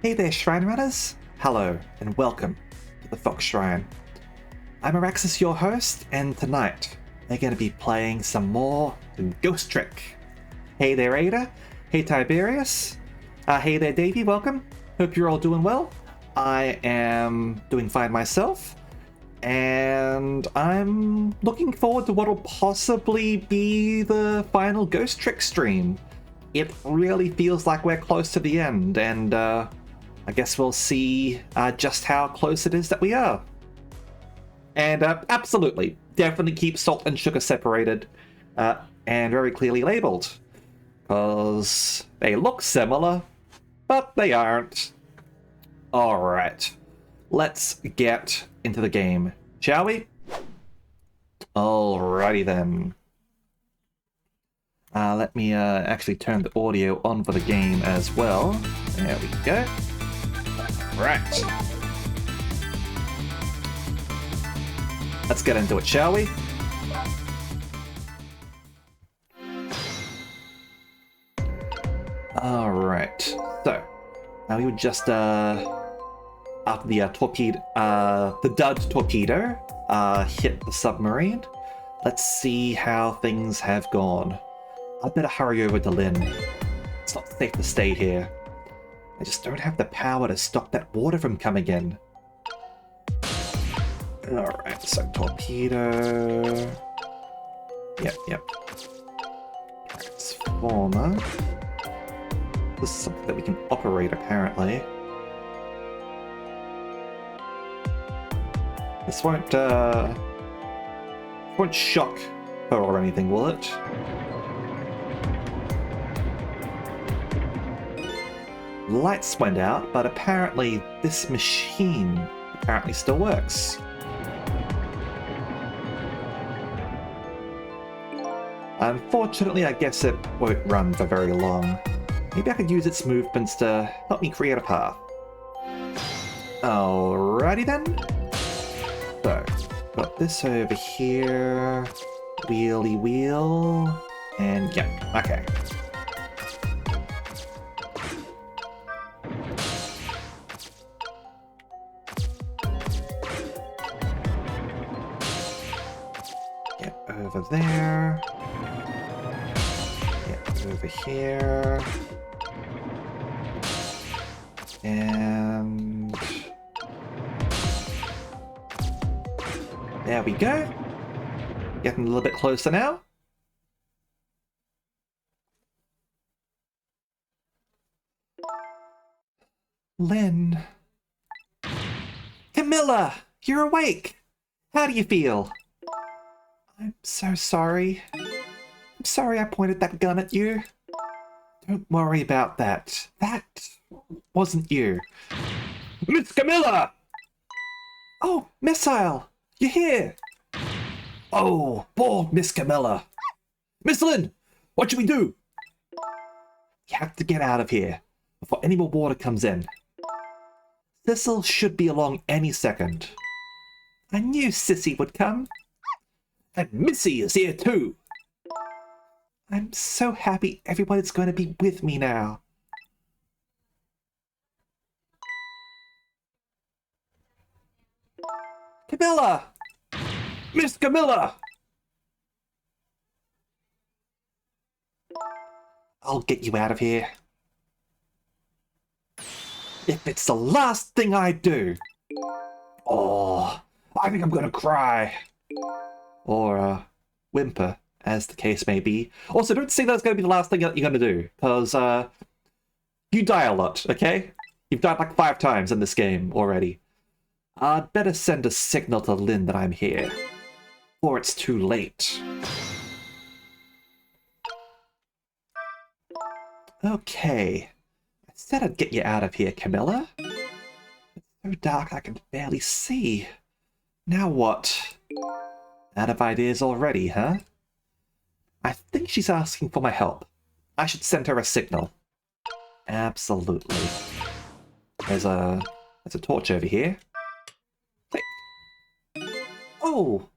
Hey there, Shrine Runners! Hello, and welcome to the Fox Shrine. I'm Araxis, your host, and tonight we're going to be playing some more Ghost Trick. Hey there, Ada. Hey, Tiberius. Hey there, Davey. Welcome. Hope you're all doing well. I am doing fine myself, and I'm looking forward to what will possibly be the final Ghost Trick stream. It really feels like we're close to the end, and I guess we'll see just how close it is that we are. And absolutely, definitely keep salt and sugar separated and very clearly labeled, because they look similar, but they aren't. Alright, let's get into the game, shall we? Alrighty then. Let me actually turn the audio on for the game as well. There we go. Right. Let's get into it, shall we? Alright. So, now we would just, after the torpedo, the dud torpedo, hit the submarine, let's see how things have gone. I'd better hurry over to Lynn. It's not safe to stay here. I just don't have the power to stop that water from coming in. Alright, so torpedo. Yep. Transformer. This is something that we can operate, apparently. This won't shock her or anything, will it? Lights went out, but apparently this machine apparently still works. Unfortunately, I guess it won't run for very long. Maybe I could use its movements to help me create a path. Alrighty then. So, got this over here. Wheelie wheel. And yeah, okay. Over there. Get over here. And there we go. Getting a little bit closer now. Lynn. Camilla, you're awake. How do you feel? I'm so sorry. I'm sorry I pointed that gun at you. Don't worry about that. That wasn't you. Miss Camilla! Oh, Missile! You're here! Oh, poor Miss Camilla. Miss Lynn! What should we do? You have to get out of here before any more water comes in. Thistle should be along any second. I knew Sissy would come. And Missy is here too. I'm so happy everybody's going to be with me now. Camilla! Miss Camilla! I'll get you out of here. If it's the last thing I do. Oh, I think I'm going to cry. Or whimper, as the case may be. Also, don't say that's going to be the last thing that you're going to do, because you die a lot, okay? You've died like 5 times in this game already. I'd better send a signal to Lynn that I'm here, or it's too late. Okay. I said I'd get you out of here, Camilla. It's so dark I can barely see. Now what? Out of ideas already, huh? I think she's asking for my help. I should send her a signal. Absolutely. There's a torch over here. Click. Oh,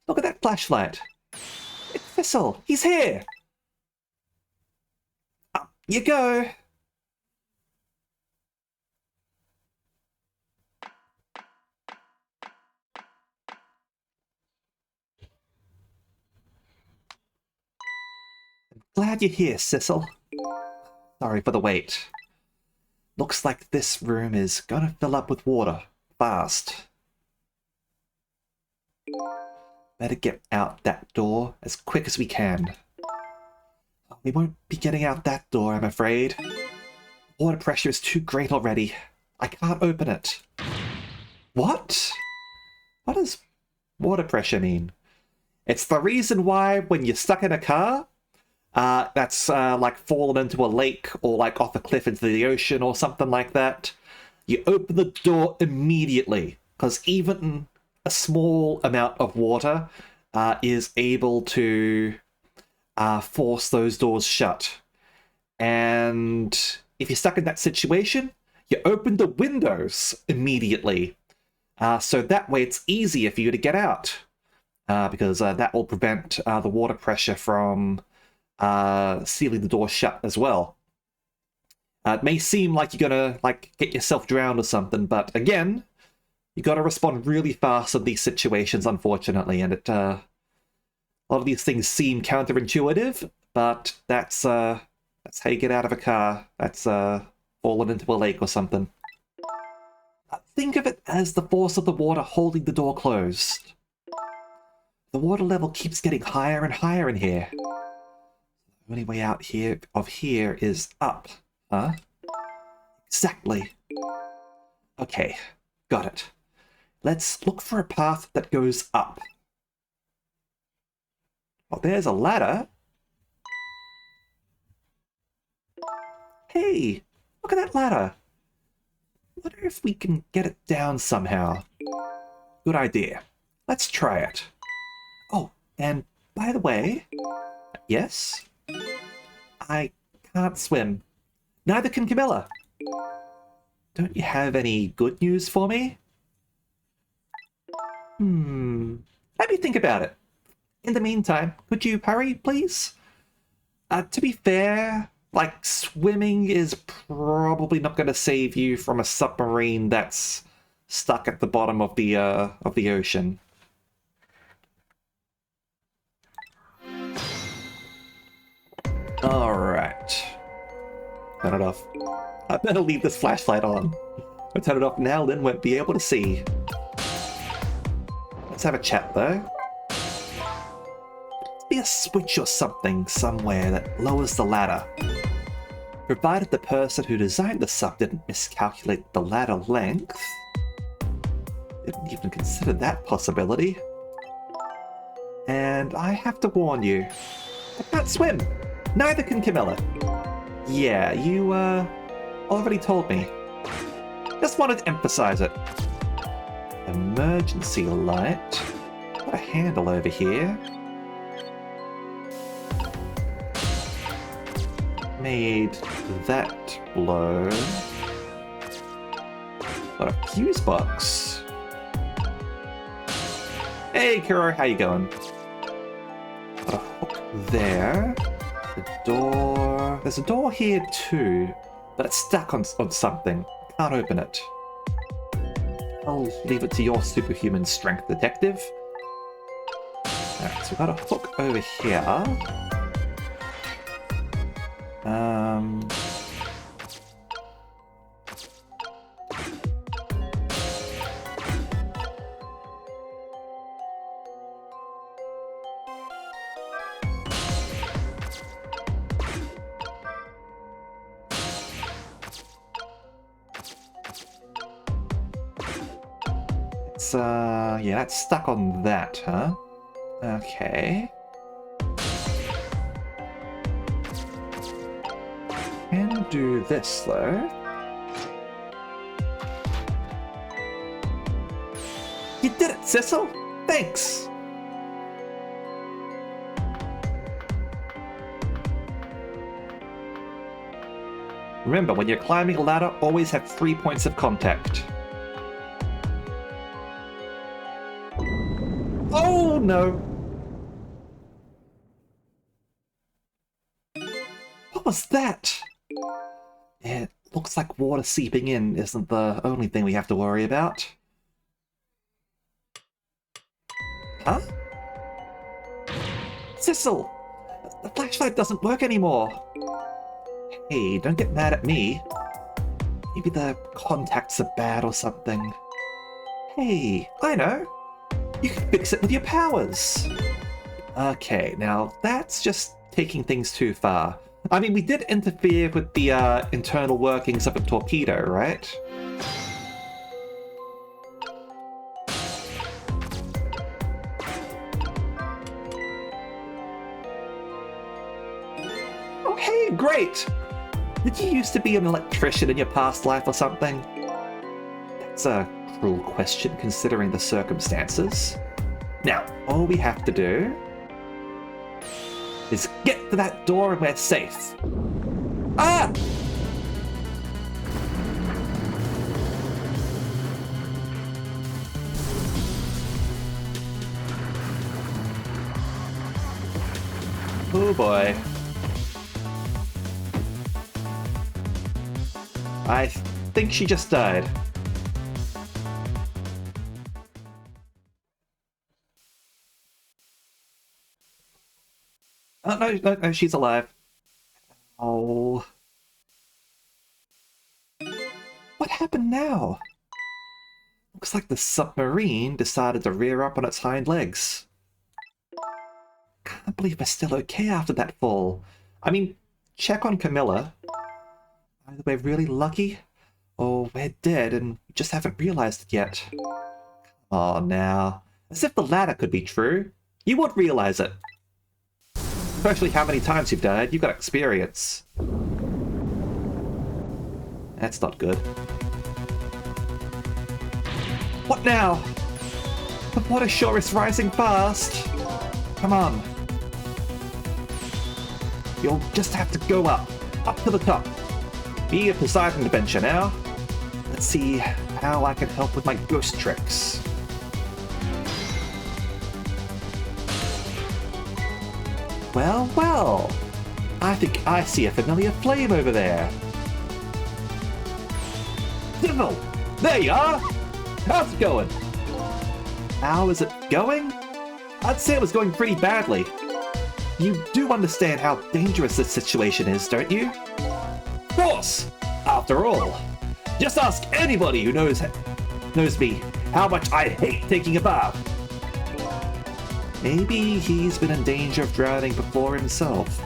look at that flashlight. It's Thistle. He's here. Up you go. Glad you're here, Sissel. Sorry for the wait. Looks like this room is gonna fill up with water fast. Better get out that door as quick as we can. We won't be getting out that door, I'm afraid. Water pressure is too great already. I can't open it. What? What does water pressure mean? It's the reason why when you're stuck in a car, that's like fallen into a lake or like off a cliff into the ocean or something like that, you open the door immediately, because even a small amount of water is able to force those doors shut. And if you're stuck in that situation, you open the windows immediately. So that way it's easier for you to get out, because that will prevent the water pressure from sealing the door shut as well. It may seem like you're gonna like get yourself drowned or something, but again, you got to respond really fast in these situations, unfortunately. And a lot of these things seem counterintuitive, but that's how you get out of a car that's fallen into a lake or something. Think of it as the force of the water holding the door closed. The water level keeps getting higher and higher in here. The only way out of here is up, huh? Exactly. Okay, got it. Let's look for a path that goes up. Oh, there's a ladder. Hey, look at that ladder. Wonder if we can get it down somehow. Good idea. Let's try it. Oh, and by the way, yes? I can't swim. Neither can Camilla. Don't you have any good news for me? Let me think about it. In the meantime, could you hurry, please? To be fair, like, swimming is probably not going to save you from a submarine that's stuck at the bottom of the ocean. Alright. Turn it off. I better leave this flashlight on. If I turn it off now, Lynn won't be able to see. Let's have a chat, though. Be a switch or something somewhere that lowers the ladder. Provided the person who designed the sub didn't miscalculate the ladder length. Didn't even consider that possibility. And I have to warn you, I can't swim. Neither can Camilla. Yeah, you already told me. Just wanted to emphasize it. Emergency light. Got a handle over here. Made that blow. Got a fuse box. Hey Kuro, how you going? Got a hook there. The door. There's a door here too, but it's stuck on something. Can't open it. I'll leave it to your superhuman strength, detective. Alright, so we've got a hook over here. Yeah, that's stuck on that, huh? Okay. Can do this, though. You did it, Sissel! Thanks! Remember, when you're climbing a ladder, always have 3 points of contact. Oh no! What was that? It looks like water seeping in isn't the only thing we have to worry about. Huh? Sissel! The flashlight doesn't work anymore. Hey, don't get mad at me. Maybe the contacts are bad or something. Hey, I know. You can fix it with your powers. Okay, now that's just taking things too far. I mean, we did interfere with the internal workings of a torpedo, right? Oh, hey, great! Did you used to be an electrician in your past life or something? That's a cruel question considering the circumstances. Now, all we have to do is get to that door and we're safe. Ah! Oh boy. I think she just died. Oh, no, she's alive. Oh. What happened now? Looks like the submarine decided to rear up on its hind legs. Can't believe we're still okay after that fall. I mean, check on Camilla. Either we're really lucky, or we're dead and we just haven't realized it yet. Oh, now. As if the latter could be true. You would realize it. Especially how many times you've died, you've got experience. That's not good. What now? The water sure is rising fast. Come on. You'll just have to go up to the top. Be a Poseidon adventure now. Let's see how I can help with my ghost tricks. Well, well. I think I see a familiar flame over there. Sizzle! There you are! How's it going? How is it going? I'd say it was going pretty badly. You do understand how dangerous this situation is, don't you? Of course! After all, just ask anybody who knows me how much I hate taking a bath. Maybe he's been in danger of drowning before himself.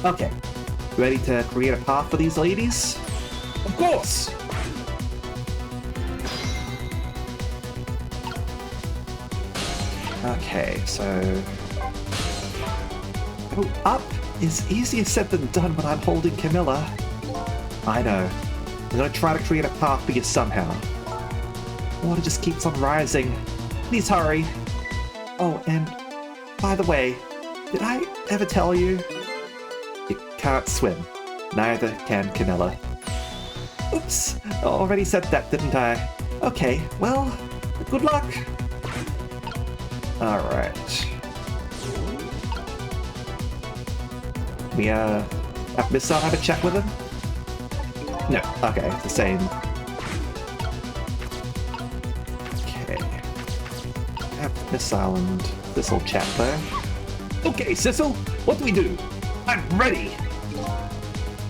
Okay, ready to create a path for these ladies? Of course! Okay, so... Go up is easier said than done when I'm holding Camilla. I know. I'm gonna try to create a path for you somehow. Water just keeps on rising. Please hurry. Oh, and by the way, did I ever tell you? You can't swim. Neither can Camilla. Oops, I already said that, didn't I? Okay, well, good luck. Alright. We, have Missile have a chat with him? No, okay, the same. Okay. Have Missile and Thistle chat there. Okay, Sissel, what do we do? I'm ready!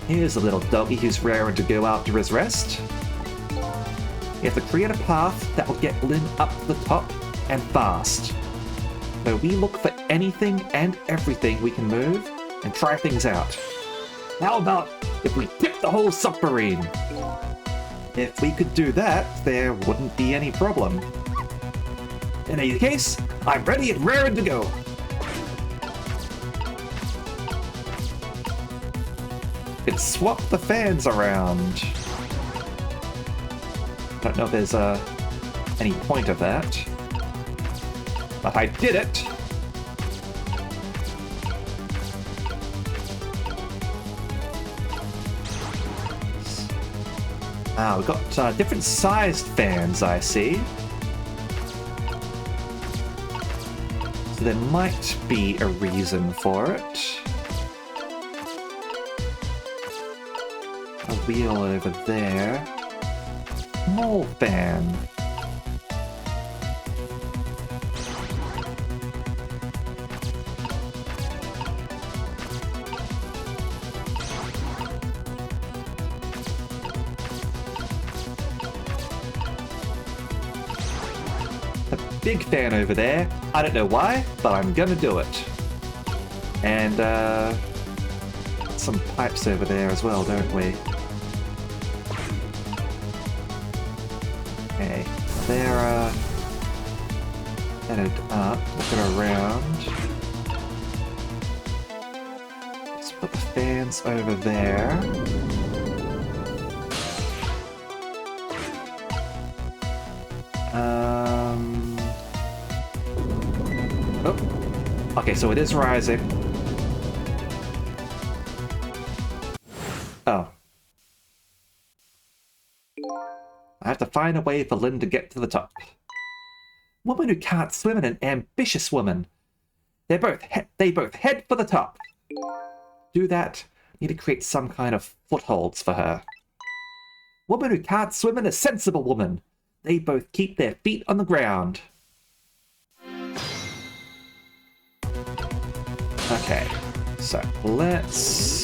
Here's a little doggy who's raring to go after his rest. You have to create a path that will get Lynn up to the top and fast. So we look for anything and everything we can move and try things out. How about if we tip the whole submarine? If we could do that, there wouldn't be any problem. In any case, I'm ready and raring to go. Could swap the fans around. Don't know if there's any point of that. But I did it! We've got different sized fans, I see. So there might be a reason for it. A wheel over there. Small fan. Big fan over there. I don't know why, but I'm gonna do it. And, some pipes over there as well, don't we? Okay, they're, headed up, looking around. Let's put the fans over there. Oh. Okay, so it is rising. Oh. I have to find a way for Lynn to get to the top. Woman who can't swim and an ambitious woman. They both head for the top. Do that. Need to create some kind of footholds for her. Woman who can't swim and a sensible woman. They both keep their feet on the ground. Okay, so let's...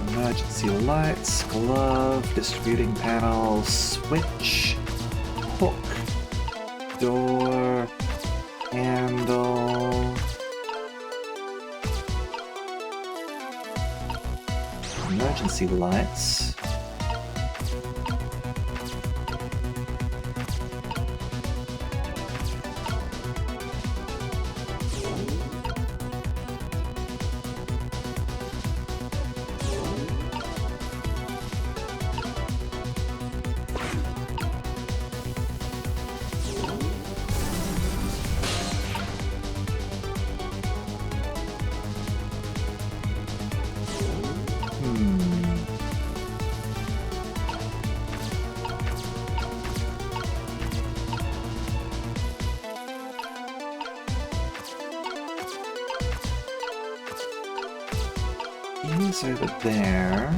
emergency lights, glove, distributing panel, switch, hook, door, handle, emergency lights. He's over there.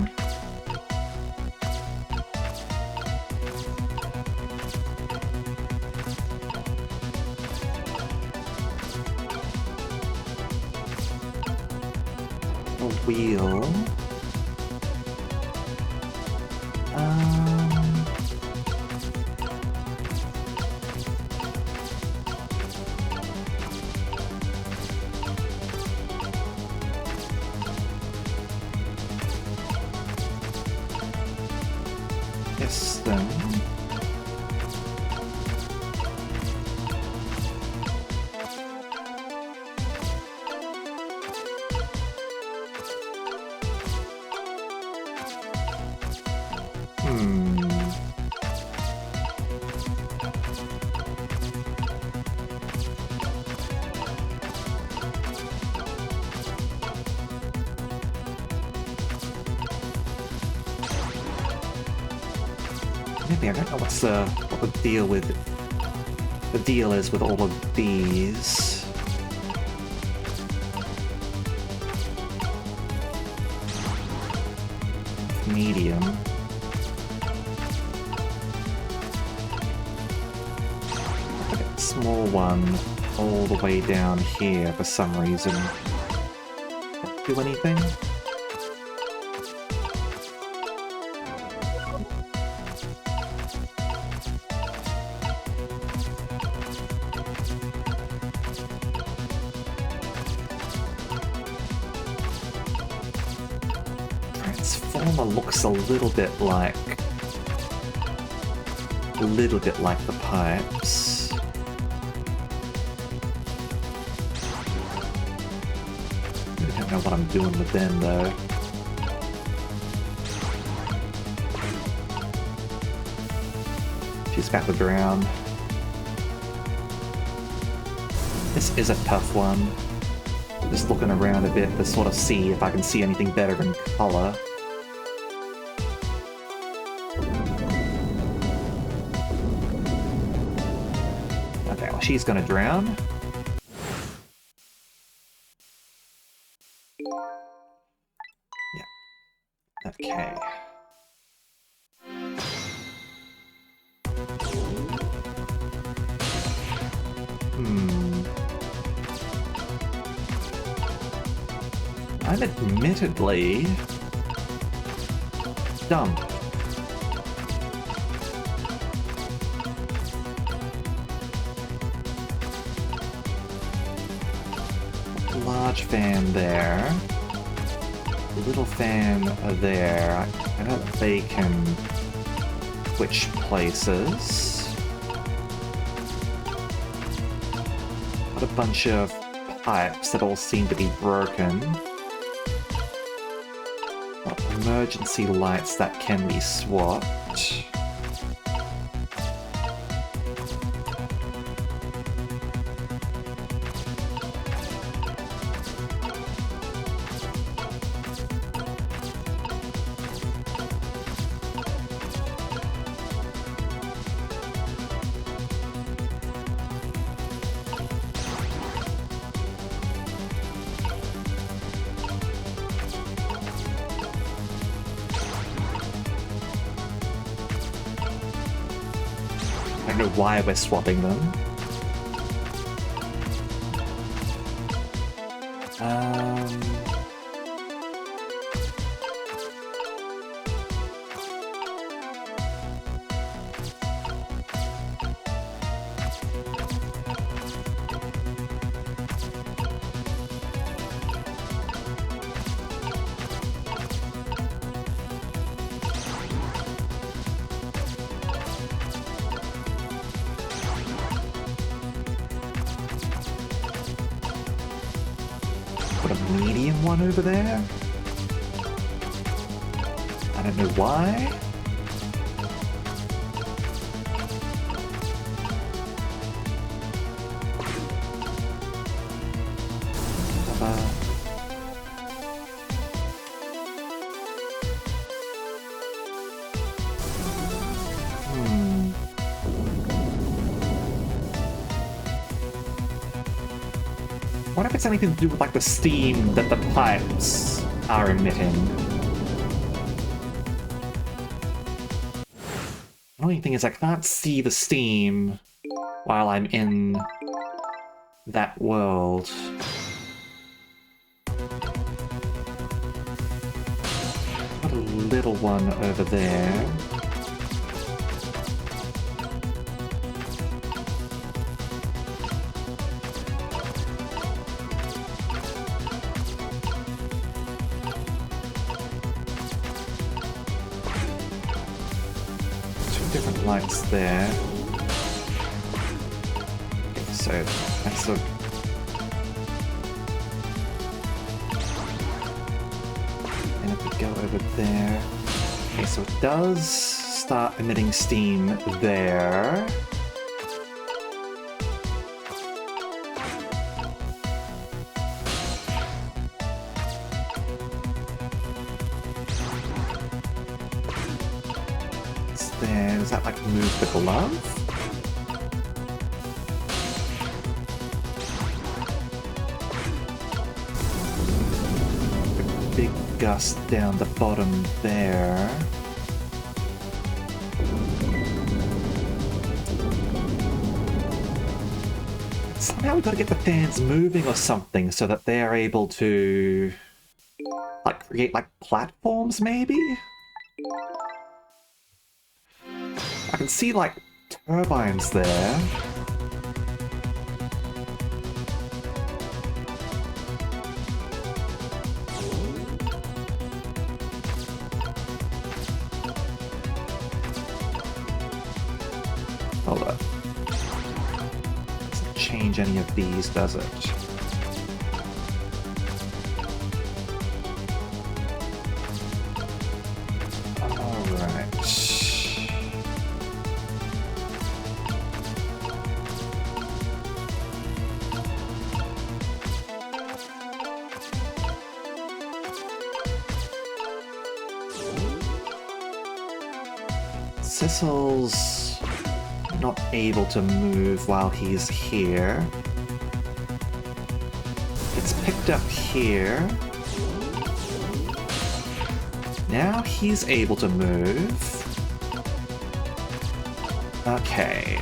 A wheel. Piston. Maybe I don't know what the deal is with all of these. Medium. Small one all the way down here for some reason. Do anything? Transformer looks a little bit like the pipes. I don't know what I'm doing with them though. She's got the ground. This is a tough one. Just looking around a bit to sort of see if I can see anything better in color. Okay, well, she's gonna drown. Okay. I'm admittedly dumb. Large fan there. Little fan there. I know that they can switch places. Got a bunch of pipes that all seem to be broken. Got emergency lights that can be swapped. I don't know why we're swapping them. Put a medium one over there. I don't know why. What if it's anything to do with like the steam that the pipes are emitting? The only thing is I can't see the steam while I'm in that world. Got a little one over there. Different lights there. Okay, so that's a... And if we go over there... Okay, so it does start emitting steam there. There, does that like move the glove? A big gust down the bottom there. Somehow we've got to get the fans moving or something so that they're able to like create like platforms maybe? I can see, like, turbines there. Hold up. Doesn't change any of these, does it? Sissel's not able to move while he's here. It's picked up here. Now he's able to move. Okay.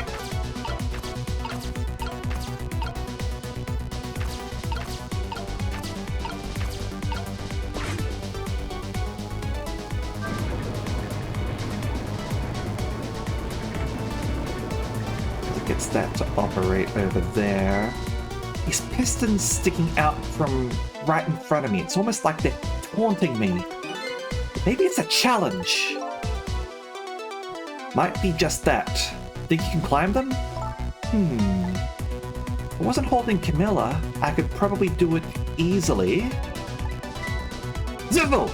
Gets that to operate over there. These pistons sticking out from right in front of me. It's almost like they're taunting me. Maybe it's a challenge. Might be just that. Think you can climb them? If I wasn't holding Camilla, I could probably do it easily. Zivil!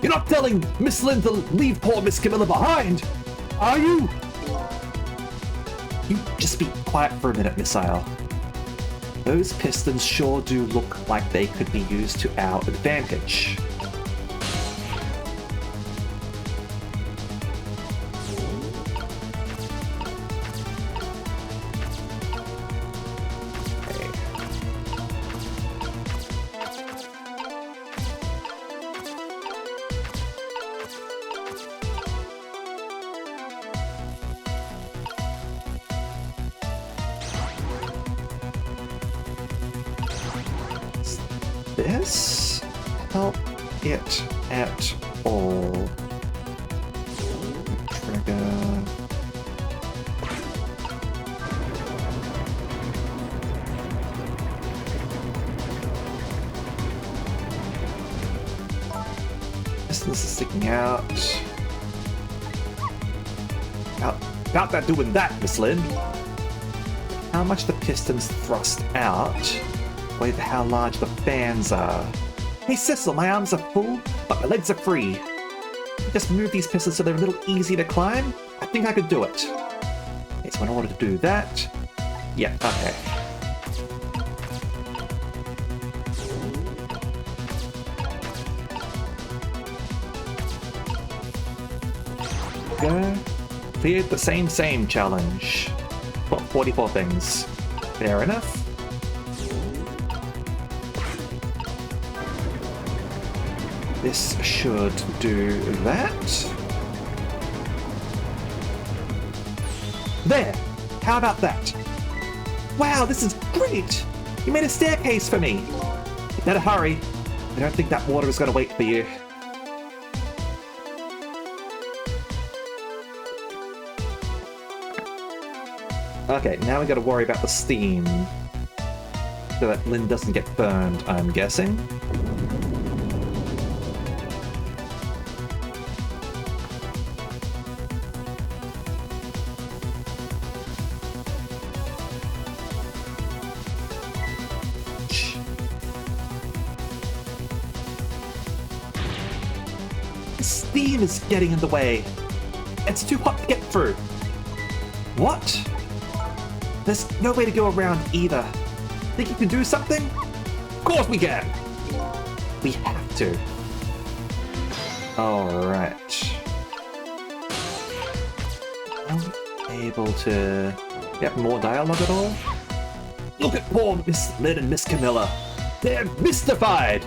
You're not telling Miss Lynn to leave poor Miss Camilla behind, are you? You just be quiet for a minute, Missile. Those pistons sure do look like they could be used to our advantage. This help it at all? Trigger. This is sticking out. About that doing that, Miss Lynn. How much the pistons thrust out? With how large the fans are. Hey Cecil, my arms are full, but my legs are free. Just move these pistons so they're a little easy to climb. I think I could do it. Okay, so in order to do that... Yeah, okay. Go. Cleared the same challenge. Well, 44 things. Fair enough. This should do that. There! How about that? Wow, this is great! You made a staircase for me! You better hurry. I don't think that water is going to wait for you. Okay, now we got to worry about the steam. So that Lynn doesn't get burned, I'm guessing. Steam is getting in the way. It's too hot to get through. What? There's no way to go around either. Think you can do something? Of course we can! We have to. Alright. I'm able to get more dialogue at all? Look at poor Miss Lynn and Miss Camilla. They're mystified!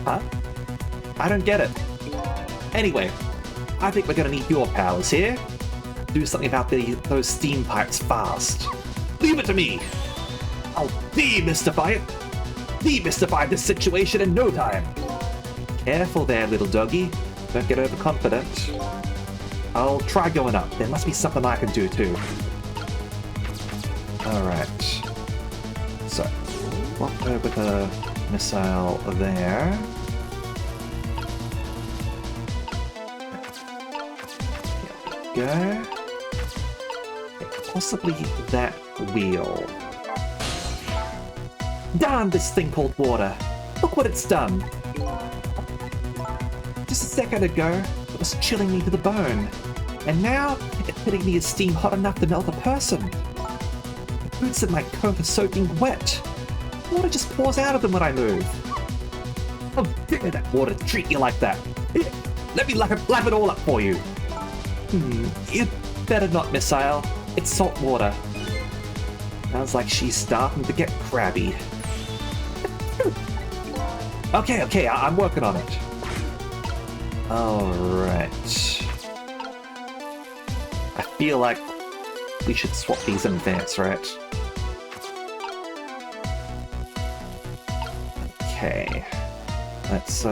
Huh? I don't get it. Anyway, I think we're gonna need your powers here. Do something about those steam pipes fast. Leave it to me! I'll demystify it! Demystify this situation in no time! Careful there, little doggy. Don't get overconfident. I'll try going up. There must be something I can do too. Alright. So, swap over the missile there. Go. Possibly that wheel. Darn this thing called water. Look what it's done. Just a second ago, it was chilling me to the bone. And now, it's hitting me as steam hot enough to melt a person. The boots in my coat are soaking wet. Water just pours out of them when I move. How dare that water treat you like that? Here, let me lap it all up for you. You'd better not, Missile. It's salt water. Sounds like she's starting to get crabby. Okay, I'm working on it. Alright. I feel like we should swap these in advance, right? Okay. Let's,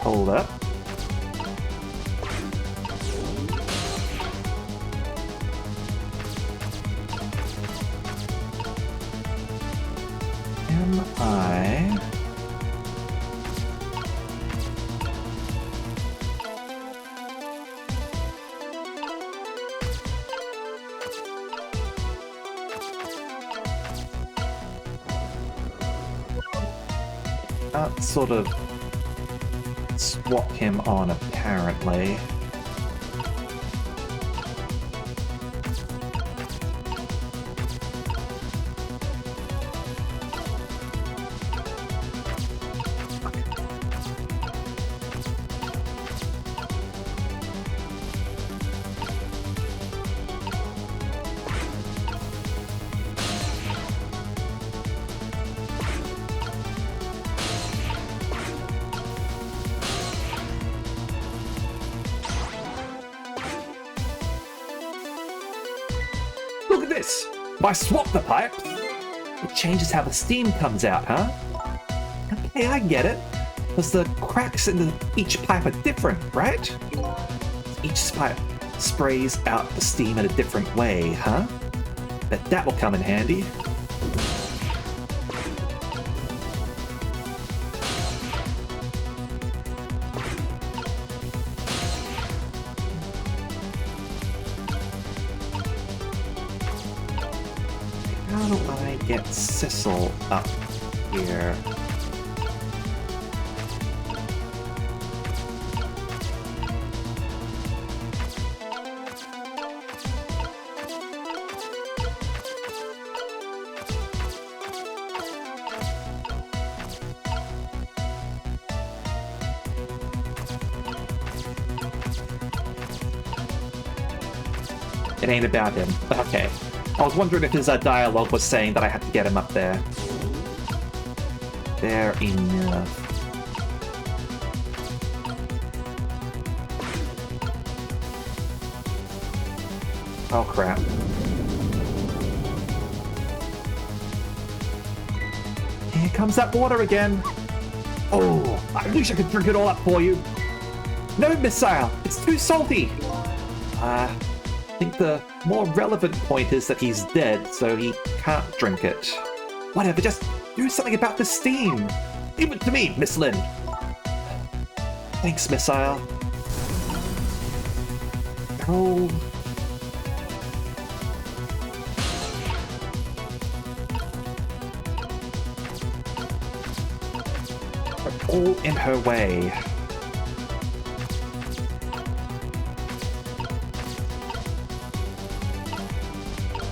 hold up. Am I... sort of swap him on, apparently. Look at this! If I swap the pipes, it changes how the steam comes out, huh? Okay, I get it. Because the cracks in each pipe are different, right? Each pipe sprays out the steam in a different way, huh? Bet that will come in handy. How do I get Sissel up here? It ain't about him. Okay. I was wondering if his dialogue was saying that I had to get him up there. Fair enough. Oh crap. Here comes that water again. Oh, I wish I could drink it all up for you. No, Missile, it's too salty. I think the more relevant point is that he's dead, so he can't drink it. Whatever, just do something about the steam. Leave it to me, Miss Lynn. Thanks, Missile. They're all in her way.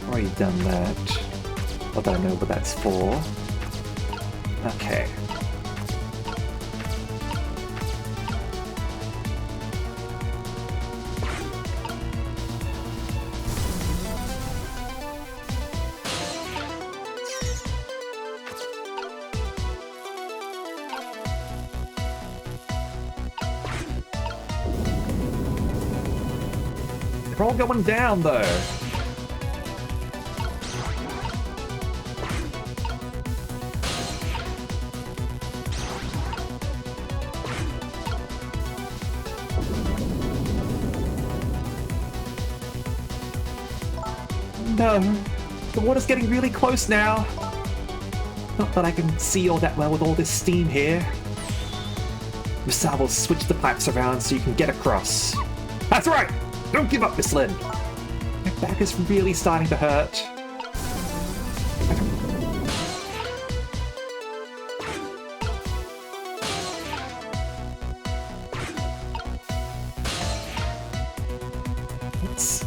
Already done that. Although I know what that's for. Okay. They're all going down though. No, the water's getting really close now. Not that I can see all that well with all this steam here. Missile will switch the pipes around so you can get across. That's right! Don't give up, Miss Lynn! My back is really starting to hurt. It's...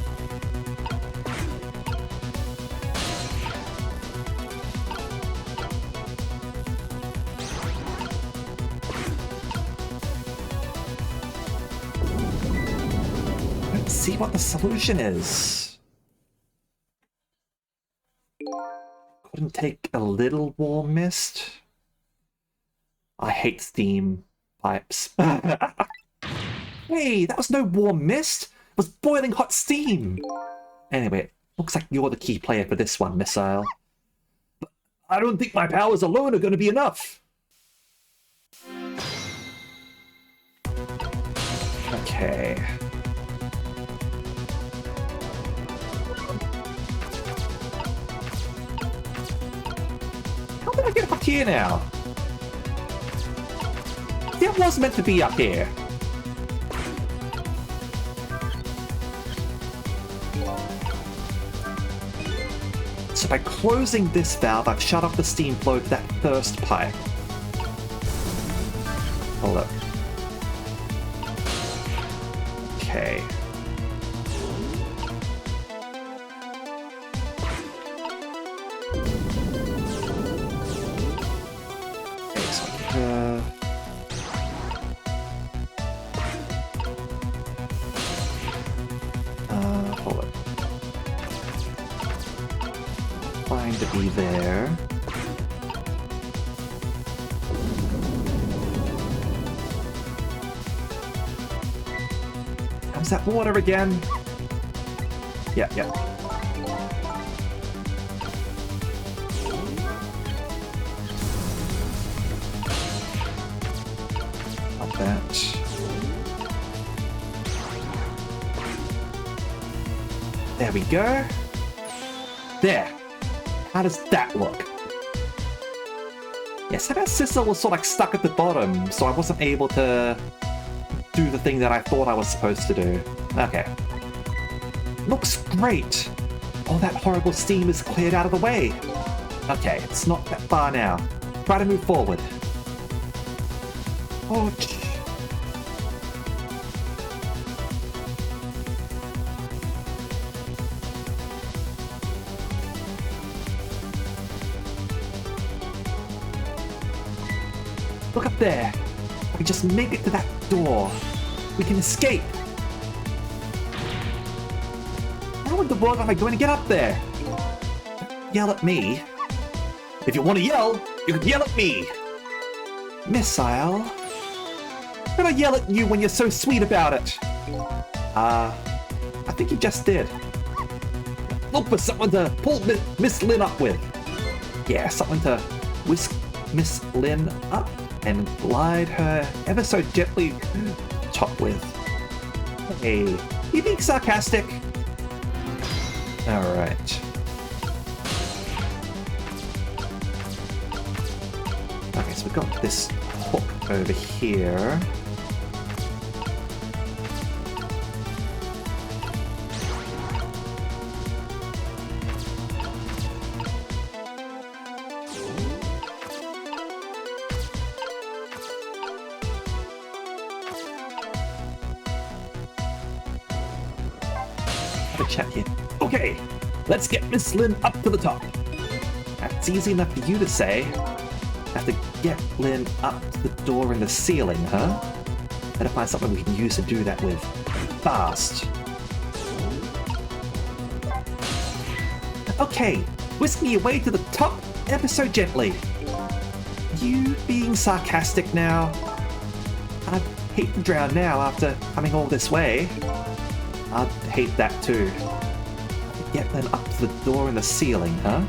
see what the solution is. Couldn't take a little warm mist? I hate steam pipes. Hey, that was no warm mist! It was boiling hot steam! Anyway, looks like you're the key player for this one, Missile. But I don't think my powers alone are going to be enough! Okay. How did I get up here now? It was meant to be up here. So by closing this valve, I've shut off the steam flow to that first pipe. Hold up. Okay. Okay, so hold up. Fine to be there. How's that water again? Yeah. Like that. There we go. There. How does that look? Yeah, somehow Sissel was sort of like stuck at the bottom, so I wasn't able to do the thing that I thought I was supposed to do. Okay. Looks great! All that horrible steam is cleared out of the way. Okay, it's not that far now. Try to move forward. Oh, look up there. I can just make it to that door. We can escape. How in the world am I going to get up there? Don't yell at me. If you want to yell, you can yell at me. Missile. I'm gonna yell at you when you're so sweet about it. I think you just did. Look for someone to pull Miss Lynn up with. Yeah, something to whisk Miss Lynn up and glide her ever so gently top with. Hey, you being sarcastic? Alright. Okay, so we've got this hook over here. Chat here. Okay, let's get Miss Lynn up to the top. That's easy enough for you to say. Have to get Lynn up to the door in the ceiling, huh? Better find something we can use to do that with. Fast. Okay, whisk me away to the top ever so gently. You being sarcastic now? I'd hate to drown now after coming all this way. I'd hate that too. Get them up to the door in the ceiling, huh?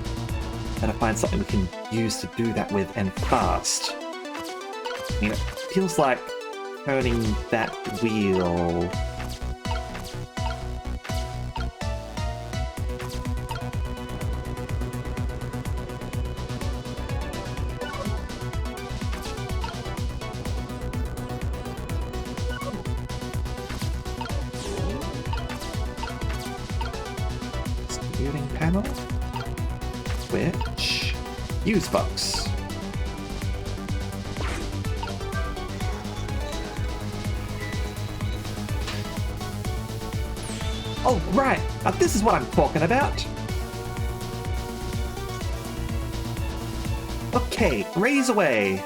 Better find something we can use to do that with, and fast. I mean, it feels like turning that wheel. Computing panel. Switch. Use box. Oh, right. Now this is what I'm talking about. Okay, raise away.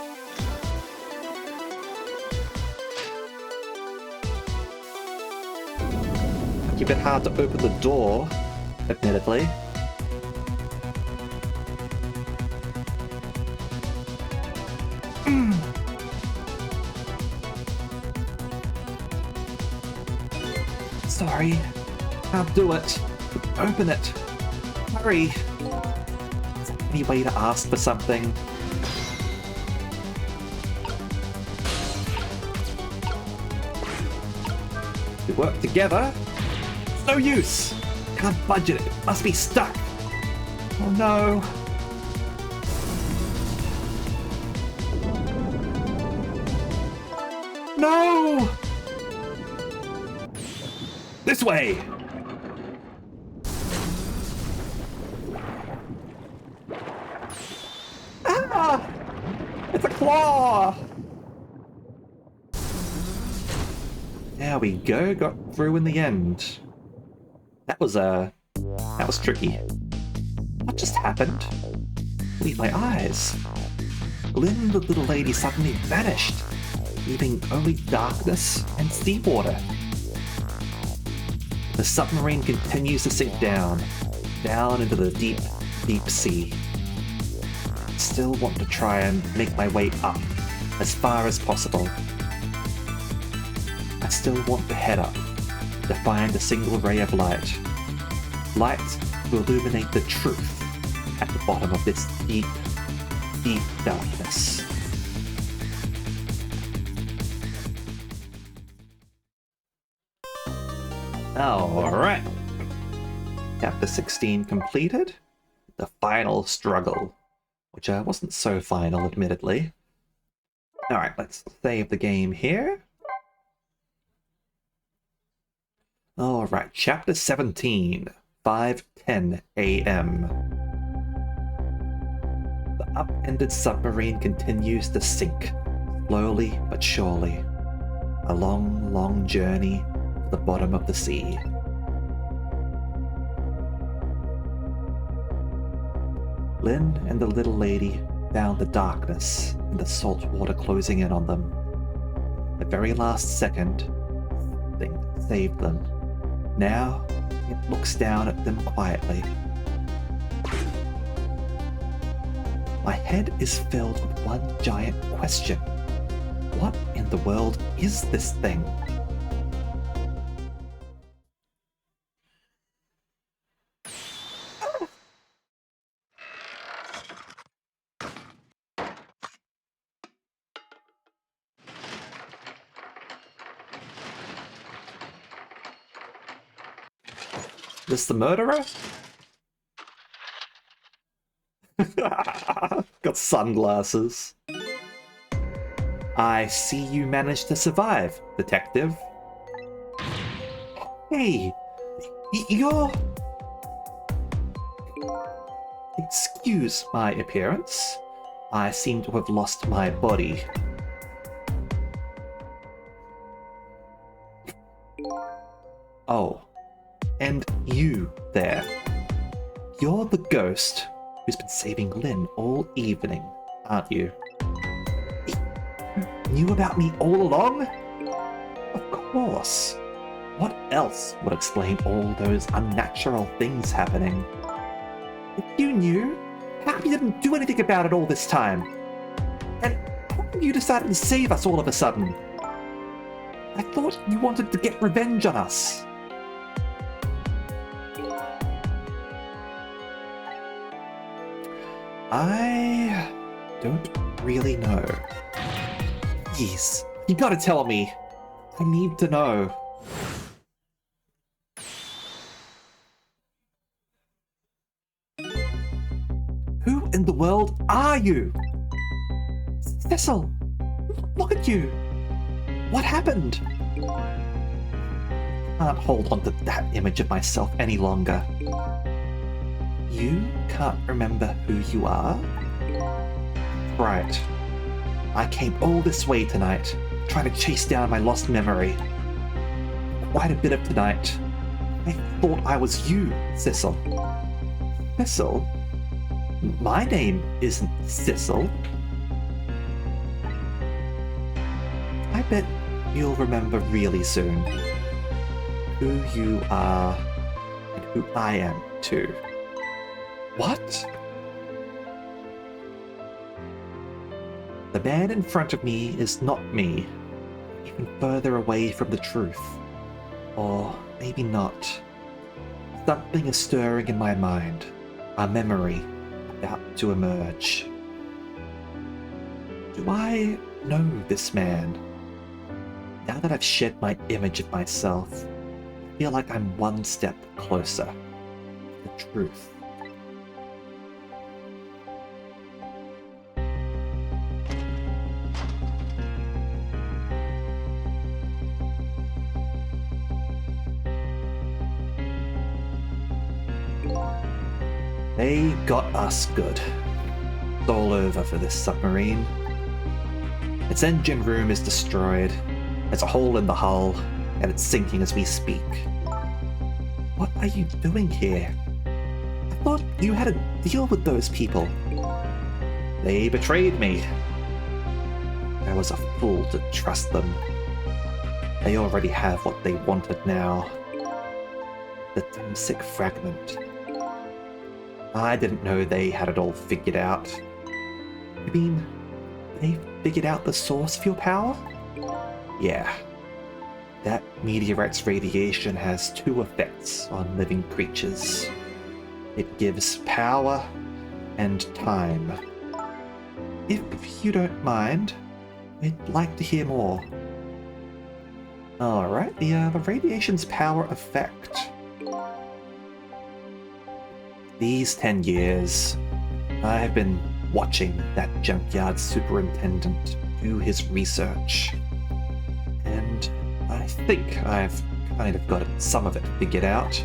tricky, a bit hard to open the door, admittedly. Sorry, can't do it. Open it. Hurry. Is there any way to ask for something? We work together. It's no use. Can't budge it. It must be stuck. Oh no. No! This way! Ah! It's a claw! There we go, got through in the end. That was tricky. What just happened? Leave my eyes. Lynn, the little lady, suddenly vanished, leaving only darkness and seawater. The submarine continues to sink down into the deep, deep sea. I still want to try and make my way up as far as possible. I still want to head up to find a single ray of light. Light to illuminate the truth at the bottom of this deep, deep darkness. Alright. Chapter 16 completed. The final struggle. Which wasn't so final, admittedly. Alright, let's save the game here. Alright, Chapter 17. 5:10 a.m. The upended submarine continues to sink, slowly but surely. A long, long journey to the bottom of the sea. Lynn and the little lady found the darkness and the salt water closing in on them. The very last second, something saved them. Now, it looks down at them quietly. My head is filled with one giant question. What in the world is this thing? This the murderer? Got sunglasses. I see you managed to survive, detective. Hey, you're... Excuse my appearance. I seem to have lost my body. Oh. And you there. You're the ghost who's been saving Lynn all evening, aren't you? You knew about me all along? Of course. What else would explain all those unnatural things happening? If you knew, how come you didn't do anything about it all this time? And how come you decided to save us all of a sudden? I thought you wanted to get revenge on us. I don't really know. Please, you gotta tell me. I need to know. Who in the world are you? Cecil, look at you. What happened? I can't hold on to that image of myself any longer. You can't remember who you are? Right. I came all this way tonight, trying to chase down my lost memory. Quite a bit of tonight. I thought I was you, Cecil. Cecil? My name isn't Cecil. I bet you'll remember really soon. who you are and who I am too. What? The man in front of me is not me, even further away from the truth. Or maybe not. Something is stirring in my mind, a memory about to emerge. Do I know this man? Now that I've shed my image of myself, I feel like I'm one step closer to the truth. They got us good. It's all over for this submarine. Its engine room is destroyed. There's a hole in the hull, and it's sinking as we speak. What are you doing here? I thought you had a deal with those people. They betrayed me. I was a fool to trust them. They already have what they wanted now. The Temsic fragment. I didn't know they had it all figured out. You mean, they figured out the source of your power? Yeah. That meteorite's radiation has two effects on living creatures. It gives power and time. If you don't mind, I'd like to hear more. Alright, the radiation's power effect. These 10 years, I've been watching that junkyard superintendent do his research. And I think I've kind of got some of it figured out.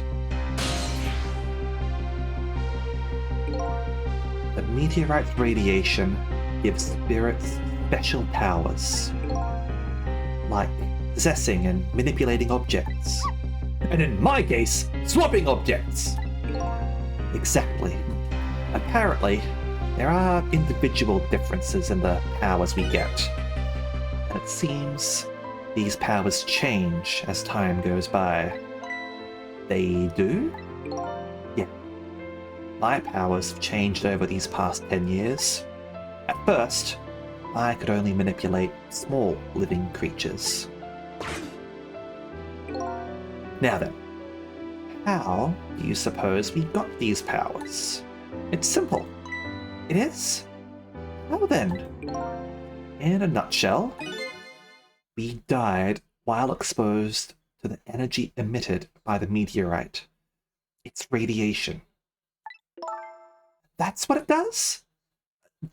The meteorite radiation gives spirits special powers, like possessing and manipulating objects. And in my case, swapping objects! Exactly. Apparently, there are individual differences in the powers we get. And it seems these powers change as time goes by. They do? Yeah. My powers have changed over these past 10 years. At first, I could only manipulate small living creatures. Now then, how do you suppose we got these powers? It's simple. It is? How then? In a nutshell, we died while exposed to the energy emitted by the meteorite. It's radiation. That's what it does?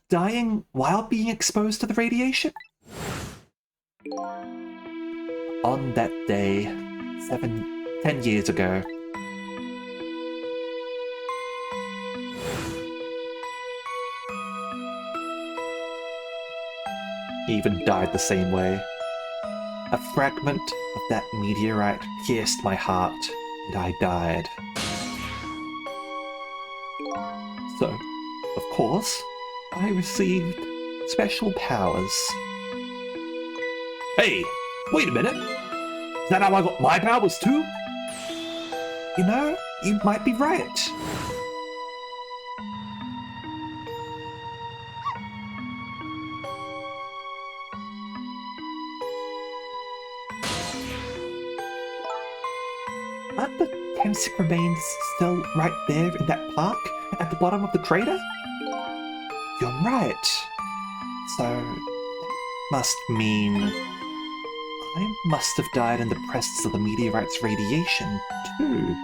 Dying while being exposed to the radiation? On that day, 10 years ago, he even died the same way. A fragment of that meteorite pierced my heart, and I died. So, of course, I received special powers. Hey, wait a minute! Is that how I got my powers too? You know, you might be right. Aren't the Temsic remains still right there in that park at the bottom of the crater? You're right. So, that must mean I must have died in the presence of the meteorite's radiation, too.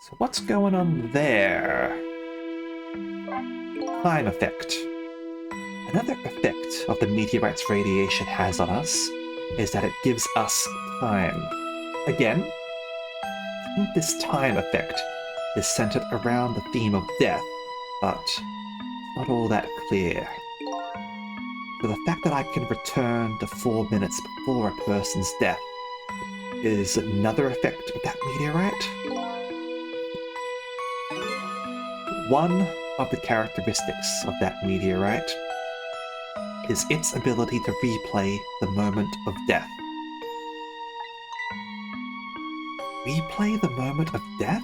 So what's going on there? Time effect. Another effect of the meteorite's radiation has on us is that it gives us time. Again, I think this time effect is centered around the theme of death, but not all that clear. So the fact that I can return to 4 minutes before a person's death is another effect of that meteorite. One of the characteristics of that meteorite is its ability to replay the moment of death. Replay the moment of death?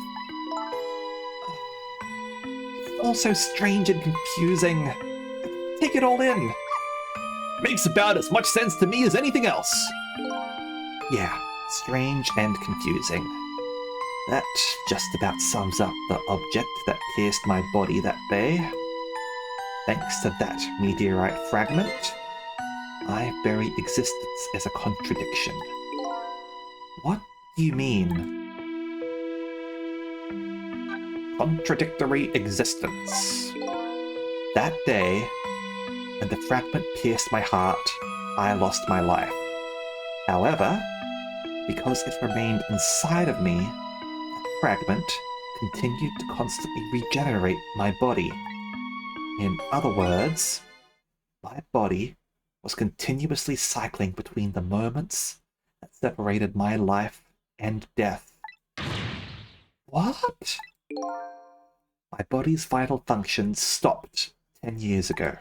It's all so strange and confusing. Take it all in. Makes about as much sense to me as anything else. Yeah, strange and confusing. That just about sums up the object that pierced my body that day. Thanks to that meteorite fragment, my very existence is a contradiction. What do you mean? Contradictory existence. That day, when the fragment pierced my heart, I lost my life. However, because it remained inside of me, that fragment continued to constantly regenerate my body. In other words, my body was continuously cycling between the moments that separated my life and death. What? My body's vital functions stopped 10 years ago,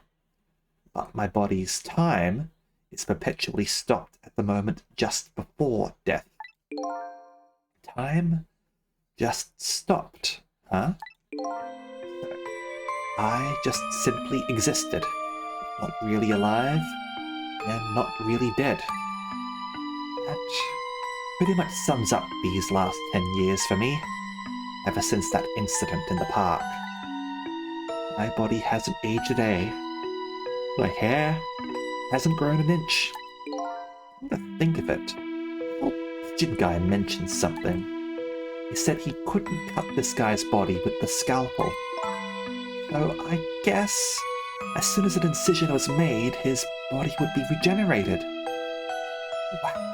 but my body's time is perpetually stopped at the moment just before death. Time just stopped, huh? So I just simply existed, not really alive and not really dead. That pretty much sums up these last 10 years for me, ever since that incident in the park. My body hasn't aged a day. My hair hasn't grown an inch. Come to think of it, the old pigeon guy mentioned something. He said he couldn't cut this guy's body with the scalpel. So I guess as soon as an incision was made, his body would be regenerated. Wow.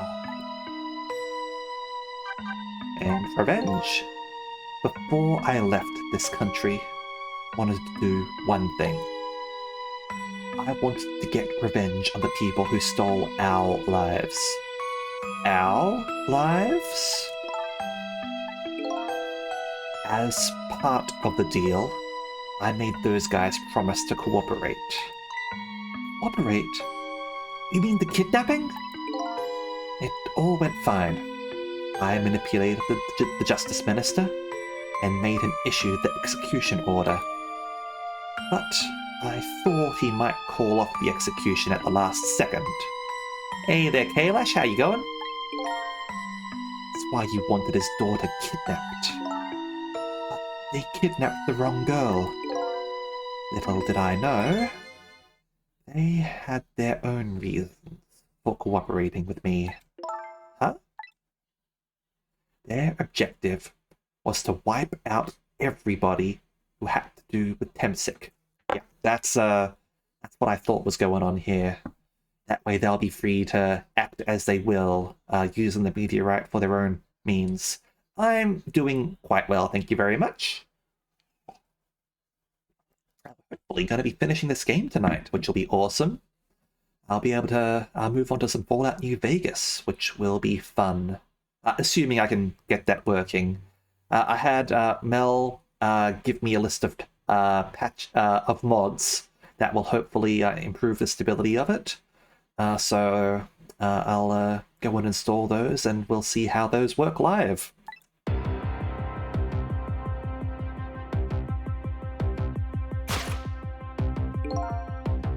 And revenge. Before I left this country, I wanted to do one thing. I wanted to get revenge on the people who stole our lives. Our lives? As part of the deal, I made those guys promise to cooperate. Cooperate? You mean the kidnapping? It all went fine. I manipulated the Justice Minister and made him issue the execution order. But I thought he might call off the execution at the last second. Hey there, Kailash, how you going? That's why you wanted his daughter kidnapped. But they kidnapped the wrong girl. Little did I know, they had their own reasons for cooperating with me. Huh? Their objective was to wipe out everybody who had to do with Temsik. Yeah, that's what I thought was going on here. That way they'll be free to act as they will, using the meteorite for their own means. I'm doing quite well, thank you very much. I'm hopefully going to be finishing this game tonight, which will be awesome. I'll be able to move on to some Fallout New Vegas, which will be fun. Assuming I can get that working. I had Mel give me a list of of mods that will hopefully improve the stability of it. So I'll go and install those, and we'll see how those work live.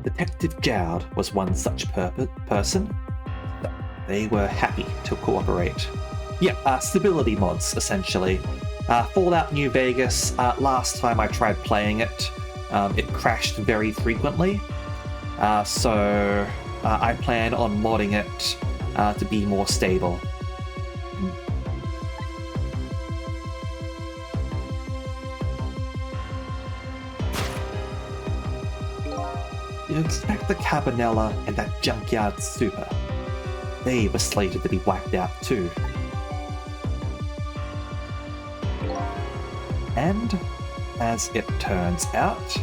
Detective Jowd was one such person. They were happy to cooperate. Yeah, stability mods, essentially. Fallout New Vegas, last time I tried playing it, it crashed very frequently. So I plan on modding it to be more stable. You expect the Cabanela and that Junkyard Super. They were slated to be wiped out too. And, as it turns out,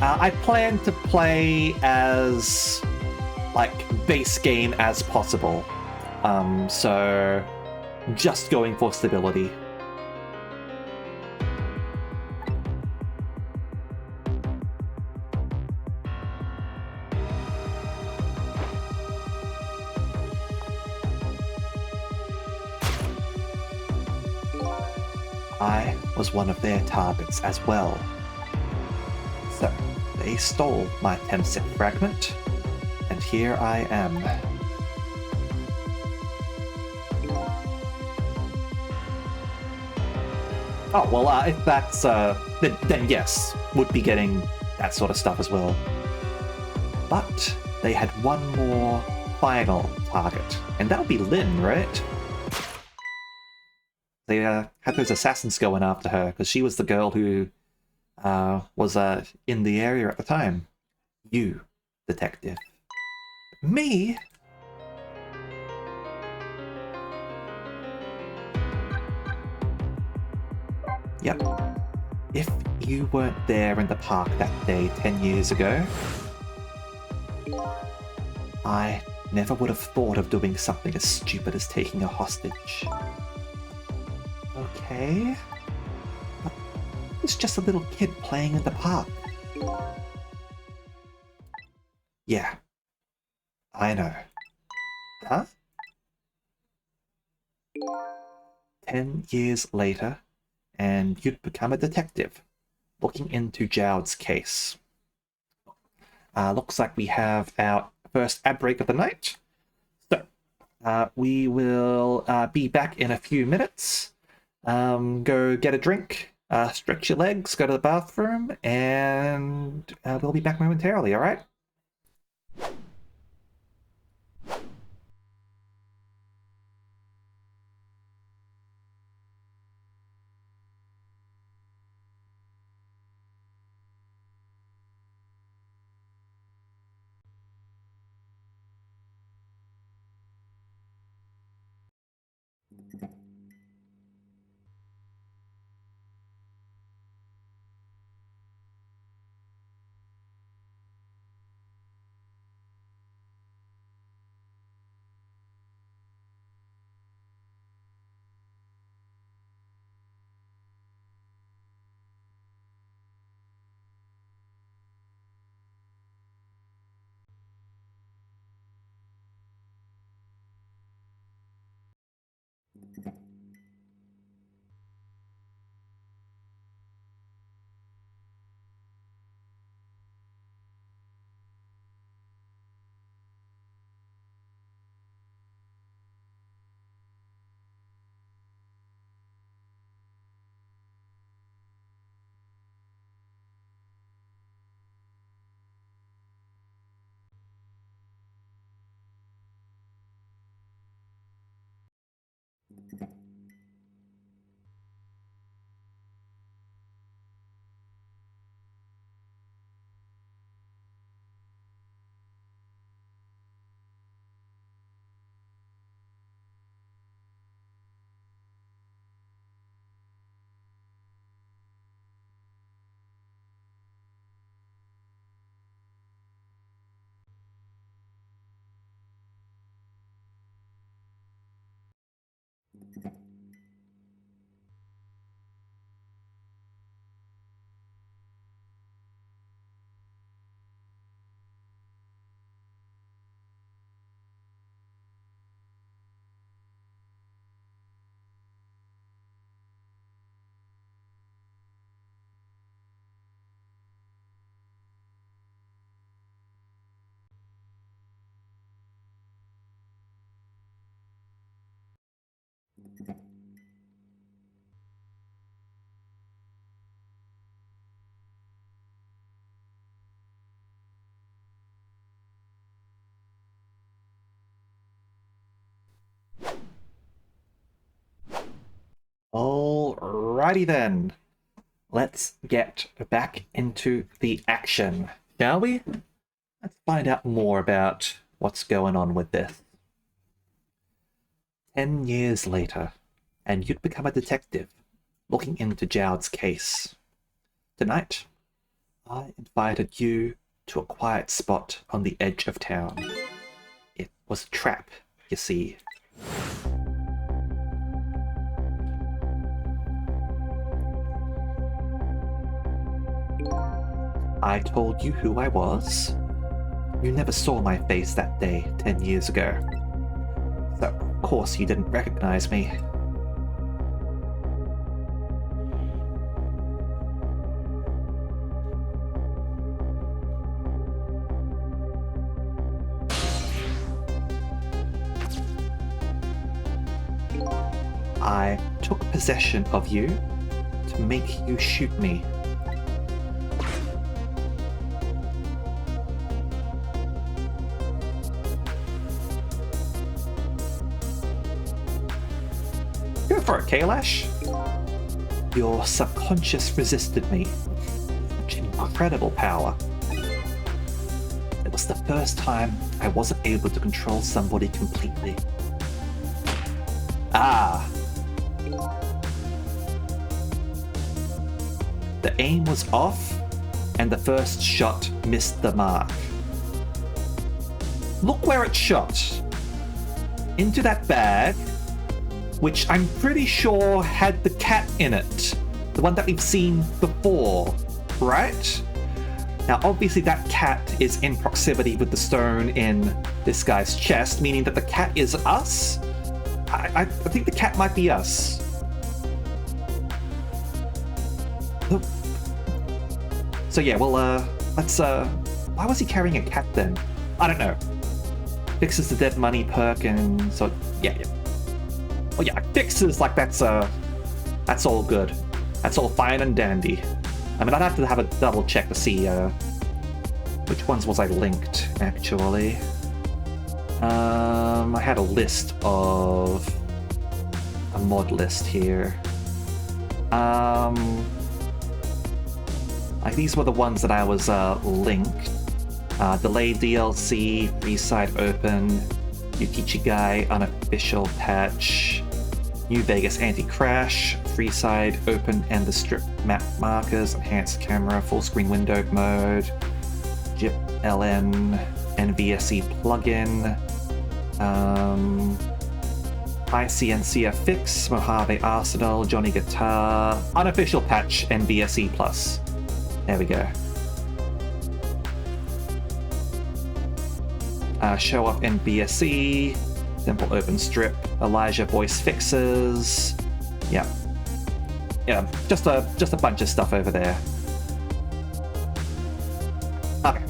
I plan to play as, base game as possible. So, just going for stability. I was one of their targets as well. So, they stole my Temsip fragment, and here I am. Oh, well, if that's, then yes, would be getting that sort of stuff as well. But they had one more final target, and that would be Lynn, right? They had those assassins going after her, because she was the girl who was in the area at the time. You, detective. Me? Yep. If you weren't there in the park that day 10 years ago, I never would have thought of doing something as stupid as taking a hostage. Okay. But it's just a little kid playing in the park. Yeah. I know. Huh? 10 years later, and you'd become a detective, looking into Jowd's case. Looks like we have our first ad break of the night. So, we will be back in a few minutes. Go get a drink, stretch your legs, go to the bathroom, and we'll be back momentarily, alright? Alrighty then. Let's get back into the action, shall we? Let's find out more about what's going on with this. 10 years later, and you'd become a detective, looking into Jowd's case. Tonight, I invited you to a quiet spot on the edge of town. It was a trap, you see. I told you who I was. You never saw my face that day 10 years ago. So, of course, you didn't recognize me. I took possession of you to make you shoot me. Go for it, Kailash. Your subconscious resisted me. Such incredible power. It was the first time I wasn't able to control somebody completely. Ah. The aim was off, and the first shot missed the mark. Look where it shot. Into that bag, which I'm pretty sure had the cat in it. The one that we've seen before, right? Now, obviously that cat is in proximity with the stone in this guy's chest, meaning that the cat is us? I think the cat might be us. So yeah, well, let's, why was he carrying a cat then? I don't know. Fixes the dead money perk and so, yeah. Oh yeah, fixes, like that's all good. That's all fine and dandy. I mean, I'd have to have a double check to see, which ones was I linked, actually. I had a list of... a mod list here. Like, these were the ones that I was, linked. Delayed DLC, Free Side Open, Yukichi Guy, Unofficial Patch, New Vegas Anti-Crash, Free Side Open and the Strip Map Markers, Enhanced Camera, Full Screen Window Mode, JIP LN, NVSE Plugin, ICNCF Fix, Mojave Arsenal, Johnny Guitar, Unofficial Patch, NVSE Plus. There we go. Show up NBSE, Simple Open Strip, Elijah Voice Fixes. Yeah, just a bunch of stuff over there. Okay.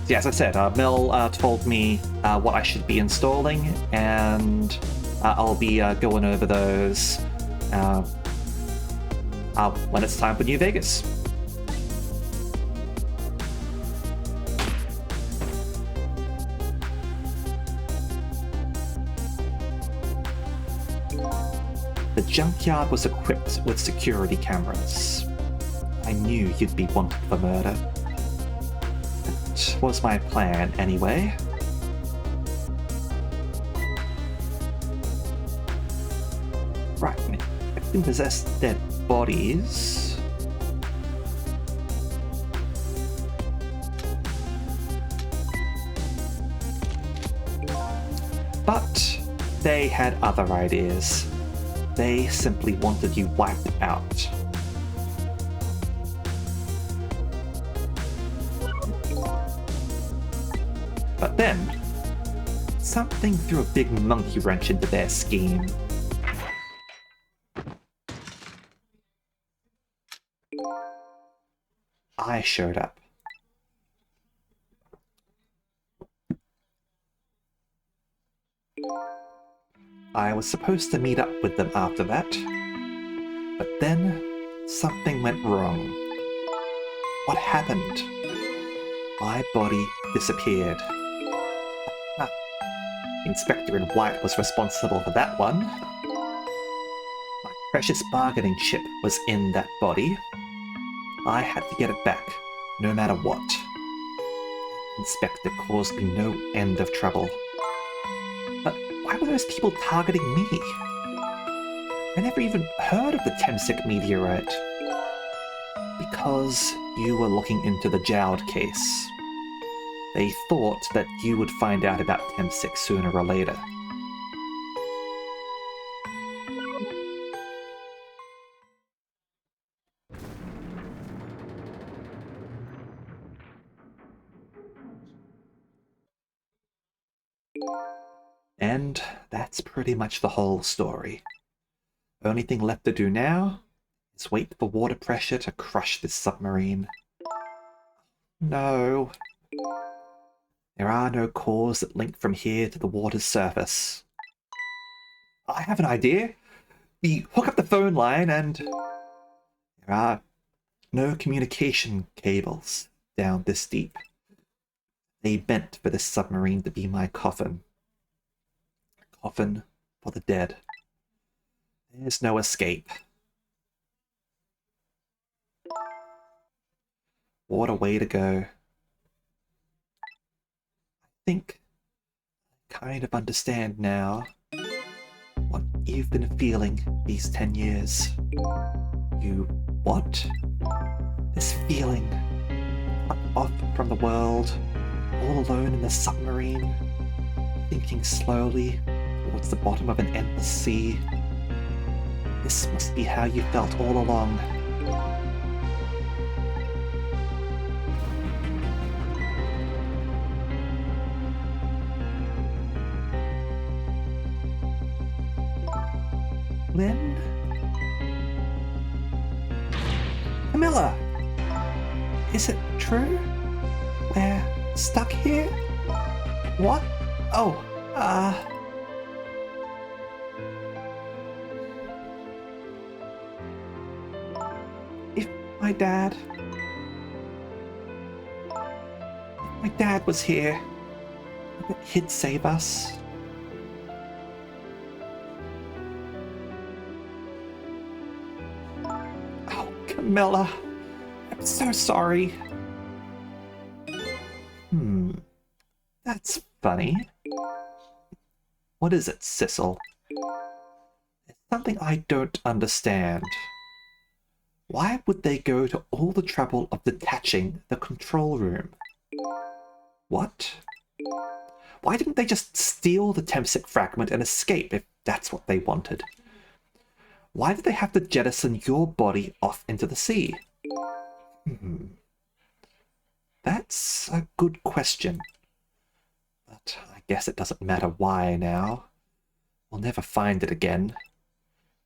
So yeah, as I said, Mel told me what I should be installing, and I'll be going over those when it's time for New Vegas. The junkyard was equipped with security cameras. I knew you'd be wanted for murder. That was my plan, anyway. Right, if possessed dead bodies... But they had other ideas. They simply wanted you wiped out. But then, something threw a big monkey wrench into their scheme. I showed up. I was supposed to meet up with them after that, but then something went wrong. What happened? My body disappeared. Inspector in White was responsible for that one. My precious bargaining chip was in that body. I had to get it back, no matter what. Inspector caused me no end of trouble. But why were those people targeting me? I never even heard of the Temsic meteorite. Because you were looking into the Jowd case. They thought that you would find out about Temsic sooner or later. And that's pretty much the whole story. Only thing left to do now is wait for water pressure to crush this submarine. No. There are no cores that link from here to the water's surface. I have an idea. We hook up the phone line and there are no communication cables down this deep. They meant for this submarine to be my coffin. Coffin for the dead. There's no escape. What a way to go. I think I kind of understand now what you've been feeling these 10 years. You what? This feeling, cut off from the world, all alone in the submarine, sinking slowly towards the bottom of an endless sea. This must be how you felt all along. Lynn? Camilla! Is it true? We're stuck here? What? Oh, If my dad was here, he'd save us. Camilla, I'm so sorry. That's funny. What is it, Sissel? It's something I don't understand. Why would they go to all the trouble of detaching the control room? What? Why didn't they just steal the Temsic fragment and escape if that's what they wanted? Why did they have to jettison your body off into the sea? That's a good question. But I guess it doesn't matter why now. We'll never find it again.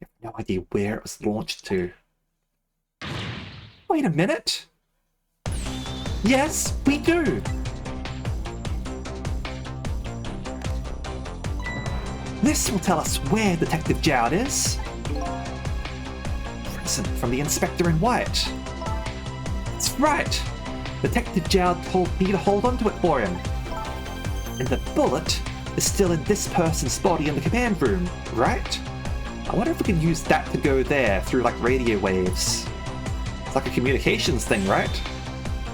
I have no idea where it was launched to. Wait a minute! Yes, we do! This will tell us where Detective Jowd is. Present from the Inspector in white. That's right! Detective Jowd told me to hold on to it for him. And the bullet is still in this person's body in the command room, right? I wonder if we can use that to go there through like radio waves. It's like a communications thing, right?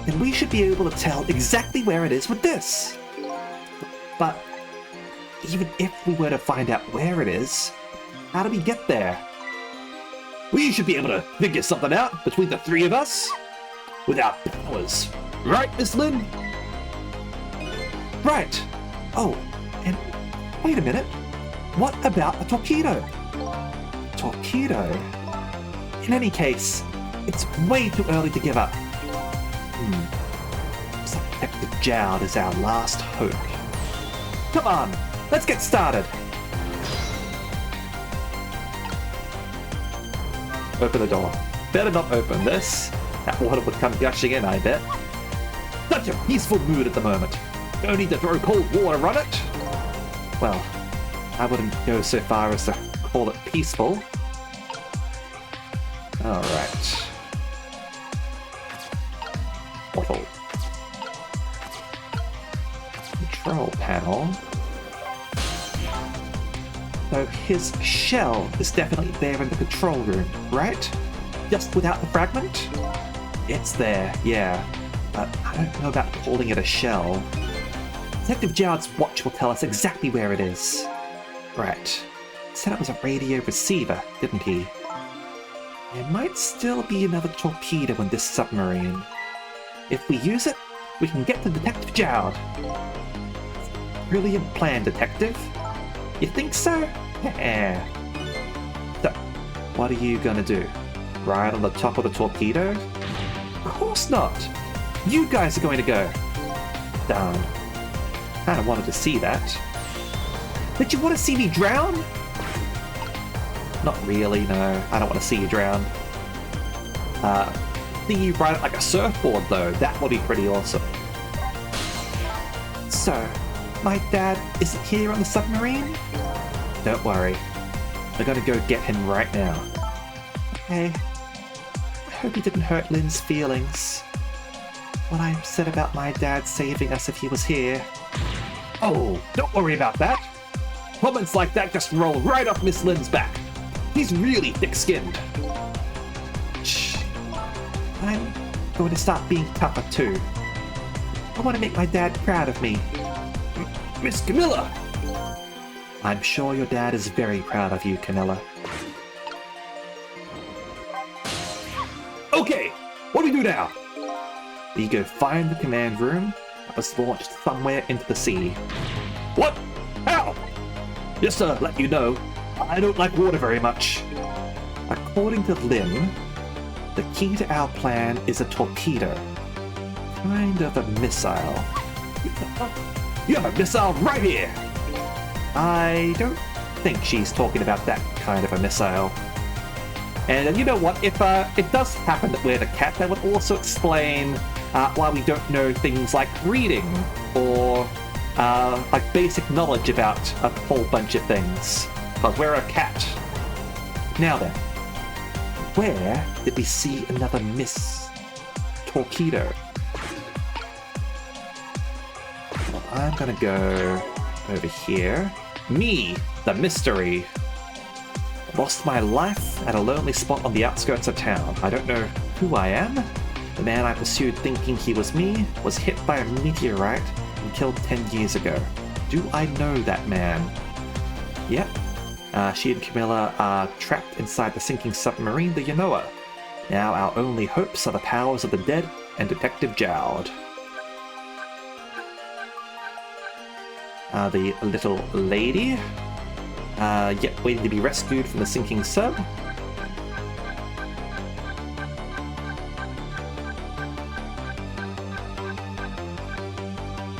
And we should be able to tell exactly where it is with this. But even if we were to find out where it is, how do we get there? We should be able to figure something out between the three of us. With our powers. Right, Miss Lynn? Right. Oh, and wait a minute. What about a torpedo? Torpedo? In any case, it's way too early to give up. Looks like Detective Jowd is our last hope. Come on, let's get started. Open the door. Better not open this. That water would come gushing in, I bet. Such a peaceful mood at the moment. No need to throw cold water on it. Well, I wouldn't go so far as to call it peaceful. Alright. Bottle. Control panel. So his shell is definitely there in the control room, right? Just without the fragment? It's there, yeah. But I don't know about calling it a shell. Detective Jowd's watch will tell us exactly where it is. Right. He said it was a radio receiver, didn't he? There might still be another torpedo in this submarine. If we use it, we can get to Detective Jowd. Brilliant plan, Detective. You think so? Yeah. So, what are you gonna do? Ride on the top of the torpedo? Of course not! You guys are going to go! Darn. Kinda wanted to see that. Did you want to see me drown? Not really, no. I don't want to see you drown. See you ride it like a surfboard though. That would be pretty awesome. So, my dad isn't here on the submarine? Don't worry. We're gonna go get him right now. Okay. I hope he didn't hurt Lynn's feelings. What I said about my dad saving us if he was here. Oh, don't worry about that. Comments like that just roll right off Miss Lynn's back. He's really thick-skinned. Shh. I'm going to start being tougher too. I want to make my dad proud of me. Miss Camilla! I'm sure your dad is very proud of you, Camilla. Okay, what do we do now? You go find the command room that was launched somewhere into the sea. What? How? Just to let you know, I don't like water very much. According to Lynn, the key to our plan is a torpedo. Kind of a missile. You have a missile right here! I don't think she's talking about that kind of a missile. And you know what, if it does happen that we're the cat, that would also explain why we don't know things like reading or like basic knowledge about a whole bunch of things. Because we're a cat. Now then, where did we see another Miss Torpedo? Well, I'm gonna go over here. Me, the mystery. Lost my life at a lonely spot on the outskirts of town. I don't know who I am. The man I pursued thinking he was me was hit by a meteorite and killed 10 years ago. Do I know that man? Yep. She and Camilla are trapped inside the sinking submarine, the Yanoa. Now our only hopes are the powers of the dead and Detective Jowd. The little lady. Yet waiting to be rescued from the sinking sub.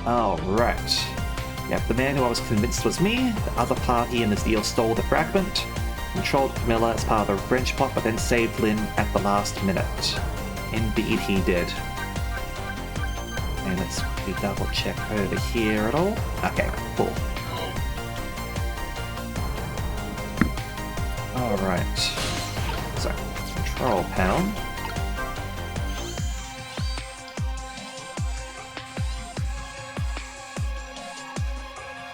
Alright. Yep, the man who I was convinced was me. The other party in this deal stole the fragment, controlled Camilla as part of the wrench plot, but then saved Lynn at the last minute. Indeed he did. And let's double check over here at all. Okay, cool. Alright. So, control pound.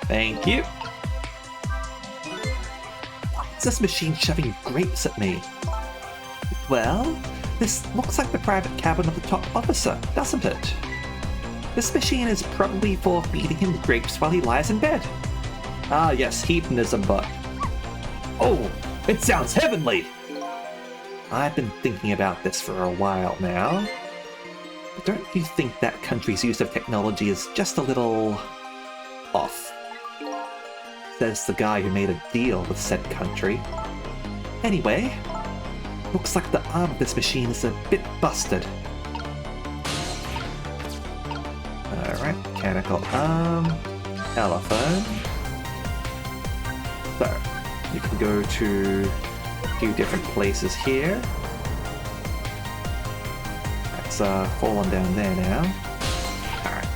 Thank you. Why is this machine shoving grapes at me? Well, this looks like the private cabin of the top officer, doesn't it? This machine is probably for feeding him grapes while he lies in bed. Ah yes, hedonism, but... Oh, it sounds heavenly! I've been thinking about this for a while now. But don't you think that country's use of technology is just a little... off? Says the guy who made a deal with said country. Anyway, looks like the arm of this machine is a bit busted. Alright, mechanical arm, telephone. So, you can go to a few different places here. That's fallen down there now. Alright.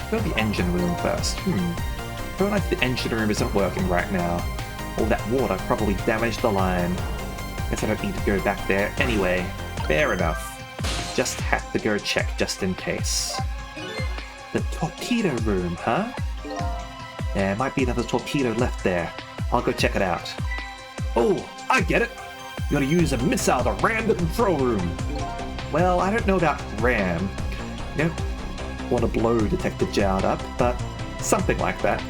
Go to the engine room first. I feel like the engine room isn't working right now. All that water probably damaged the line. Guess I don't need to go back there anyway. Fair enough. Just had to go check just in case. The torpedo room, huh? There might be another torpedo left there. I'll go check it out. Oh, I get it! You gotta use a missile to ram the control room. Well, I don't know about ram. You don't want to blow Detective Jowd up, but something like that.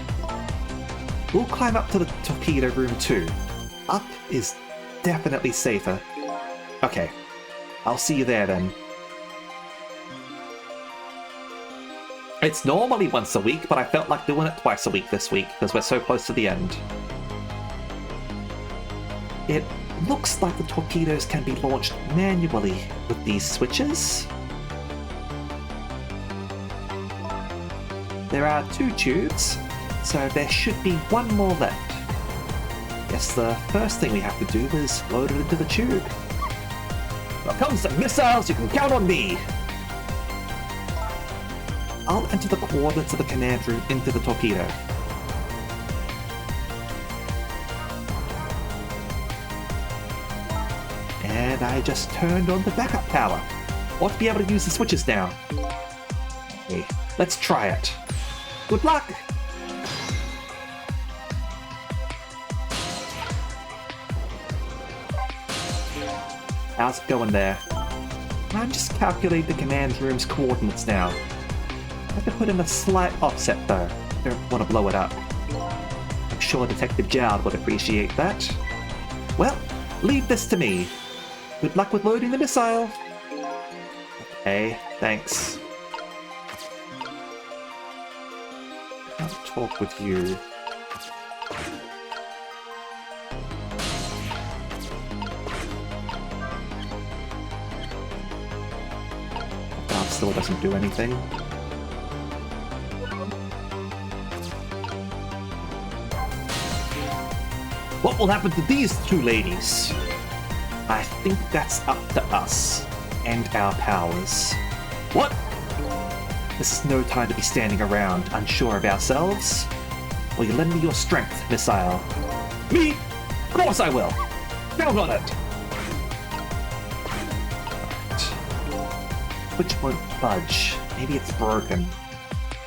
We'll climb up to the torpedo room too. Up is definitely safer. Okay, I'll see you there then. It's normally once a week, but I felt like doing it twice a week this week, because we're so close to the end. It looks like the torpedoes can be launched manually with these switches. There are 2 tubes, so there should be 1 more left. Guess the first thing we have to do is load it into the tube. When it comes to missiles, you can count on me! I'll enter the coordinates of the command room into the torpedo. and I just turned on the backup power. Ought to be able to use the switches now. Okay, let's try it. Good luck! How's it going there? I'm just calculating the command room's coordinates now. I have to put in a slight offset though. Don't want to blow it up. I'm sure Detective Jowd would appreciate that. Well, leave this to me. Good luck with loading the missile. Okay, thanks. Can't talk with you. That still doesn't do anything. What will happen to these two ladies? I think that's up to us and our powers. What? This is no time to be standing around unsure of ourselves. Will you lend me your strength, Missile? Me? Of course I will! Count on it! Switch won't budge. Maybe it's broken.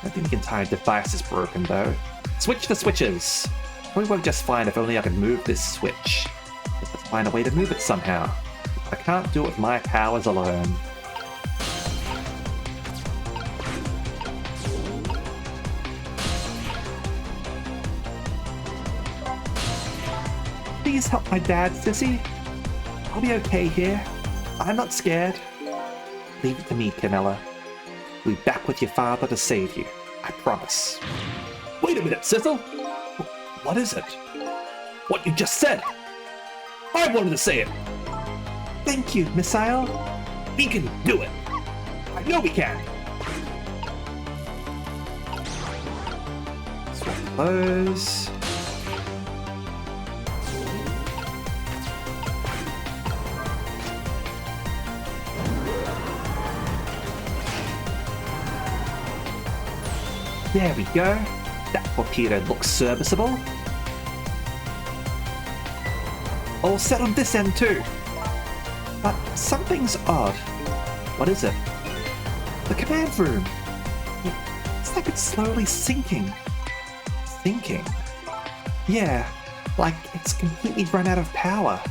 I think the entire device is broken though. Switch the switches! Probably won't just fine if only I could move this switch. Let's find a way to move it somehow. I can't do it with my powers alone. Please help my dad, Sissy. I'll be okay here. I'm not scared. Leave it to me, Camilla. We'll be back with your father to save you. I promise. Wait a minute, Sissel! What is it? What you just said! I wanted to say it! Thank you, Missile. We can do it! I know we can! Swap those. There we go. That torpedo looks serviceable. All set on this end too. But something's odd. What is it? The command room. It's like it's slowly sinking. Sinking? Yeah, like it's completely run out of power.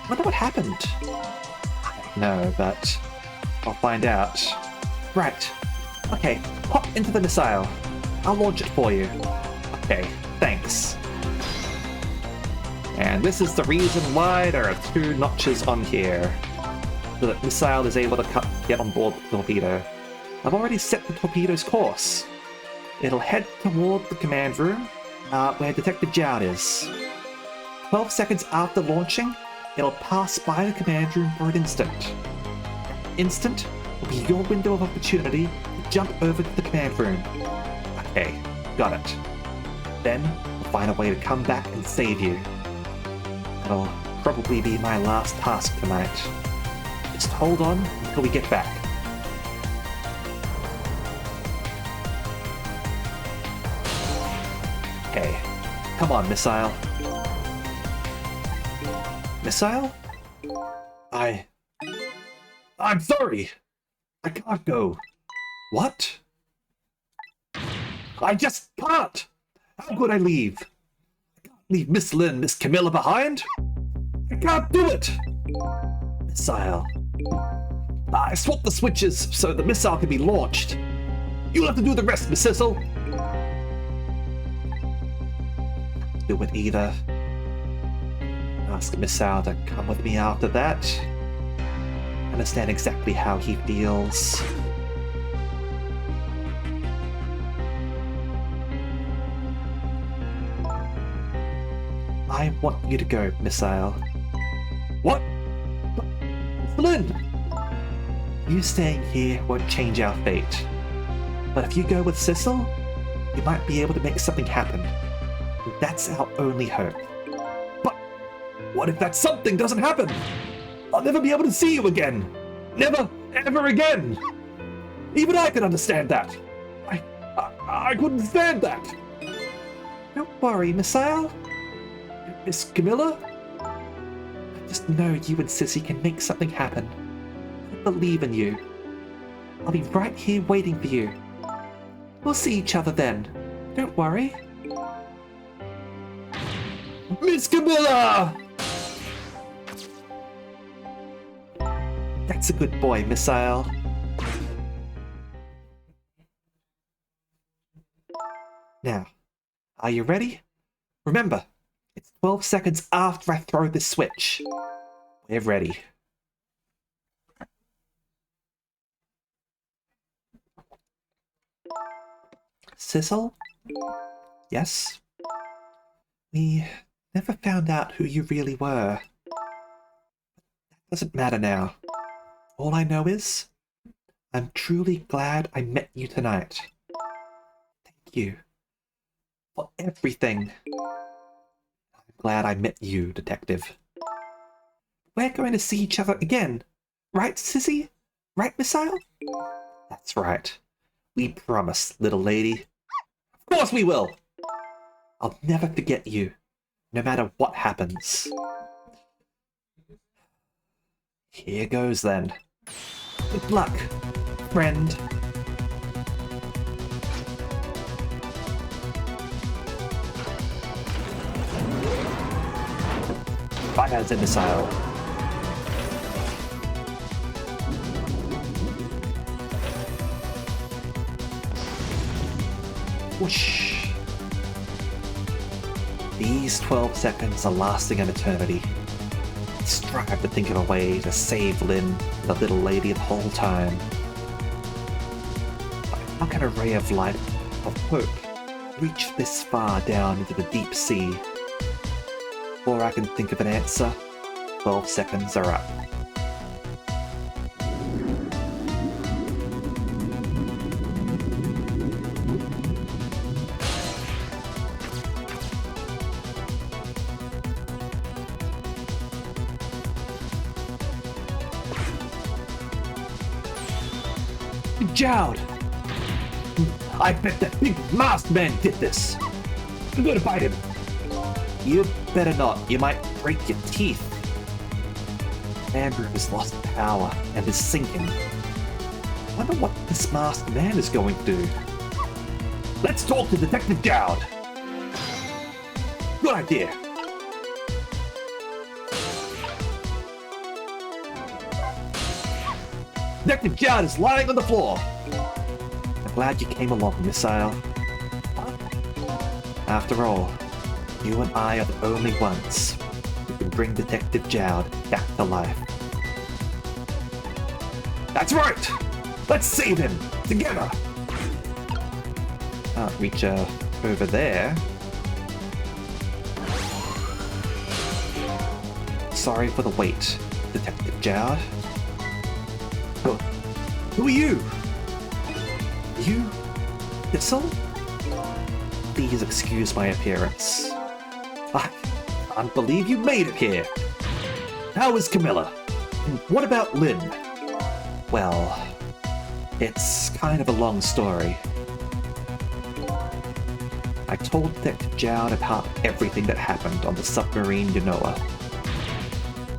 Wonder what happened. I don't know, but I'll find out. Right. Okay, hop into the missile. I'll launch it for you. Okay, thanks. And this is the reason why there are two notches on here. So that missile is able to get on board the torpedo. I've already set the torpedo's course. It'll head toward the command room, where Detective Jowd is. 12 seconds after launching, it'll pass by the command room for an instant. That instant will be your window of opportunity to jump over to the command room. Okay, got it. Then, we'll find a way to come back and save you. That'll probably be my last task tonight. Just hold on until we get back. Okay, come on, Missile. Missile? I'm sorry! I can't go. What? I just can't! How could I leave? I can't leave Miss Lynn, Miss Camilla behind! I can't do it! Missile. I swapped the switches so the missile can be launched. You'll have to do the rest, Miss Sissel. Do it either. Ask Missile to come with me after that. Understand exactly how he feels. I want you to go, Missile. What? Lynn! You staying here won't change our fate. But if you go with Sissel, you might be able to make something happen. That's our only hope. But what if that something doesn't happen? I'll never be able to see you again. Never, ever again. Even I can understand that. I couldn't stand that. Don't worry, Missile. Miss Camilla? Just know you and Sissy can make something happen. I believe in you. I'll be right here waiting for you. We'll see each other then. Don't worry. Miss Camilla! That's a good boy, Missile. Now, are you ready? Remember, it's 12 seconds after I throw the switch. We're ready. Sissel? Yes? We never found out who you really were. That doesn't matter now. All I know is, I'm truly glad I met you tonight. Thank you for everything. I'm glad I met you, Detective. We're going to see each other again. Right, Sissy? Right, Missile? That's right. We promise, little lady. Of course we will! I'll never forget you, no matter what happens. Here goes then. Good luck, friend. Fire the missile. Whoosh. These 12 seconds are lasting an eternity. I strive to think of a way to save Lynn, the little lady, the whole time. But how can a ray of light, of hope, reach this far down into the deep sea? Before I can think of an answer, 12 seconds are up. Jowd! I bet that big masked man did this. I'm gonna fight him. You better not. You might break your teeth. Andrew has lost power and is sinking. I wonder what this masked man is going to do. Let's talk to Detective Jowd. Good idea. Detective Jowd is lying on the floor. I'm glad you came along, Missile. After all, you and I are the only ones who can bring Detective Jowd back to life. That's right! Let's save him! Together! Can't reach over there. Sorry for the wait, Detective Jowd. Who are you? You? Thistle? Please excuse my appearance. I can't believe you made it here. How is Camilla? And what about Lynn? Well, it's kind of a long story. I told Detective Jowd about everything that happened on the submarine Genoa.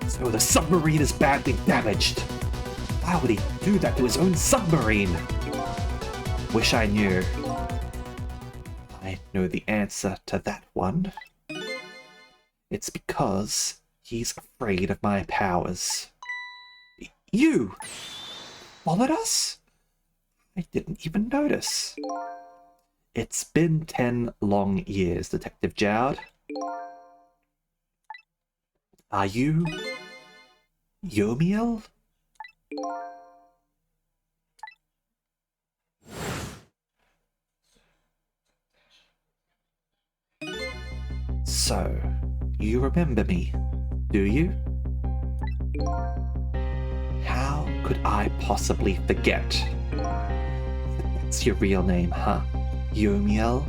So the submarine is badly damaged. Why would he do that to his own submarine? Wish I knew. I know the answer to that one. It's because he's afraid of my powers. You! Followed us? I didn't even notice. It's been 10 long years, Detective Jowd. Are you... Yomiel? So, you remember me, do you? How could I possibly forget? That's your real name, huh? Yomiel?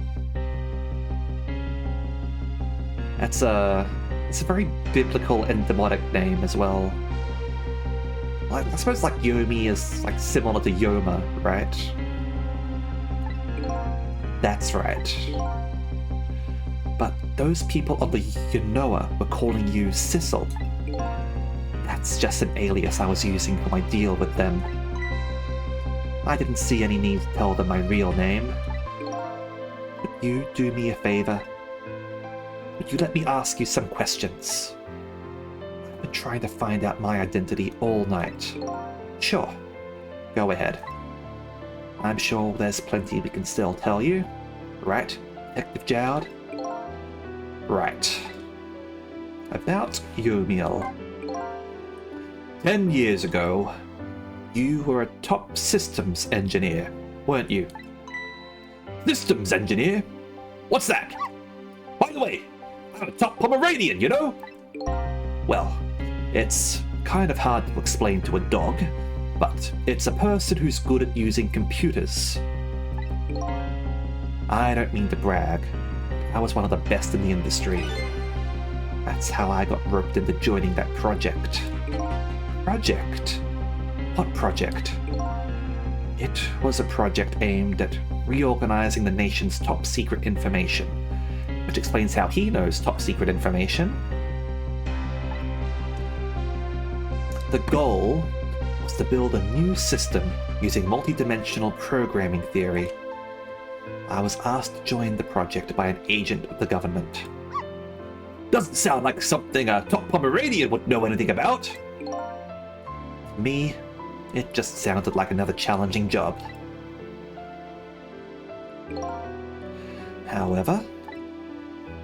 It's a very biblical and demonic name as well. I suppose like Yomi is like similar to Yoma, right? That's right. But those people of the Genoa were calling you Sissel. That's just an alias I was using for my deal with them. I didn't see any need to tell them my real name. Would you do me a favor? Would you let me ask you some questions? I've been trying to find out my identity all night. Sure, go ahead. I'm sure there's plenty we can still tell you. Right, Detective Jowd? Right. About Yomiel. 10 years ago, you were a top systems engineer, weren't you? Systems engineer? What's that? By the way, I'm a top Pomeranian, you know? Well, it's kind of hard to explain to a dog, but it's a person who's good at using computers. I don't mean to brag. I was one of the best in the industry. That's how I got roped into joining that project. Project? What project? It was a project aimed at reorganizing the nation's top secret information, which explains how he knows top secret information. The goal was to build a new system using multidimensional programming theory. I was asked to join the project by an agent of the government. Doesn't sound like something a top Pomeranian would know anything about. To me, it just sounded like another challenging job. However,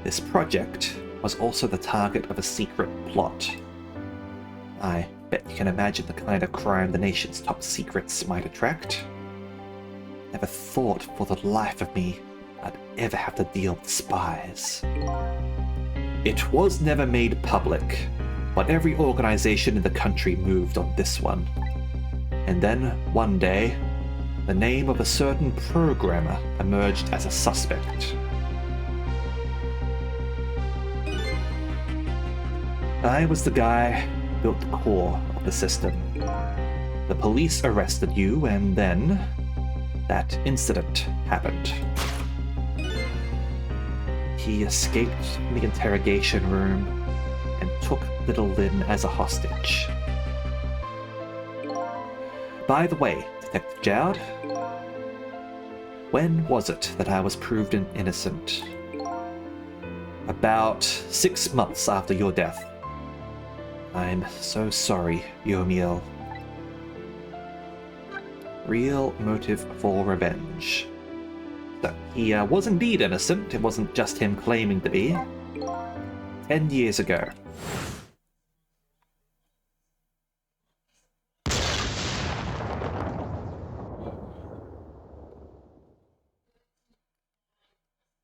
this project was also the target of a secret plot. I bet you can imagine the kind of crime the nation's top secrets might attract. Never thought for the life of me I'd ever have to deal with spies. It was never made public, but every organization in the country moved on this one. And then, one day, the name of a certain programmer emerged as a suspect. I was the guy who built the core of the system. The police arrested you, and then that incident happened. He escaped from the interrogation room and took little Lynn as a hostage. By the way, Detective Jowd, when was it that I was proved innocent? About 6 months after your death. I'm so sorry, Yomiel. Real motive for revenge. So, he was indeed innocent, it wasn't just him claiming to be. 10 years ago.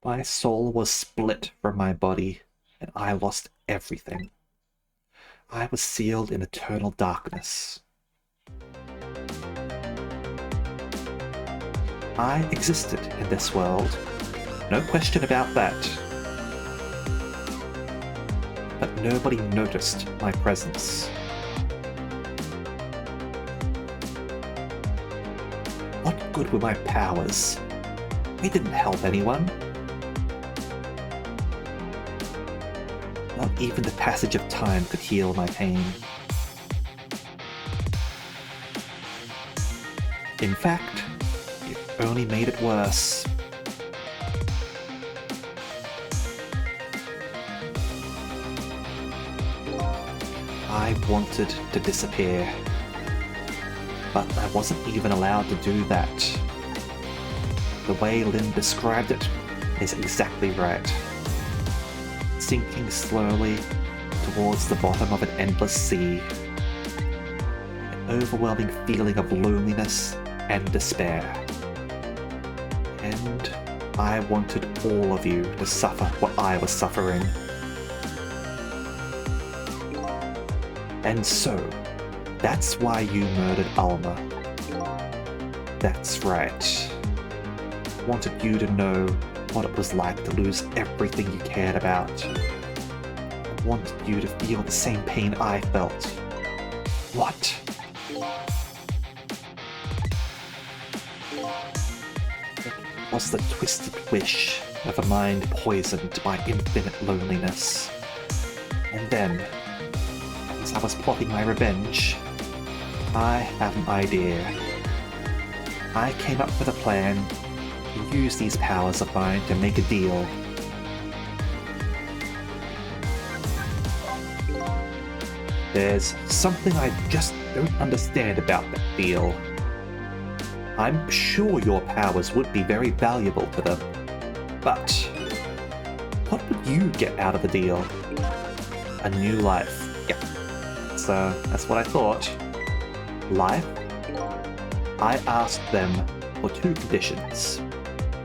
My soul was split from my body, and I lost everything. I was sealed in eternal darkness. I existed in this world, no question about that. But nobody noticed my presence. What good were my powers? They didn't help anyone. Not even the passage of time could heal my pain. In fact, it only made it worse. I wanted to disappear, but I wasn't even allowed to do that. The way Lynn described it is exactly right. Sinking slowly towards the bottom of an endless sea. An overwhelming feeling of loneliness and despair. And I wanted all of you to suffer what I was suffering. And so, that's why you murdered Alma. That's right. I wanted you to know what it was like to lose everything you cared about. I wanted you to feel the same pain I felt. What? It was the twisted wish of a mind poisoned by infinite loneliness. And then, as I was plotting my revenge, I have an idea. I came up with a plan to use these powers of mine to make a deal. There's something I just don't understand about that deal. I'm sure your powers would be very valuable to them, but what would you get out of the deal? A new life. Yeah, that's what I thought. Life? I asked them for 2 conditions.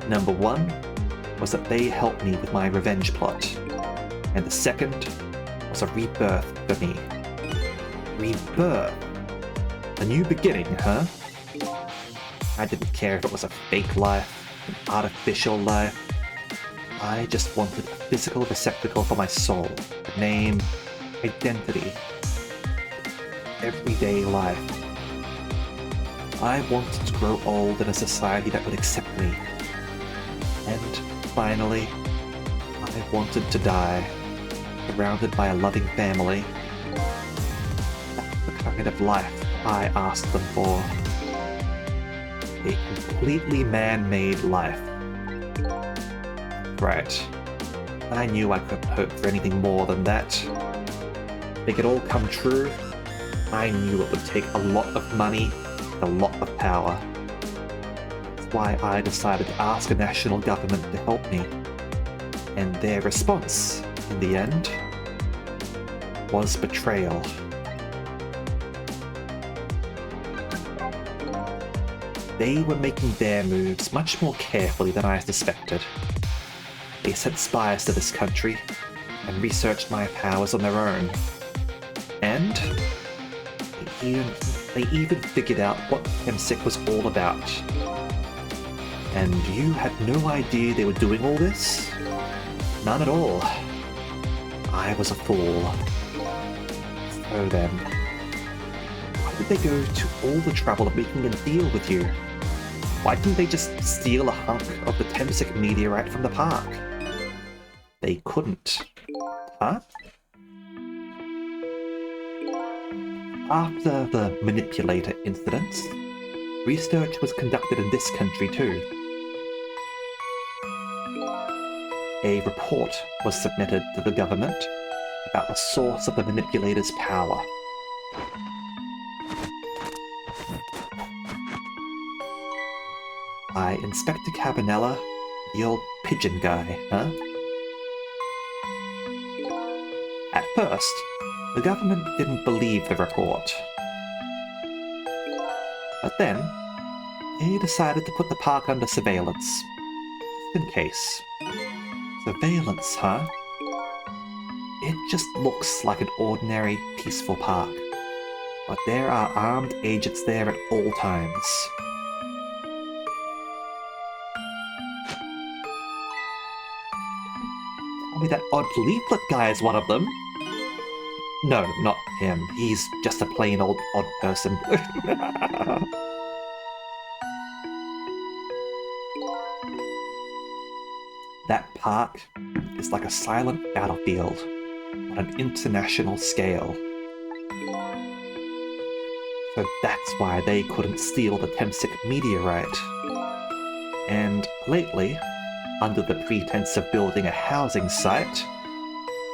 Number 1 was that they help me with my revenge plot, and the second was a rebirth for me. Rebirth? A new beginning, huh? I didn't care if it was a fake life, an artificial life. I just wanted a physical receptacle for my soul, a name, identity, everyday life. I wanted to grow old in a society that would accept me. And finally, I wanted to die, surrounded by a loving family. That's the kind of life I asked them for. A completely man-made life. Right. I knew I couldn't hope for anything more than that. To make it all come true, I knew it would take a lot of money and a lot of power. That's why I decided to ask a national government to help me. And their response, in the end, was betrayal. They were making their moves much more carefully than I suspected. They sent spies to this country and researched my powers on their own. And they even figured out what TemSic was all about. And you had no idea they were doing all this? None at all. I was a fool. So then, why did they go to all the trouble of making a deal with you? Why didn't they just steal a hunk of the TemSic meteorite from the park? They couldn't. Huh? After the manipulator incidents, research was conducted in this country too. A report was submitted to the government about the source of the manipulator's power. By Inspector Cabanella, the old pigeon guy, huh? At first, the government didn't believe the report. But then, they decided to put the park under surveillance. Just in case. Surveillance, huh? It just looks like an ordinary, peaceful park. But there are armed agents there at all times. Tell me that odd leaflet guy is one of them. No, not him. He's just a plain old odd person. That park is like a silent battlefield on an international scale. So that's why they couldn't steal the TemSic meteorite. And lately, under the pretense of building a housing site,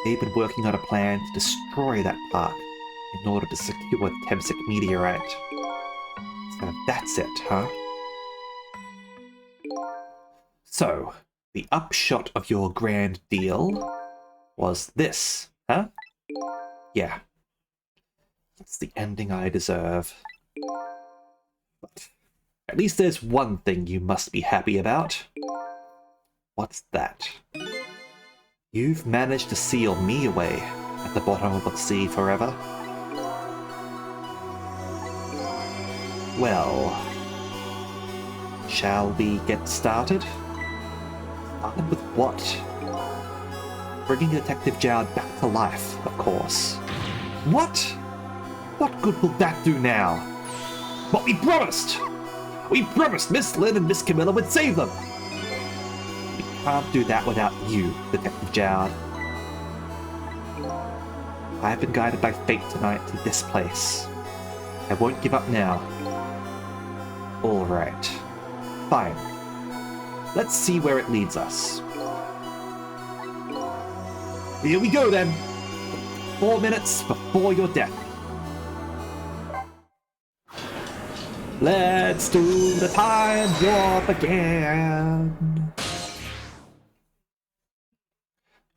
they've been working on a plan to destroy that park in order to secure the TemSic meteorite. So that's it, huh? So, the upshot of your grand deal was this, huh? Yeah. That's the ending I deserve. But at least there's one thing you must be happy about. What's that? You've managed to seal me away at the bottom of the sea forever. Well, shall we get started? Started with what? Bringing Detective Jowd back to life, of course. What? What good will that do now? But we promised! We promised Miss Lynn and Miss Camilla would save them! We can't do that without you, Detective Jowd. I've been guided by fate tonight to this place. I won't give up now. Alright. Fine. Let's see where it leads us. Here we go then! 4 minutes before your death. Let's do the time warp again!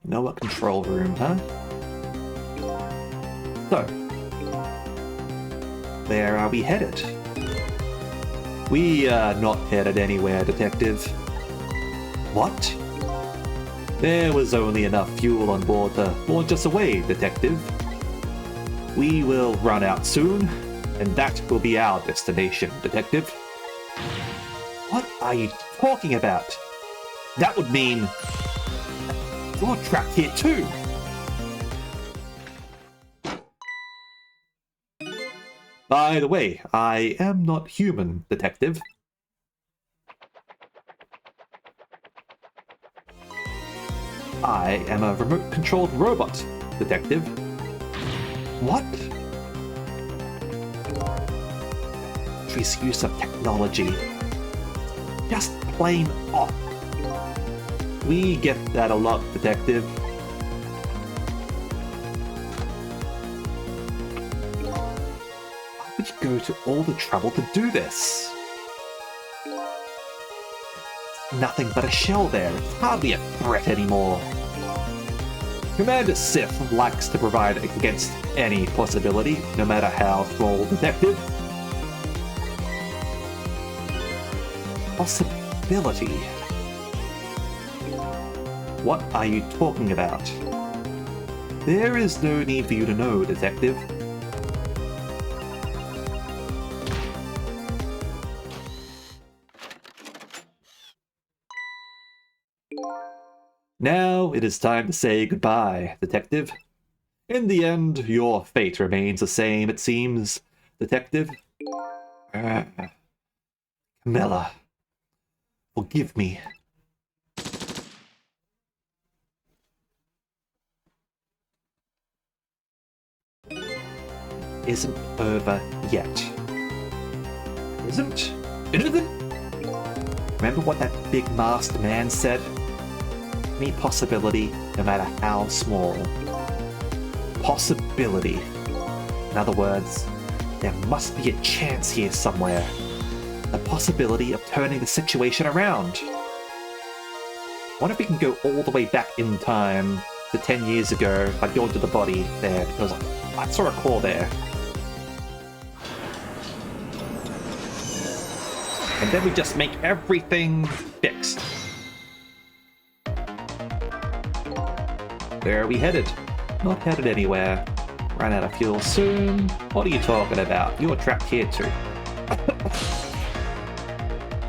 You know what? Control room, huh? So, where are we headed? We are not headed anywhere, Detective. What? There was only enough fuel on board to launch us away, Detective. We will run out soon, and that will be our destination, Detective. What are you talking about? That would mean you're trapped here too. By the way, I am not human, Detective. I am a remote-controlled robot, Detective. What? Country's use of technology. Just plain off. We get that a lot, Detective. Why would you go to all the trouble to do this? Nothing but a shell there. It's hardly a threat anymore. Commander Sith likes to provide against any possibility, no matter how small, Detective. Possibility? What are you talking about? There is no need for you to know, Detective. Now it is time to say goodbye, Detective. In the end, your fate remains the same, it seems, Detective. Camilla, forgive me. Isn't over yet. Isn't? It isn't? Remember what that big masked man said? Any possibility, no matter how small. Possibility. In other words, there must be a chance here somewhere. The possibility of turning the situation around. I wonder if we can go all the way back in time to 10 years ago by going to the body there, because I saw a claw there. And then we just make everything fixed. Where are we headed? Not headed anywhere. Run out of fuel soon. What are you talking about? You're trapped here too.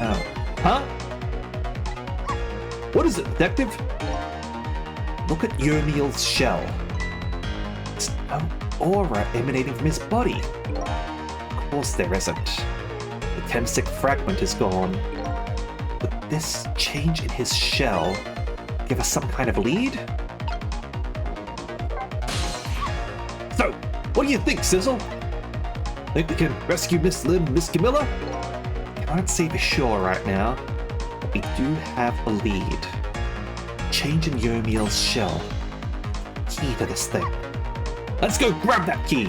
Oh. Huh? What is it, Detective? Look at Yomiel's shell. There's no aura emanating from his body. Of course there isn't. The Temsic fragment is gone. Would this change in his shell give us some kind of lead? So, what do you think, Sizzle? Think we can rescue Miss Lynn and Miss Camilla? Can't say for sure right now, but we do have a lead. Change in Yomiel's shell. Key to this thing. Let's go grab that key!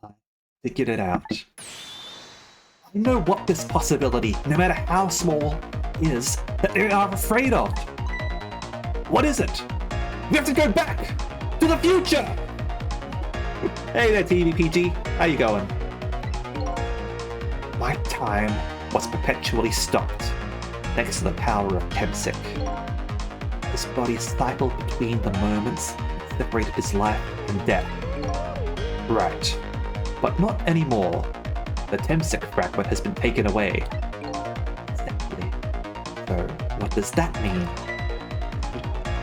I figured it out. I know what this possibility, no matter how small, is that they are afraid of. What is it? We have to go back to the future! Hey there, TVPG. How you going? My time was perpetually stopped, thanks to the power of Temsic. His body cycled between the moments that separated his life and death. Right. But not anymore. The Temsic fragment has been taken away. Exactly. So, what does that mean?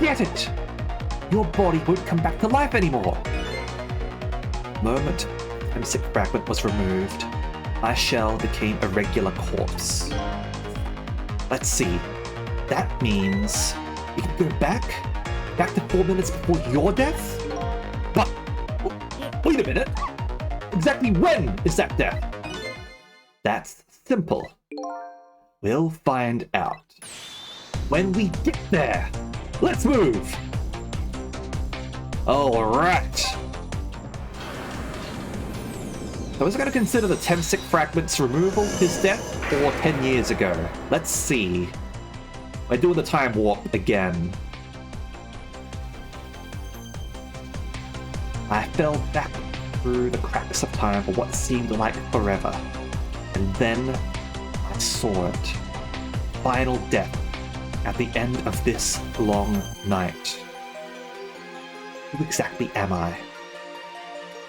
Get it! Your body won't come back to life anymore! The moment the Temsic fragment was removed, my shell became a regular corpse. Let's see. That means we can go back to 4 minutes before your death? What? Wait a minute. Exactly when is that death? That's simple. We'll find out when we get there. Let's move. All right. I was going to consider the Temsic fragment's removal his death or 10 years ago. Let's see. We're doing the time warp again. I fell back through the cracks of time for what seemed like forever. And then I saw it. Final death at the end of this long night. Who exactly am I?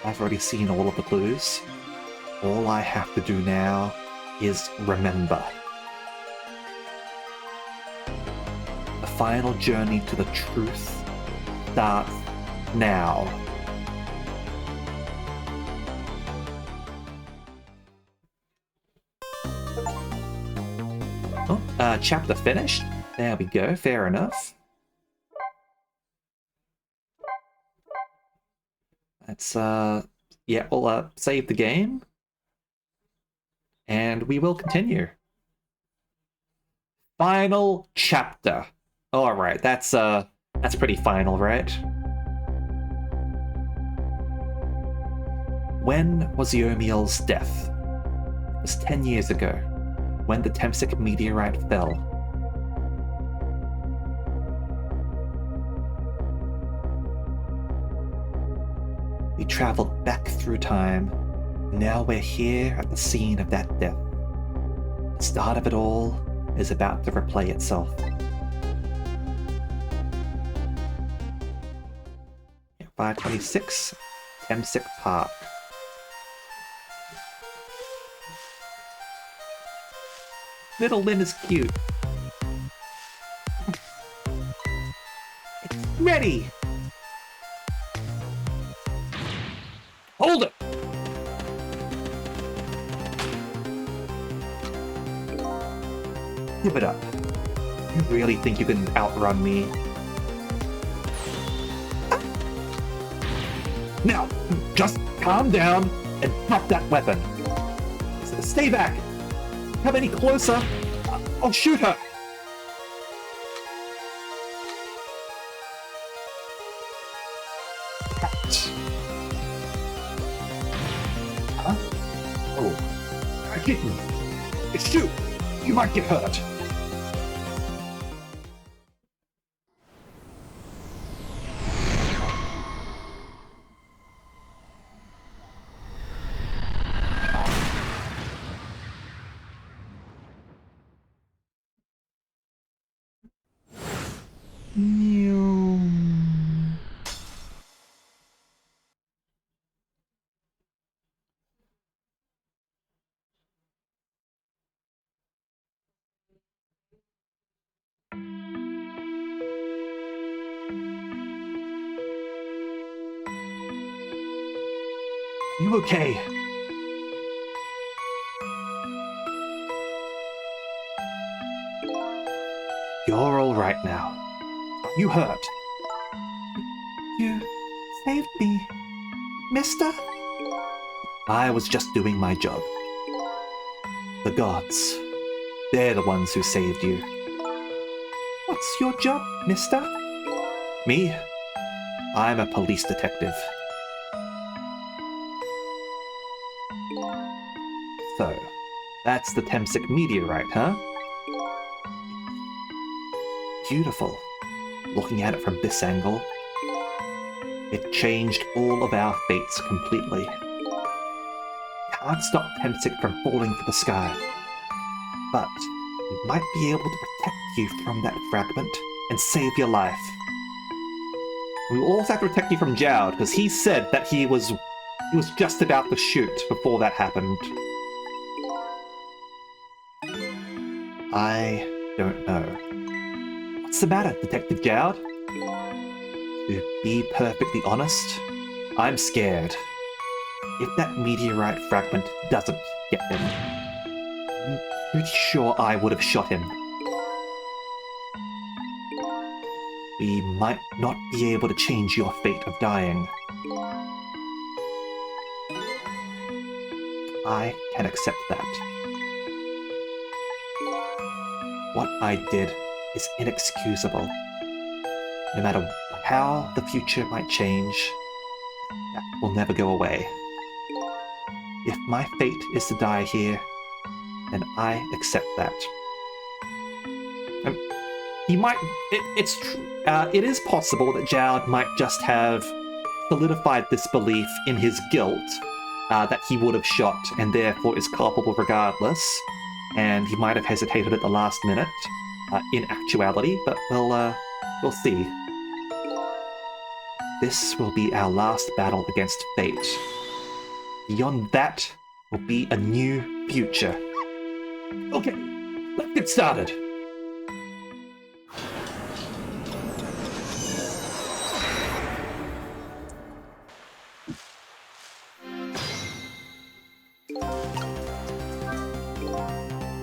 I've already seen all of the clues. All I have to do now is remember. The final journey to the truth starts now. Oh, chapter finished. There we go, fair enough. Let's, yeah, we'll save the game. And we will continue. Final chapter. Alright, that's pretty final, right? When was Yomiel's death? It was 10 years ago, when the Temsic meteorite fell. We traveled back through time. Now we're here at the scene of that death. The start of it all is about to replay itself. Yeah, 526, Temsic Park. Little Lyn is cute. It's ready! Hold it! Give it up. You really think you can outrun me? Now, just calm down and drop that weapon. Stay back. Come any closer, I'll shoot her. Cat. Huh? Oh, a kitten. Shoot. You might get hurt. You okay? You're all right now. You hurt. You saved me, mister? I was just doing my job. The gods, they're the ones who saved you. What's your job, mister? Me? I'm a police detective. So, that's the Temsic meteorite, huh? Beautiful. Looking at it from this angle, it changed all of our fates completely. Can't stop Temsic from falling to the sky, but we might be able to protect you from that fragment and save your life. We will also have to protect you from Jowd, because he said that he was just about to shoot before that happened. I don't know. What's the matter, Detective Jowd? To be perfectly honest, I'm scared. If that meteorite fragment doesn't get him. I'm pretty sure I would have shot him. We might not be able to change your fate of dying. I can accept that. What I did is inexcusable. No matter how the future might change, that will never go away. If my fate is to die here, then I accept that. He might... it is possible that Jowd might just have solidified this belief in his guilt, that he would have shot and therefore is culpable regardless, and he might have hesitated at the last minute, in actuality, but we'll see. This will be our last battle against fate. Beyond that will be a new future. Okay, let's get started.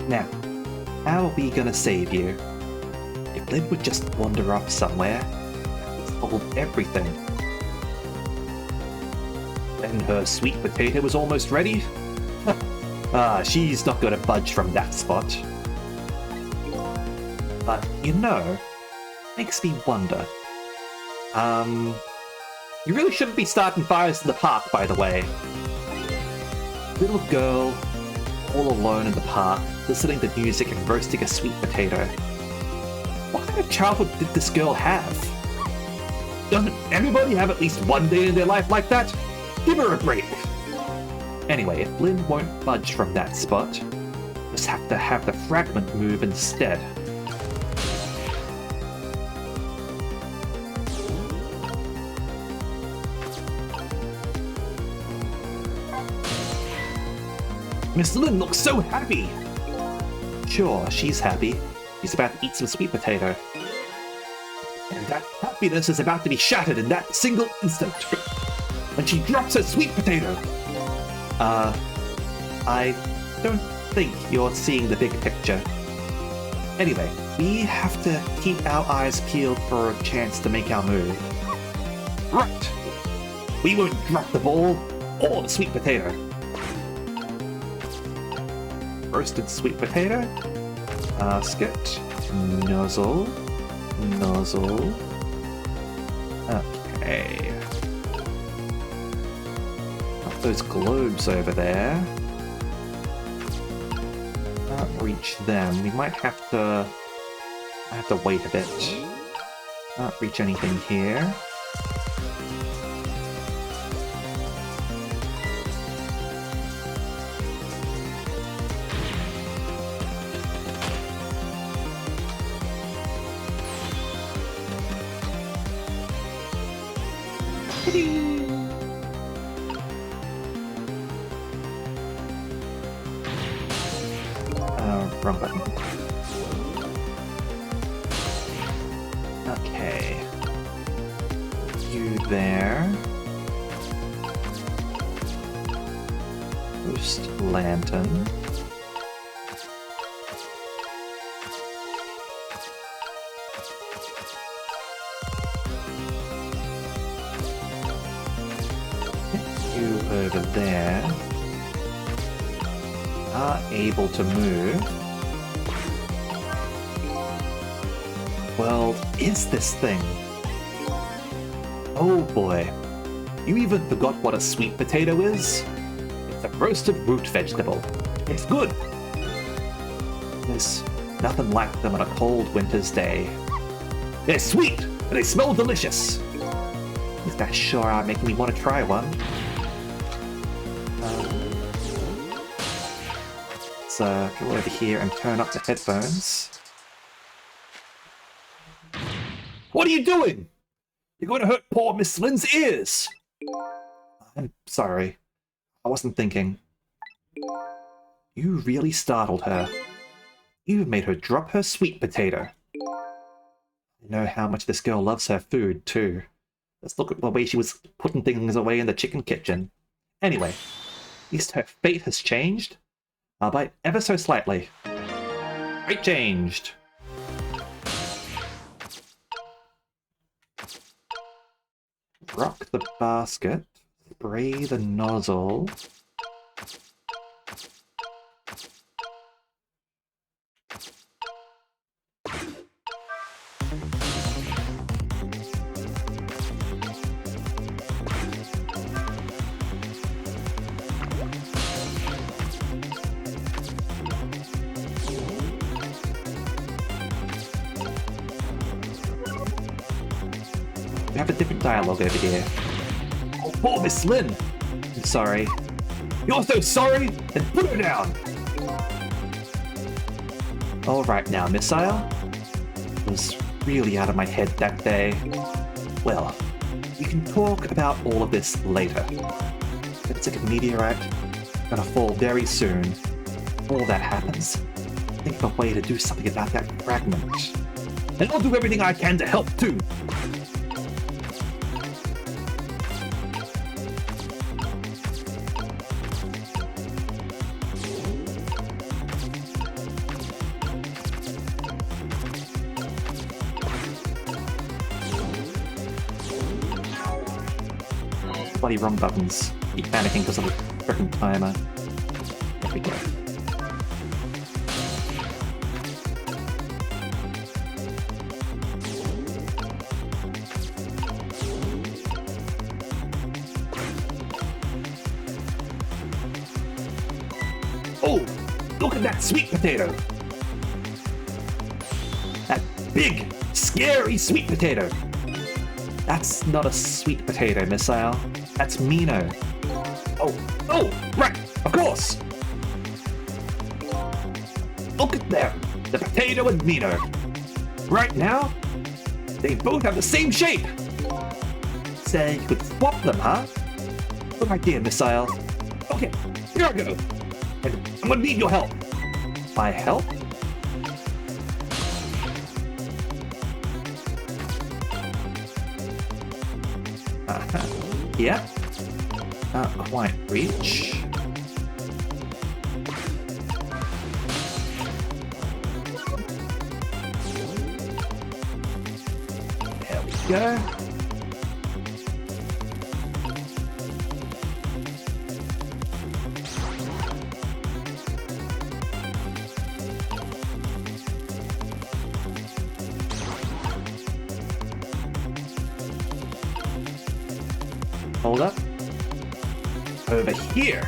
Now, how are we gonna save you? If Lynn would just wander off somewhere, solve everything. When her sweet potato was almost ready? She's not gonna budge from that spot. But, makes me wonder. You really shouldn't be starting fires in the park, by the way. Little girl, all alone in the park, listening to music and roasting a sweet potato. What kind of childhood did this girl have? Doesn't everybody have at least one day in their life like that? Give her a break! Anyway, if Lynn won't budge from that spot, just have to have the fragment move instead. Miss Lynn looks so happy! Sure, she's happy. She's about to eat some sweet potato. And that happiness is about to be shattered in that single instant. When she drops her sweet potato. I don't think you're seeing the big picture. Anyway, we have to keep our eyes peeled for a chance to make our move. Right! We won't drop the ball or the sweet potato. Roasted sweet potato. Basket. Nozzle. Nozzle. Okay. Got those globes over there. Can't reach them. We might have to... wait a bit. Can't reach anything here. Wrong button. Okay. You there. Boost lantern. You over there are able to move. World is this thing? Oh boy. You even forgot what a sweet potato is? It's a roasted root vegetable. It's good. There's nothing like them on a cold winter's day. They're sweet, and they smell delicious. These guys sure are making me want to try one. Let's go over here and turn up the headphones. What are you doing? You're going to hurt poor Miss Lynn's ears! I'm sorry. I wasn't thinking. You really startled her. You made her drop her sweet potato. I know how much this girl loves her food, too. Let's look at the way she was putting things away in the chicken kitchen. Anyway, at least her fate has changed. albeit ever so slightly. Rate changed. Rock the basket, spray the nozzle. We have a different dialogue over here. Oh, poor Miss Lynn! I'm sorry. You're so sorry? Then put her down! Alright now, Missile. I was really out of my head that day. Well, we can talk about all of this later. It's like a meteorite gonna fall very soon. All that happens. Think of a way to do something about that fragment. And I'll do everything I can to help too! Bloody wrong buttons. Keep panicking because of the frickin' timer. There we go. Oh! Look at that sweet potato! That big, scary sweet potato! That's not a sweet potato, Missile. That's Mino. Oh, right, of course! Look at them, the potato and Mino. Right now, they both have the same shape. Say you could swap them, huh? Good idea, Missile. Okay, here I go. And I'm gonna need your help. My help? Yep. Can't quite reach. There we go. Hold up. Over here.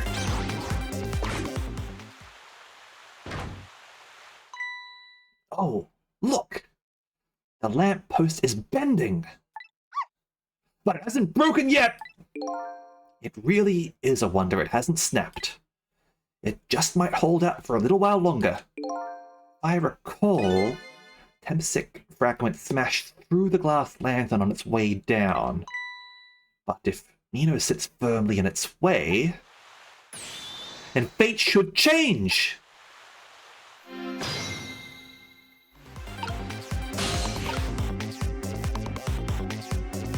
Oh, look! The lamp post is bending. But it hasn't broken yet! It really is a wonder it hasn't snapped. It just might hold out for a little while longer. I recall, Tempsic fragment smashed through the glass lantern on its way down. But if Mino sits firmly in its way, and fate should change!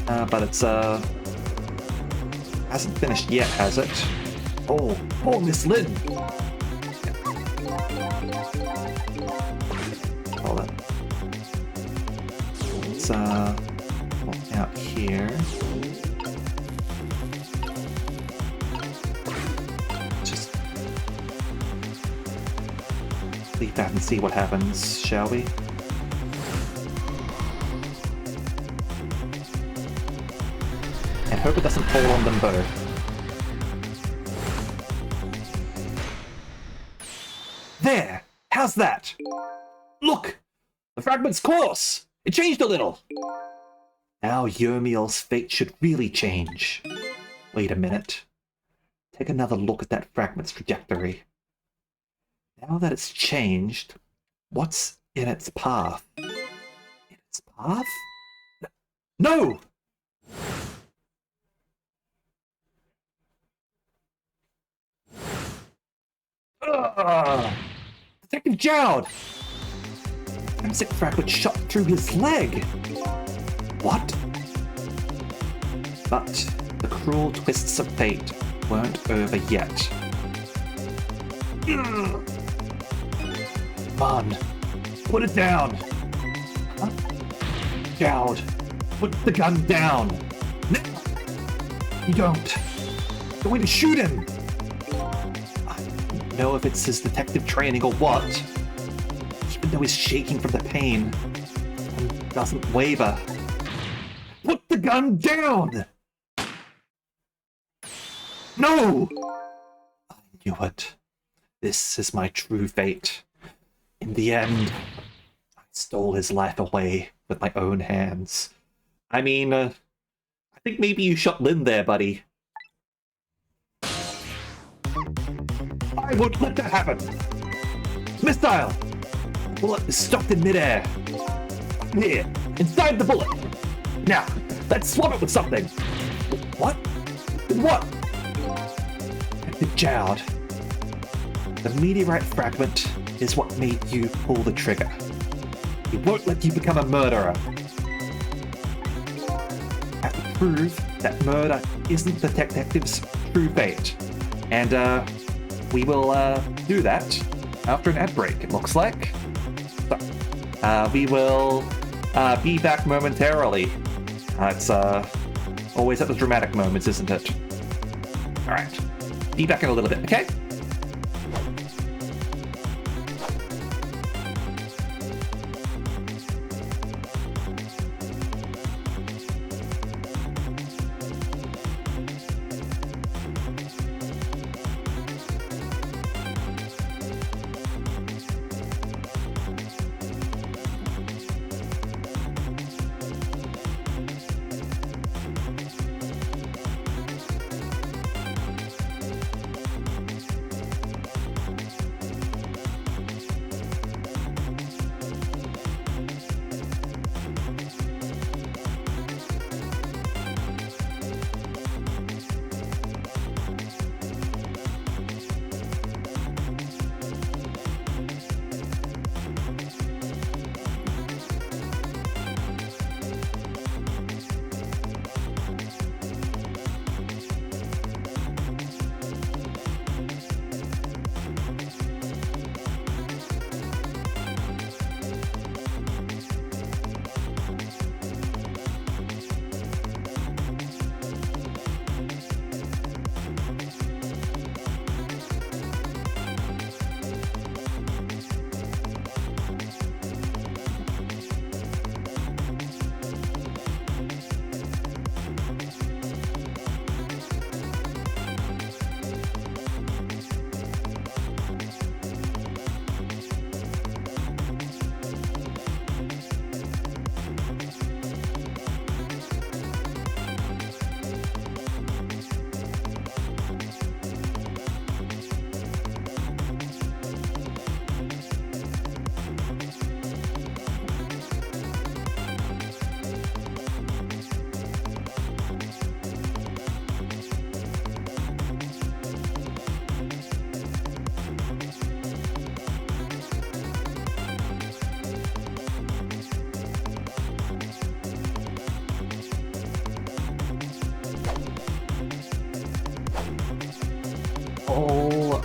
But it's, hasn't finished yet, has it? Oh, poor Miss Lynn! Hold on. Let's, walk out here. Leave that and see what happens, shall we? And hope it doesn't fall on them both. There! How's that? Look! The fragment's course! It changed a little! Now Yomiel's fate should really change. Wait a minute. Take another look at that fragment's trajectory. Now that it's changed, what's in its path? In its path? No! Detective Jowd! Tempsic fragment shot through his leg! What? But the cruel twists of fate weren't over yet. Come on. Put it down. Huh? Dowd. Put the gun down. No. You don't. You're going to shoot him. I don't know if it's his detective training or what. Even though he's shaking from the pain and doesn't waver. Put the gun down! No! I knew it. This is my true fate. In the end, I stole his life away with my own hands. I mean, I think maybe you shot Lynn there, buddy. I won't let that happen! Missile! The bullet is stopped in midair. Here, inside the bullet. Now, let's swap it with something. What? What? Detective Jowd. The meteorite fragment is what made you pull the trigger. It won't let you become a murderer. I have to prove that murder isn't the detective's true fate. And, we will, do that after an ad break, it looks like. So, we will, be back momentarily. It's, always at the dramatic moments, isn't it? Alright. Be back in a little bit, okay?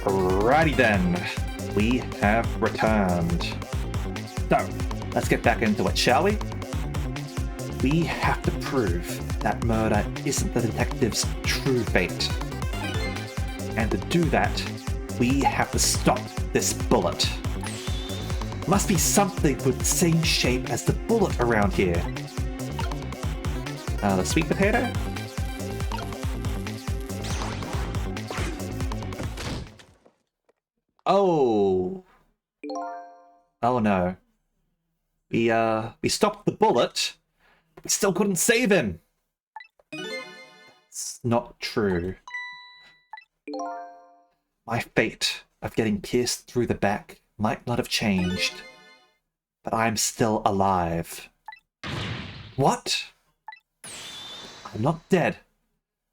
Alrighty then, we have returned. So, let's get back into it, shall we? We have to prove that murder isn't the detective's true fate. And to do that, we have to stop this bullet. Must be something with the same shape as the bullet around here. The sweet potato? Oh. Oh no. We stopped the bullet, but we still couldn't save him. That's not true. My fate of getting pierced through the back might not have changed, but I'm still alive. What? I'm not dead.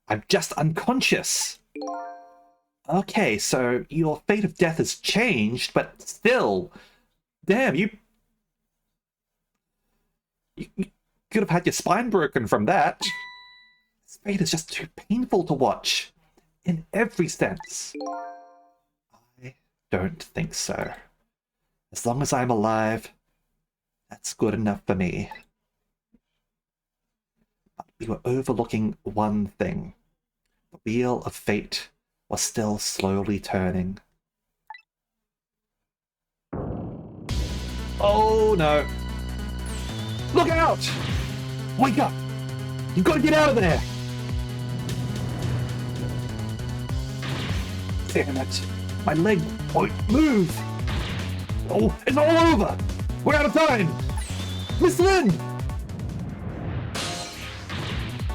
I'm just unconscious. Okay, so your fate of death has changed, but still, damn, you could have had your spine broken from that. This fate is just too painful to watch, in every sense. I don't think so. As long as I'm alive, that's good enough for me. But we were overlooking one thing. The wheel of fate was still slowly turning. Oh no! Look out! Wake up! You've got to get out of there! Damn it! My leg won't move! Oh, it's all over! We're out of time! Miss Lynn!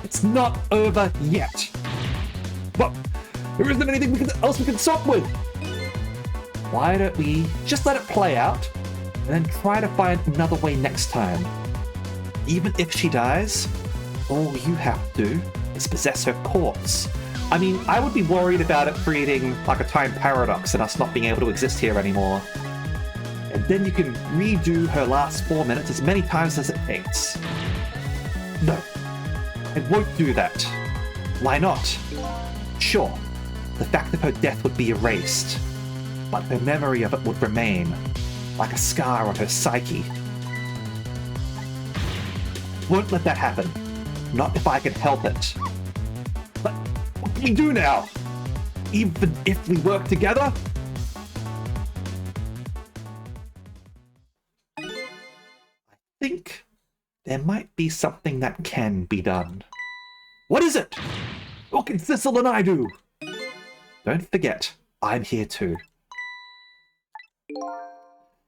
It's not over yet. But there isn't anything else we can stop with. Why don't we just let it play out and then try to find another way next time? Even if she dies, all you have to do is possess her corpse. I mean, I would be worried about it creating like a time paradox and us not being able to exist here anymore. And then you can redo her last 4 minutes as many times as it takes. No, I won't do that. Why not? Sure, the fact of her death would be erased, but her memory of it would remain, like a scar on her psyche. Won't let that happen. Not if I can help it. But what can we do now? Even if we work together? I think there might be something that can be done. What is it? What can Sissel and I do? Don't forget, I'm here too.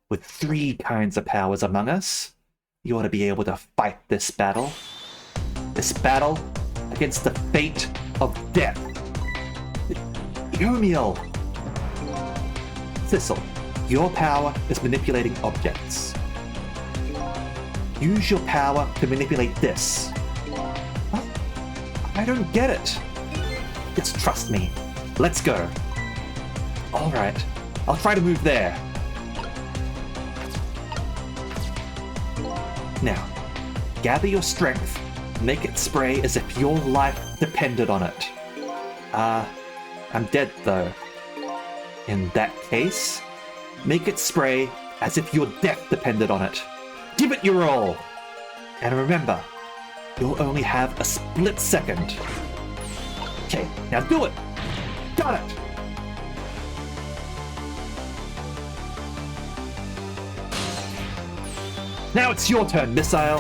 With 3 kinds of powers among us, you ought to be able to fight this battle. This battle against the fate of death. Yumiel! Sissel, your power is manipulating objects. Use your power to manipulate this. What? I don't get it. Just trust me. Let's go. Alright, I'll try to move there. Now, gather your strength. Make it spray as if your life depended on it. I'm dead though. In that case, make it spray as if your death depended on it. Give it your all! And remember, you'll only have a split second. Okay, now do it! Got it! Now it's your turn, Missile.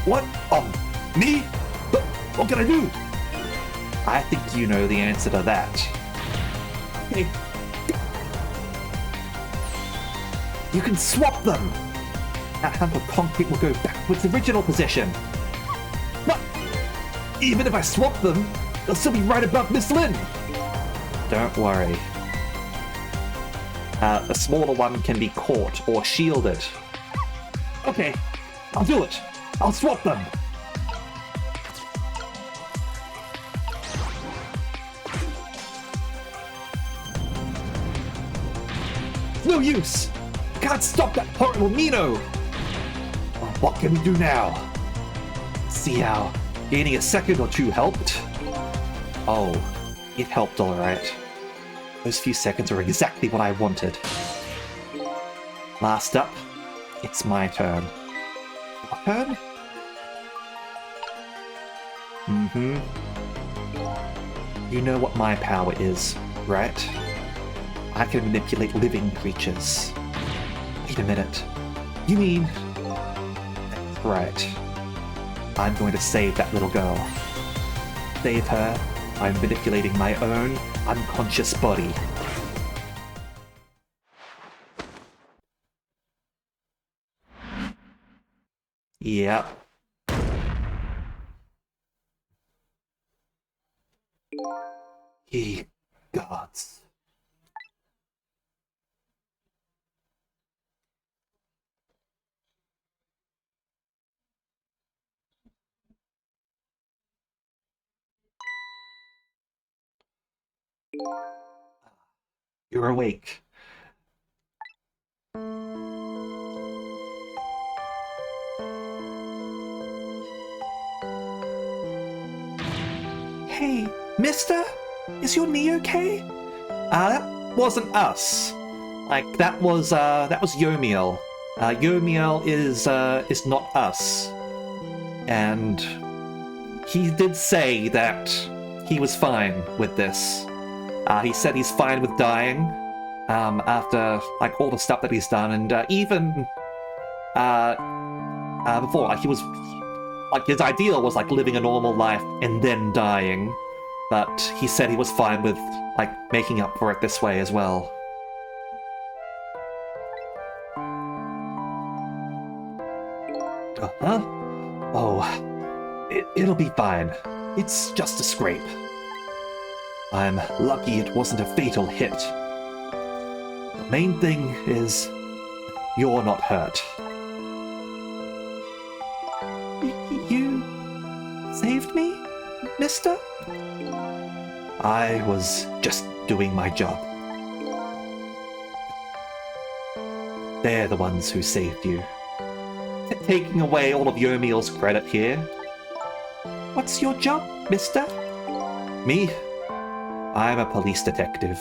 What? Me? What can I do? I think you know the answer to that. Hey. You can swap them! That hunk of concrete will go back to its original position. But even if I swap them, they'll still be right above Miss Lynn. Don't worry. The smaller one can be caught or shielded. Okay, I'll do it. I'll swap them. No use! Can't stop that horrible Mino! What can we do now? See how gaining a second or two helped? Oh, it helped alright. Those few seconds are exactly what I wanted. Last up, it's my turn. Your turn? Mm-hmm. You know what my power is, right? I can manipulate living creatures. Wait a minute. You mean... That's right. I'm going to save that little girl. Save her by manipulating my own unconscious body. Yep. Ye gods. You're awake. Hey, mister? Is your knee okay? That wasn't us. Like that was Yomiel. Yomiel is not us, and he did say that he was fine with this. He said he's fine with dying after like all the stuff that he's done, and even before, like he was like his ideal was like living a normal life and then dying, but he said he was fine with like making up for it this way as well. Huh? Oh, it'll be fine. It's just a scrape. I'm lucky it wasn't a fatal hit. The main thing is you're not hurt. You saved me, mister? I was just doing my job. They're the ones who saved you. Taking away all of Yomiel's credit here. What's your job, mister? Me? I'm a police detective.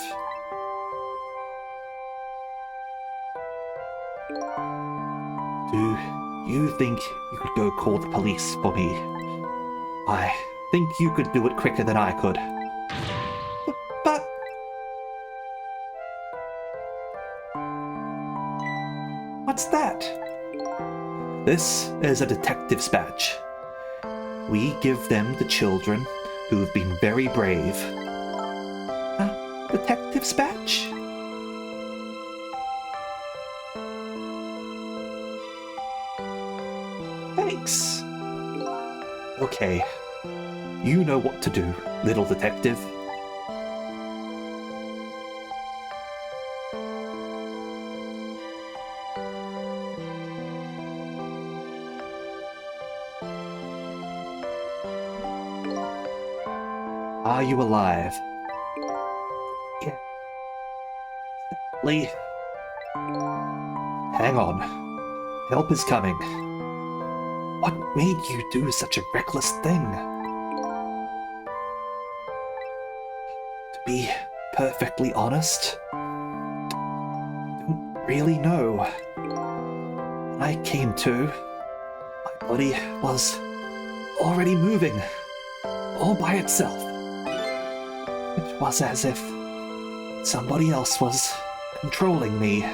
Do you think you could go call the police for me? I think you could do it quicker than I could. But... What's that? This is a detective's badge. We give them to children who've been very brave. A detective's badge? Thanks. Okay. You know what to do, little detective. Are you alive? Yeah. Lee. Hang on. Help is coming. What made you do such a reckless thing? To be perfectly honest, don't really know. When I came to, my body was already moving, all by itself. It was as if somebody else was controlling me.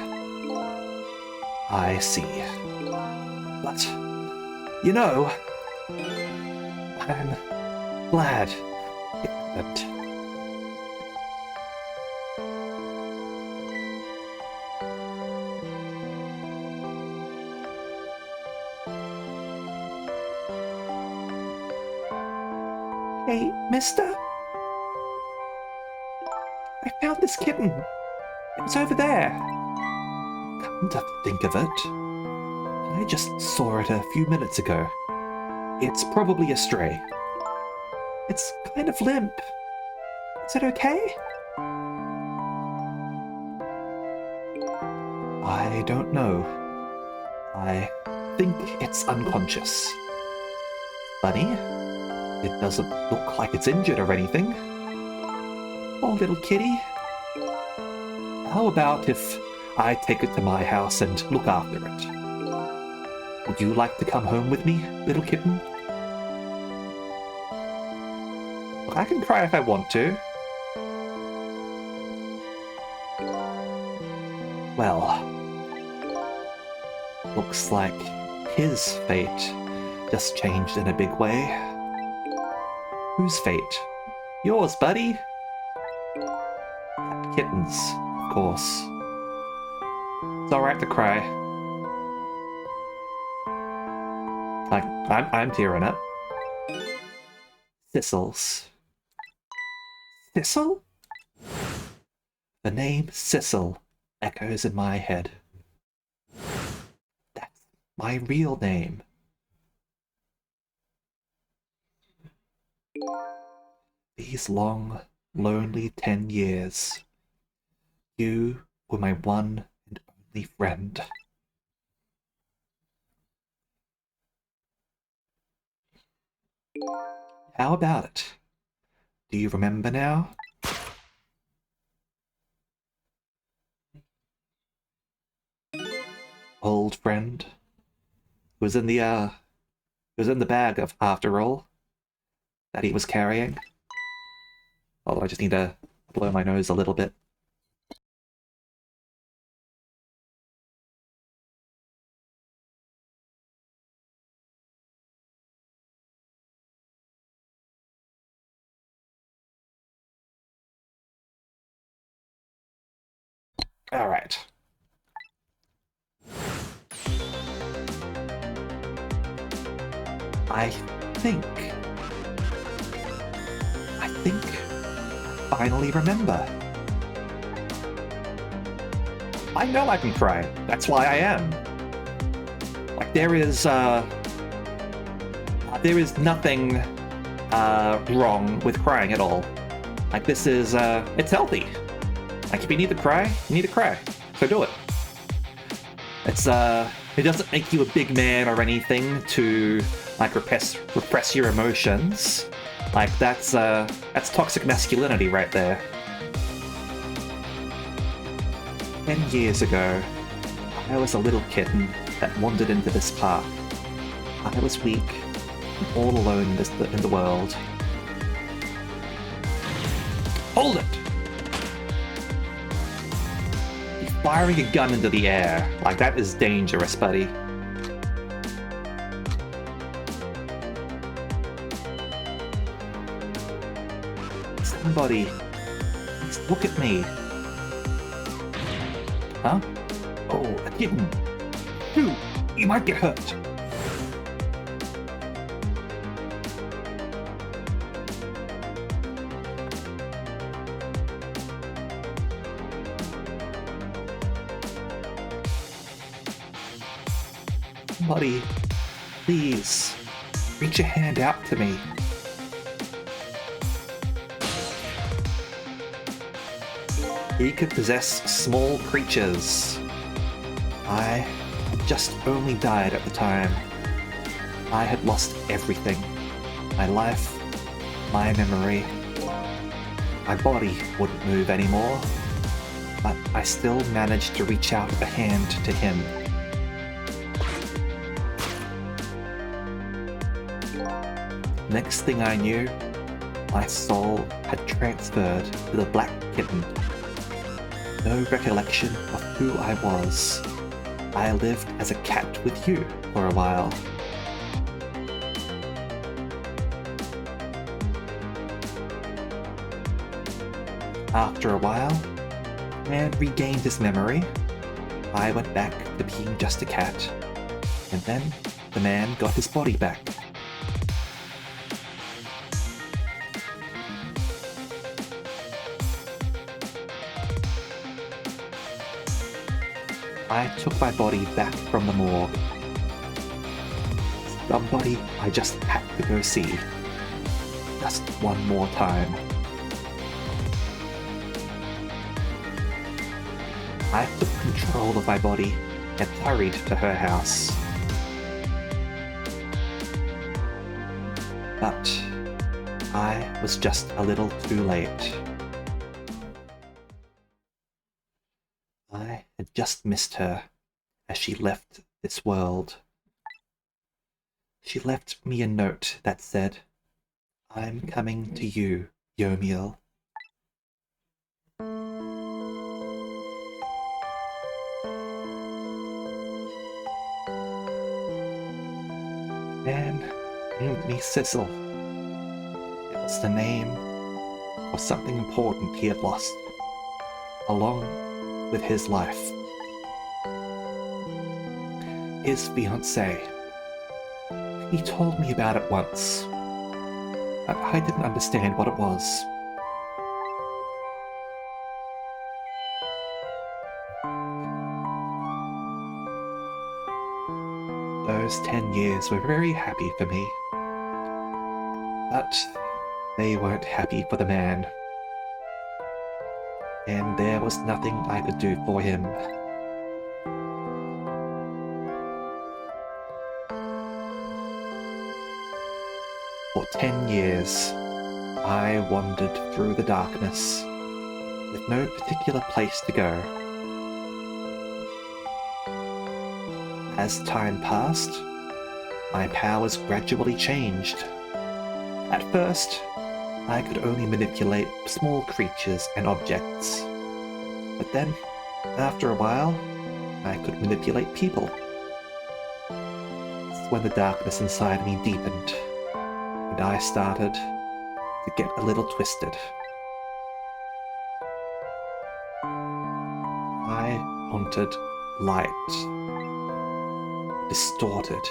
I see. But, you know, I'm glad it happened. Hey, mister? I found this kitten. It was over there. Come to think of it, I just saw it a few minutes ago. It's probably a stray. It's kind of limp. Is it okay? I don't know. I think it's unconscious. Funny, it doesn't look like it's injured or anything. Oh, little kitty. How about if I take it to my house and look after it? Would you like to come home with me, little kitten? I can try if I want to. Well, looks like his fate just changed in a big way. Whose fate? Yours, buddy. Kitten's, of course. It's alright to cry. I'm tearing up. Thistles. Thistle? The name Sissel echoes in my head. That's my real name. These long, lonely 10 years, you were my one and only friend. How about it? Do you remember now? friend. Who was in the bag of after all that he was carrying. Although I just need to blow my nose a little bit. All right. I think finally remember. I know I can cry. That's why I am. Like there is nothing wrong with crying at all. Like this is it's healthy. Like if you need to cry, you need to cry. So do it. It's it doesn't make you a big man or anything to like repress your emotions. Like that's toxic masculinity right there. 10 years ago, I was a little kitten that wandered into this park. I was weak and all alone in the world. Hold it! You're firing a gun into the air. Like that is dangerous, buddy. Somebody, please look at me. Huh? Oh, a kitten. Dude, you might get hurt. Somebody, please, reach a hand out to me. He could possess small creatures. I just only died at the time. I had lost everything. My life, my memory. My body wouldn't move anymore, but I still managed to reach out a hand to him. Next thing I knew, my soul had transferred to the black kitten. No recollection of who I was. I lived as a cat with you for a while. After a while, man regained his memory. I went back to being just a cat. And then the man got his body back. I took my body back from the morgue. Somebody I just had to go see. Just one more time. I took control of my body and hurried to her house. But I was just a little too late. I had just missed her as she left this world. She left me a note that said, "I'm coming to you, Yomiel." Man named me Sissel. It was the name of something important he had lost, along with his life. His fiancée. He told me about it once, but I didn't understand what it was. Those 10 years were very happy for me, but they weren't happy for the man. And there was nothing I could do for him. For 10 years, I wandered through the darkness, with no particular place to go. As time passed, my powers gradually changed. At first, I could only manipulate small creatures and objects. But then, after a while, I could manipulate people. That's when the darkness inside me deepened, and I started to get a little twisted. I wanted light. Distorted,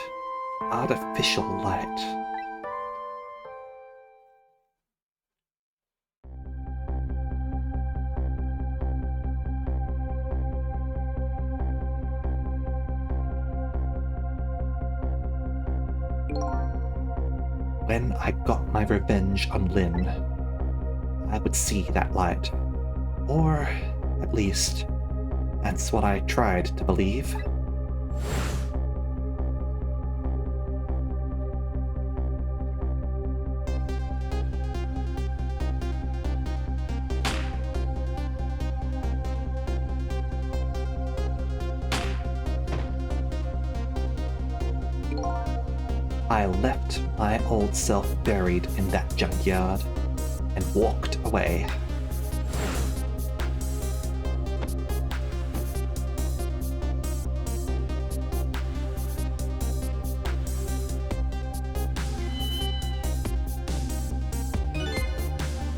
artificial light. When I got my revenge on Lynn, I would see that light. Or, at least, that's what I tried to believe. I left my old self buried in that junkyard and walked away.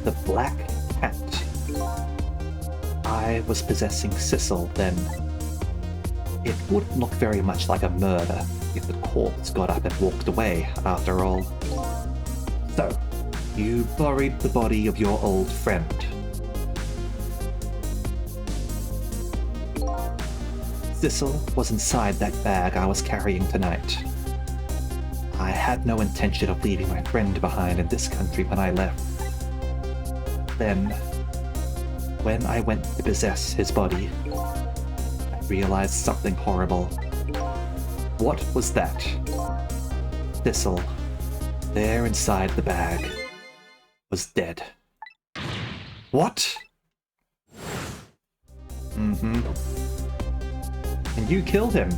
The Black Cat. I was possessing Sissel then. It wouldn't look very much like a murder if the corpse got up and walked away, after all. So, you buried the body of your old friend. Sissel was inside that bag I was carrying tonight. I had no intention of leaving my friend behind in this country when I left. Then, when I went to possess his body, I realized something horrible. What was that? Sissel, there inside the bag, was dead. What? Mm-hmm. And you killed him.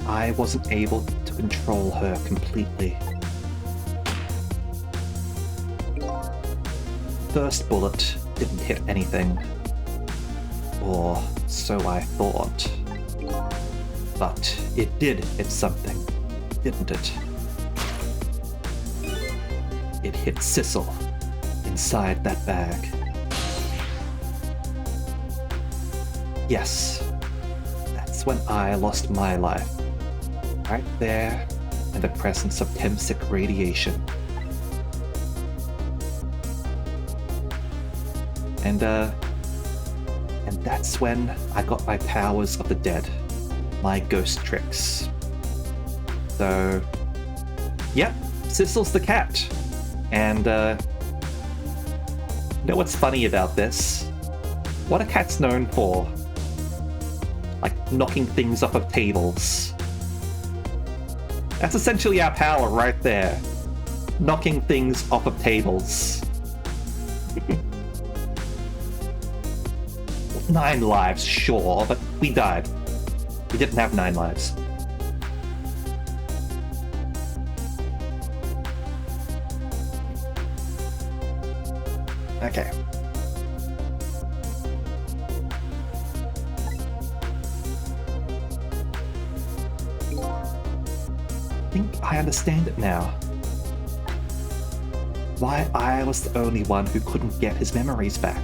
I wasn't able to control her completely. First bullet didn't hit anything. Or so I thought. But it did hit something, didn't it? It hit Sissel inside that bag. Yes, that's when I lost my life. Right there in the presence of Temsic radiation. And that's when I got my powers of the dead, my ghost tricks. So, yep, Sissel's the cat. And, you know what's funny about this? What are cats known for? Like, knocking things off of tables. That's essentially our power right there. Knocking things off of tables. 9 lives, sure, but we died. We didn't have 9 lives. Okay. I think I understand it now. Why I was the only one who couldn't get his memories back.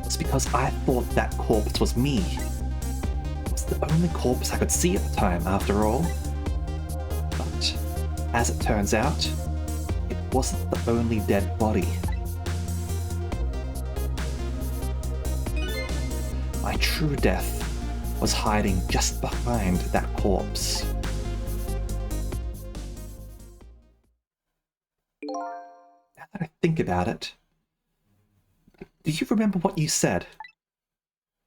It's because I thought that corpse was me. It was the only corpse I could see at the time, after all. But, as it turns out, it wasn't the only dead body. My true death was hiding just behind that corpse. Now that I think about it, do you remember what you said?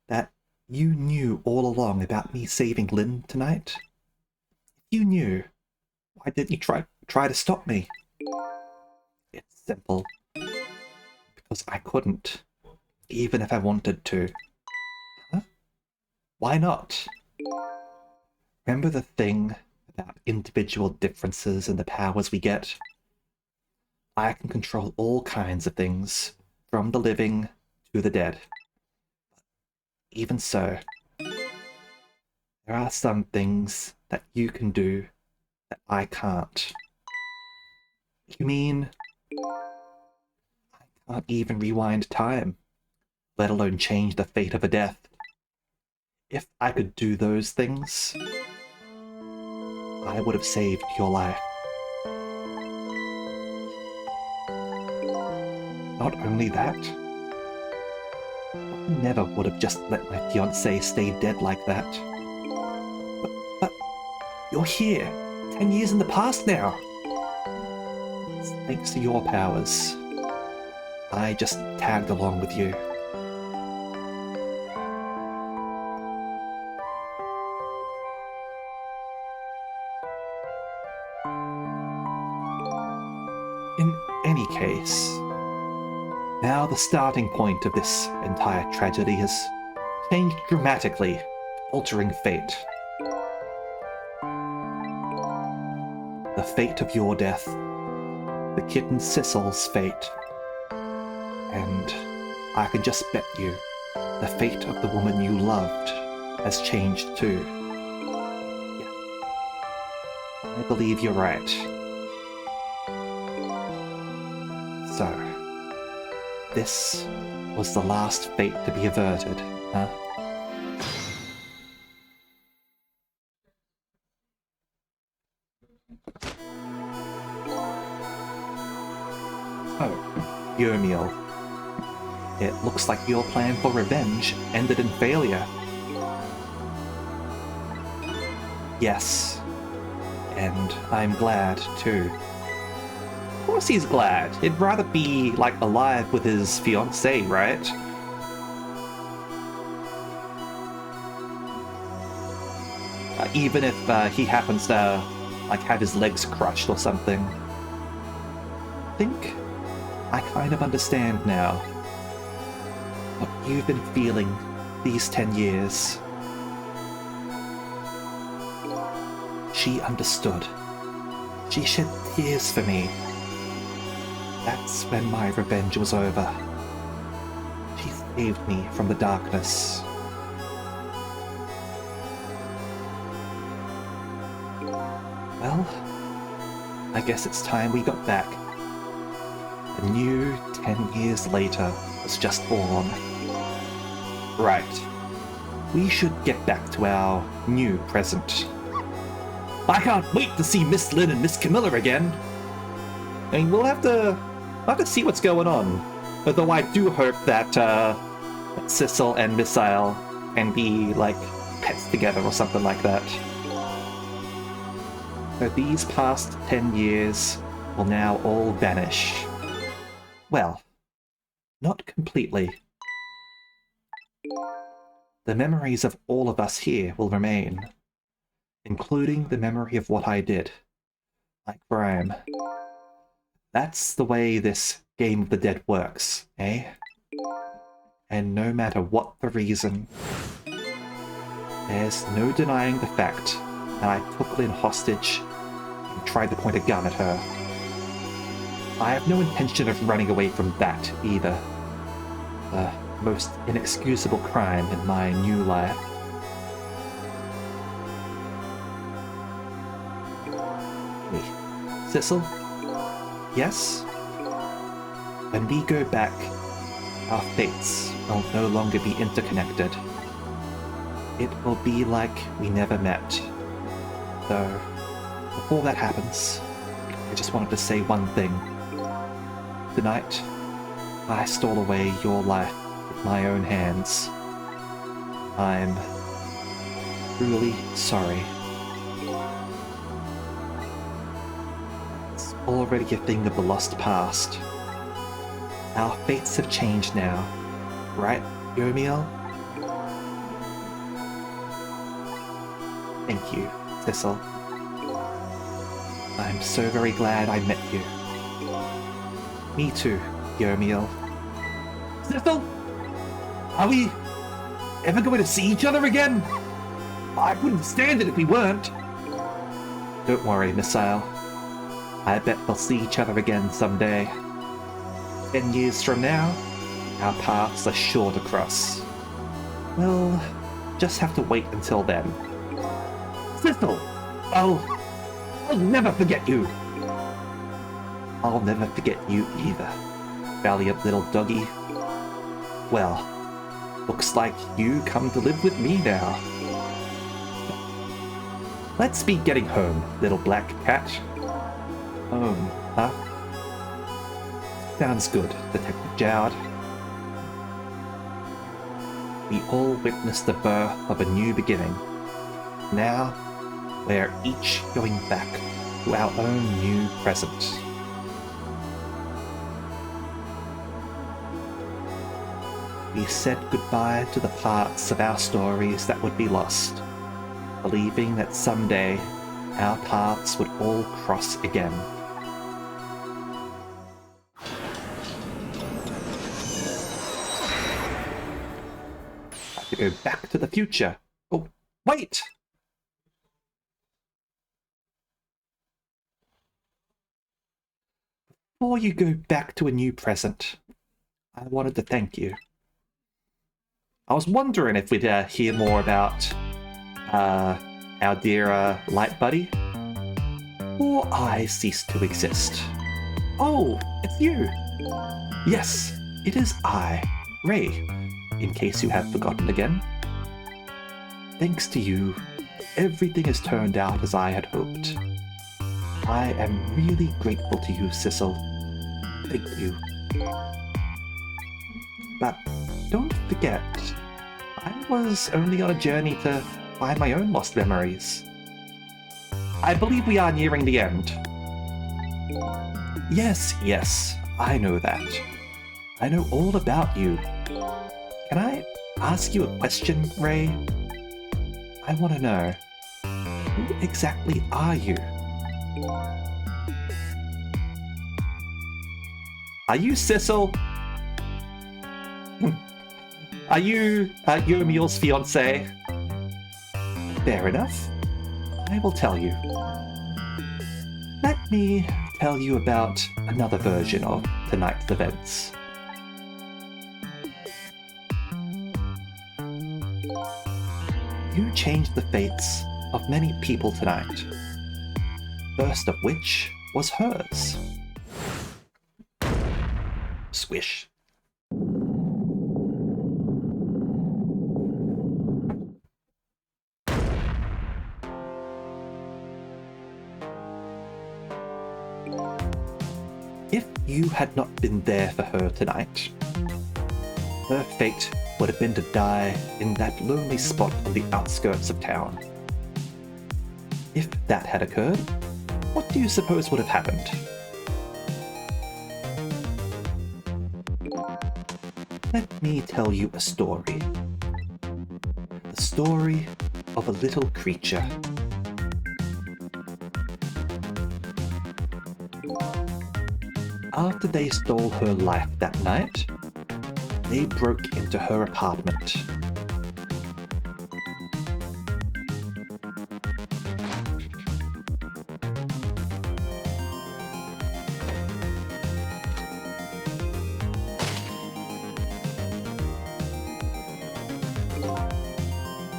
That you knew all along about me saving Lynn tonight? If you knew, why didn't you try to stop me? It's simple. Because I couldn't, even if I wanted to. Huh? Why not? Remember the thing about individual differences and the powers we get? I can control all kinds of things, from the living to the dead. Even so, there are some things that you can do that I can't. You mean I can't even rewind time, let alone change the fate of a death? If I could do those things, I would have saved your life. Not only that, I never would have just let my fiancée stay dead like that. But you're here, 10 years in the past now. It's thanks to your powers. I just tagged along with you. In any case, now the starting point of this entire tragedy has changed dramatically, altering fate. The fate of your death, the kitten Sissel's fate, and I can just bet you the fate of the woman you loved has changed too. Yeah, I believe you're right. So, this was the last fate to be averted, huh? Oh, Yomiel. It looks like your plan for revenge ended in failure. Yes, and I'm glad too. Of course he's glad. He'd rather be, like, alive with his fiancée, right? Even if he happens to, like, have his legs crushed or something. I think I kind of understand now what you've been feeling these 10 years. She understood. She shed tears for me. That's when my revenge was over. She saved me from the darkness. Well, I guess it's time we got back. The new 10 years later was just born. Right. We should get back to our new present. I can't wait to see Miss Lynn and Miss Camilla again. I mean, we'll have to see what's going on. Although I do hope that Sissel and Missile can be, like, pets together or something like that. So these past 10 years will now all vanish. Well, not completely. The memories of all of us here will remain, including the memory of what I did, like Graham. That's the way this Game of the Dead works, eh? And no matter what the reason, there's no denying the fact that I took Lynn hostage and tried to point a gun at her. I have no intention of running away from that either. The most inexcusable crime in my new life. Hey, Sissel? Yes? When we go back, our fates will no longer be interconnected. It will be like we never met. Though, before that happens, I just wanted to say one thing. Tonight, I stole away your life with my own hands. I'm truly sorry. It's already a thing of the lost past. Our fates have changed now, right, Yomiel? Thank you, Sissel. I'm so very glad I met you. Me too, Yomiel. Sissel? Are we ever going to see each other again? I wouldn't stand it if we weren't. Don't worry, Missile. I bet we'll see each other again someday. 10 years from now, our paths are sure to cross. We'll just have to wait until then. Sissel! I'll never forget you! I'll never forget you either, valiant little doggy. Well, looks like you come to live with me now. Let's be getting home, little black cat. Home, huh? Sounds good, Detective Jowd. We all witnessed the birth of a new beginning. Now, we're each going back to our own new present. We said goodbye to the parts of our stories that would be lost, believing that someday our paths would all cross again. I have to go back to the future. Oh, wait! Before you go back to a new present, I wanted to thank you. I was wondering if we'd hear more about our dear light buddy, or I cease to exist. Oh, it's you! Yes, it is I, Ray, in case you have forgotten again. Thanks to you, everything has turned out as I had hoped. I am really grateful to you, Sissel. Thank you. But don't forget, I was only on a journey to find my own lost memories. I believe we are nearing the end. Yes, I know that. I know all about you. Can I ask you a question, Ray? I want to know, who exactly are you? Are you Sissel? Are you Yomiel's fiancé? Fair enough. I will tell you. Let me tell you about another version of tonight's events. You changed the fates of many people tonight. First of which was hers. Swish. If you had not been there for her tonight, her fate would have been to die in that lonely spot on the outskirts of town. If that had occurred, what do you suppose would have happened? Let me tell you a story. The story of a little creature. After they stole her life that night, they broke into her apartment.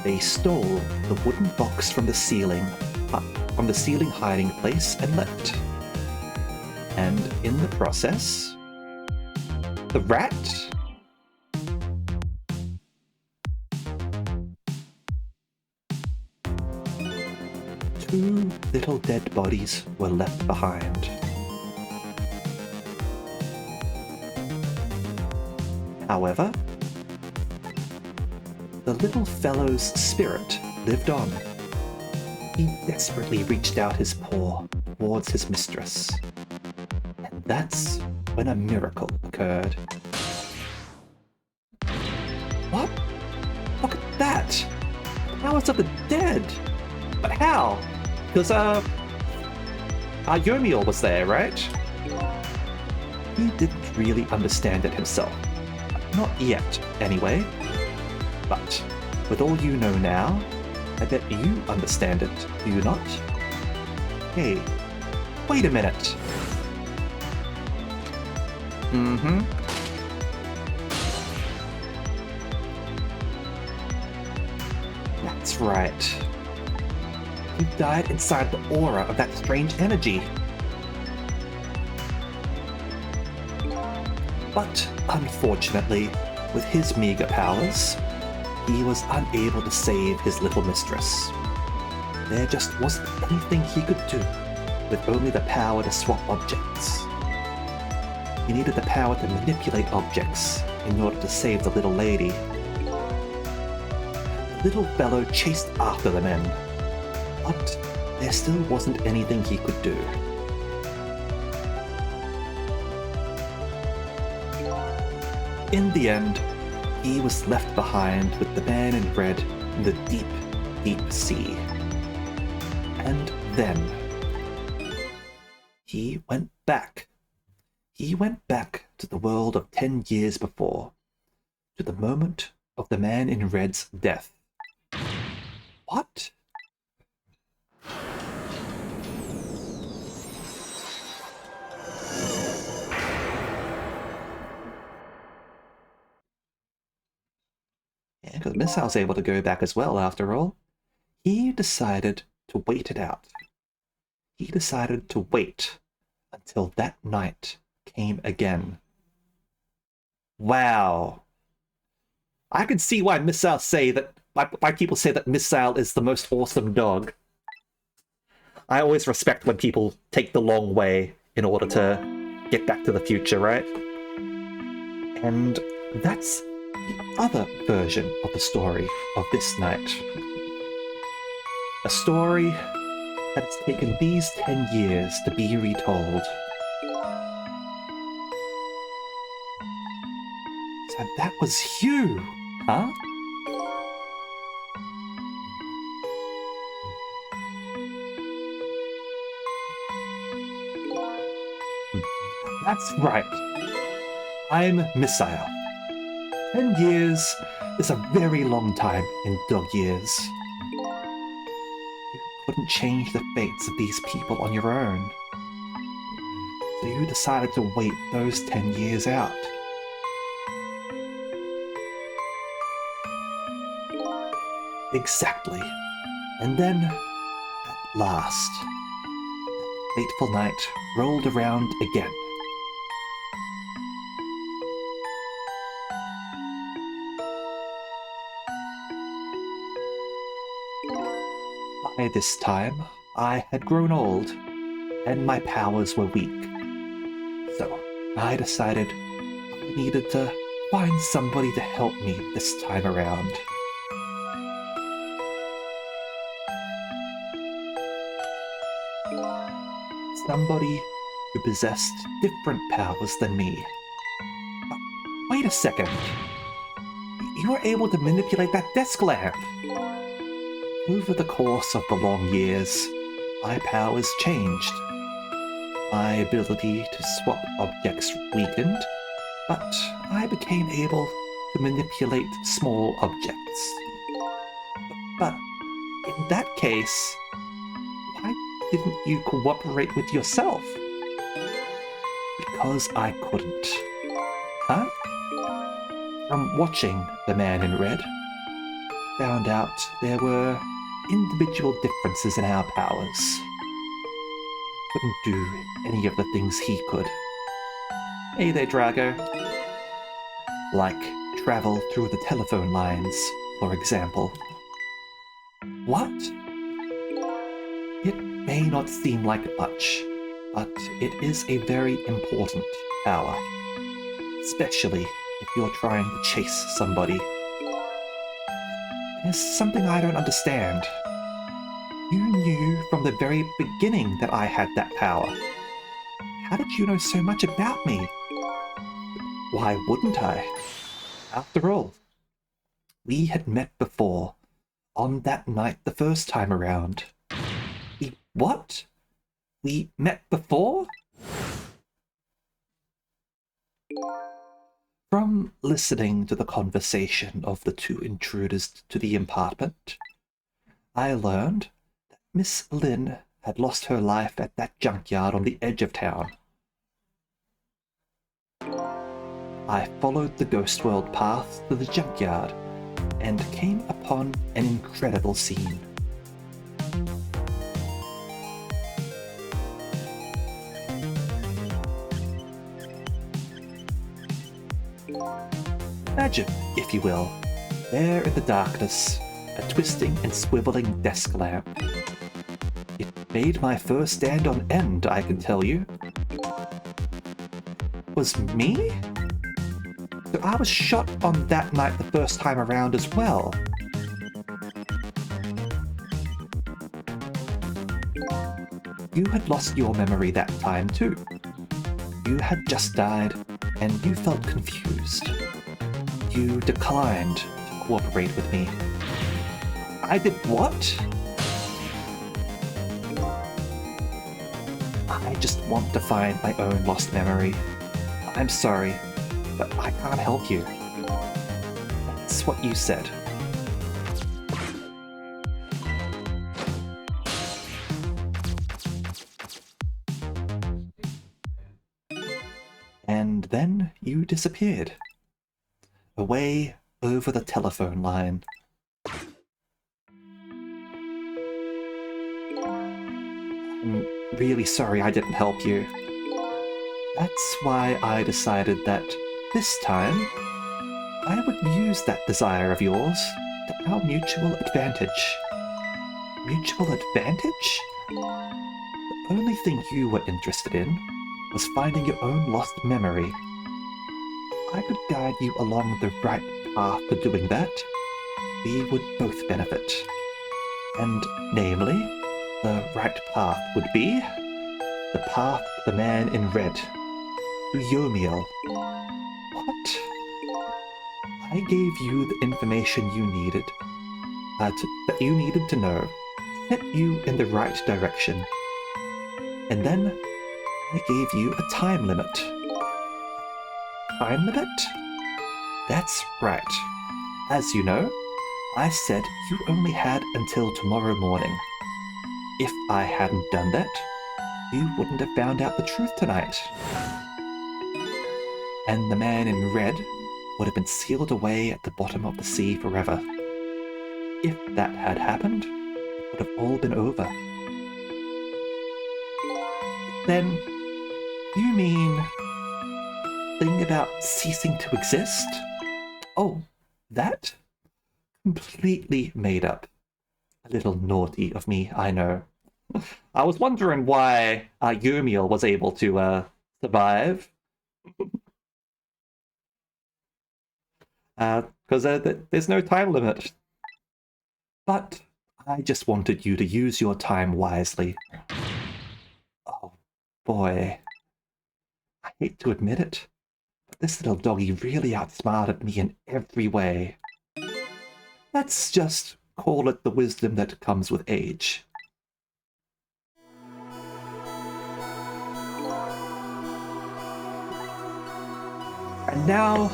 They stole the wooden box from the ceiling hiding place and left. And in the process, the rat two little dead bodies were left behind. However, the little fellow's spirit lived on. He desperately reached out his paw towards his mistress. And that's when a miracle occurred. What? Look at that! Powers of the dead! But how? Because, Yomiel was there, right? He didn't really understand it himself. Not yet, anyway. But with all you know now, I bet you understand it, do you not? Hey, wait a minute. Mm-hmm. That's right. You died inside the aura of that strange energy. But unfortunately, with his meager powers, he was unable to save his little mistress. There just wasn't anything he could do with only the power to swap objects. He needed the power to manipulate objects in order to save the little lady. The little fellow chased after the men, but there still wasn't anything he could do. In the end, he was left behind with the man in red in the deep, deep sea. And then he went back. He went back to the world of 10 years before, to the moment of the man in red's death. What? Yeah, because Misael's able to go back as well, after all. He decided to wait it out. He decided to wait until that night came again. Wow. I can see why Misael say that, why people say that Misael is the most awesome dog. I always respect when people take the long way in order to get back to the future, right? And that's the other version of the story of this night. A story that has taken these 10 years to be retold. So that was you, huh? That's right. I'm Misael. 10 years is a very long time in dog years. You couldn't change the fates of these people on your own. So you decided to wait those 10 years out. Exactly. And then, at last, that fateful night rolled around again. By this time, I had grown old, and my powers were weak. So I decided I needed to find somebody to help me this time around. Somebody who possessed different powers than me. But wait a second. You were able to manipulate that desk lamp. Over the course of the long years, my powers changed. My ability to swap objects weakened, but I became able to manipulate small objects. But in that case, why didn't you cooperate with yourself? Because I couldn't. Huh? From watching The Man in Red, found out there were individual differences in our powers. Couldn't do any of the things he could. Hey there, Drago. Like travel through the telephone lines, for example. What? It may not seem like much, but it is a very important power. Especially if you're trying to chase somebody. There's something I don't understand. You knew from the very beginning that I had that power. How did you know so much about me? Why wouldn't I? After all, we had met before, on that night the first time around. What? We met before? From listening to the conversation of the two intruders to the apartment, I learned that Miss Lynn had lost her life at that junkyard on the edge of town. I followed the Ghost World path to the junkyard and came upon an incredible scene. Imagine, if you will, there in the darkness, a twisting and swiveling desk lamp. It made my fur stand on end, I can tell you. Was me? So I was shot on that night the first time around as well. You had lost your memory that time too. You had just died, and you felt confused. You declined to cooperate with me. I did what? I just want to find my own lost memory. I'm sorry, but I can't help you. That's what you said. And then you disappeared. Away over the telephone line. I'm really sorry I didn't help you. That's why I decided that this time I would use that desire of yours to our mutual advantage. Mutual advantage? The only thing you were interested in was finding your own lost memory. I could guide you along the right path to doing that. We would both benefit. And namely, the right path would be the path of the man in red, to Yomiel. What? I gave you the information you needed, that you needed to know, set you in the right direction. And then I gave you a time limit. Time limit? That's right. As you know, I said you only had until tomorrow morning. If I hadn't done that, you wouldn't have found out the truth tonight. And the man in red would have been sealed away at the bottom of the sea forever. If that had happened, it would have all been over. Then, you mean thing about ceasing to exist? Oh, that? Completely made up. A little naughty of me, I know. I was wondering why Yomiel was able to survive. Because there's no time limit. But I just wanted you to use your time wisely. Oh, boy. I hate to admit it, but this little doggy really outsmarted me in every way. Let's just call it the wisdom that comes with age. And now,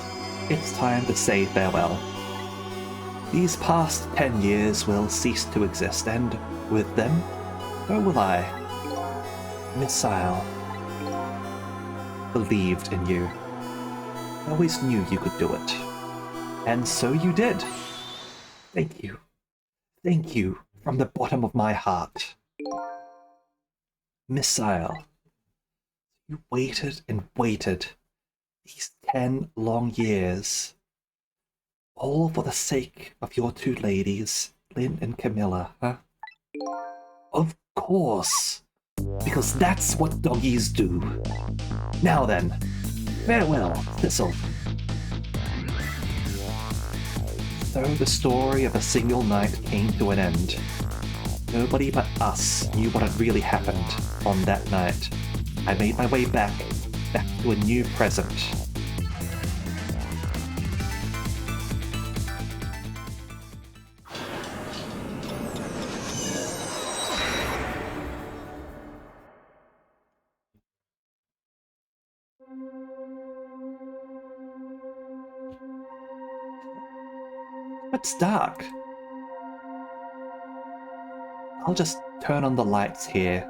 it's time to say farewell. These past 10 years will cease to exist, and with them, so will I. Missile. Believed in you. I always knew you could do it. And so you did. Thank you. Thank you from the bottom of my heart. Missile. You waited and waited. These 10 long years. All for the sake of your two ladies, Lynn and Camilla, huh? Of course. Because that's what doggies do. Now then, farewell, Thistle. So the story of a single night came to an end. Nobody but us knew what had really happened on that night. I made my way back to a new present. It's dark. I'll just turn on the lights here.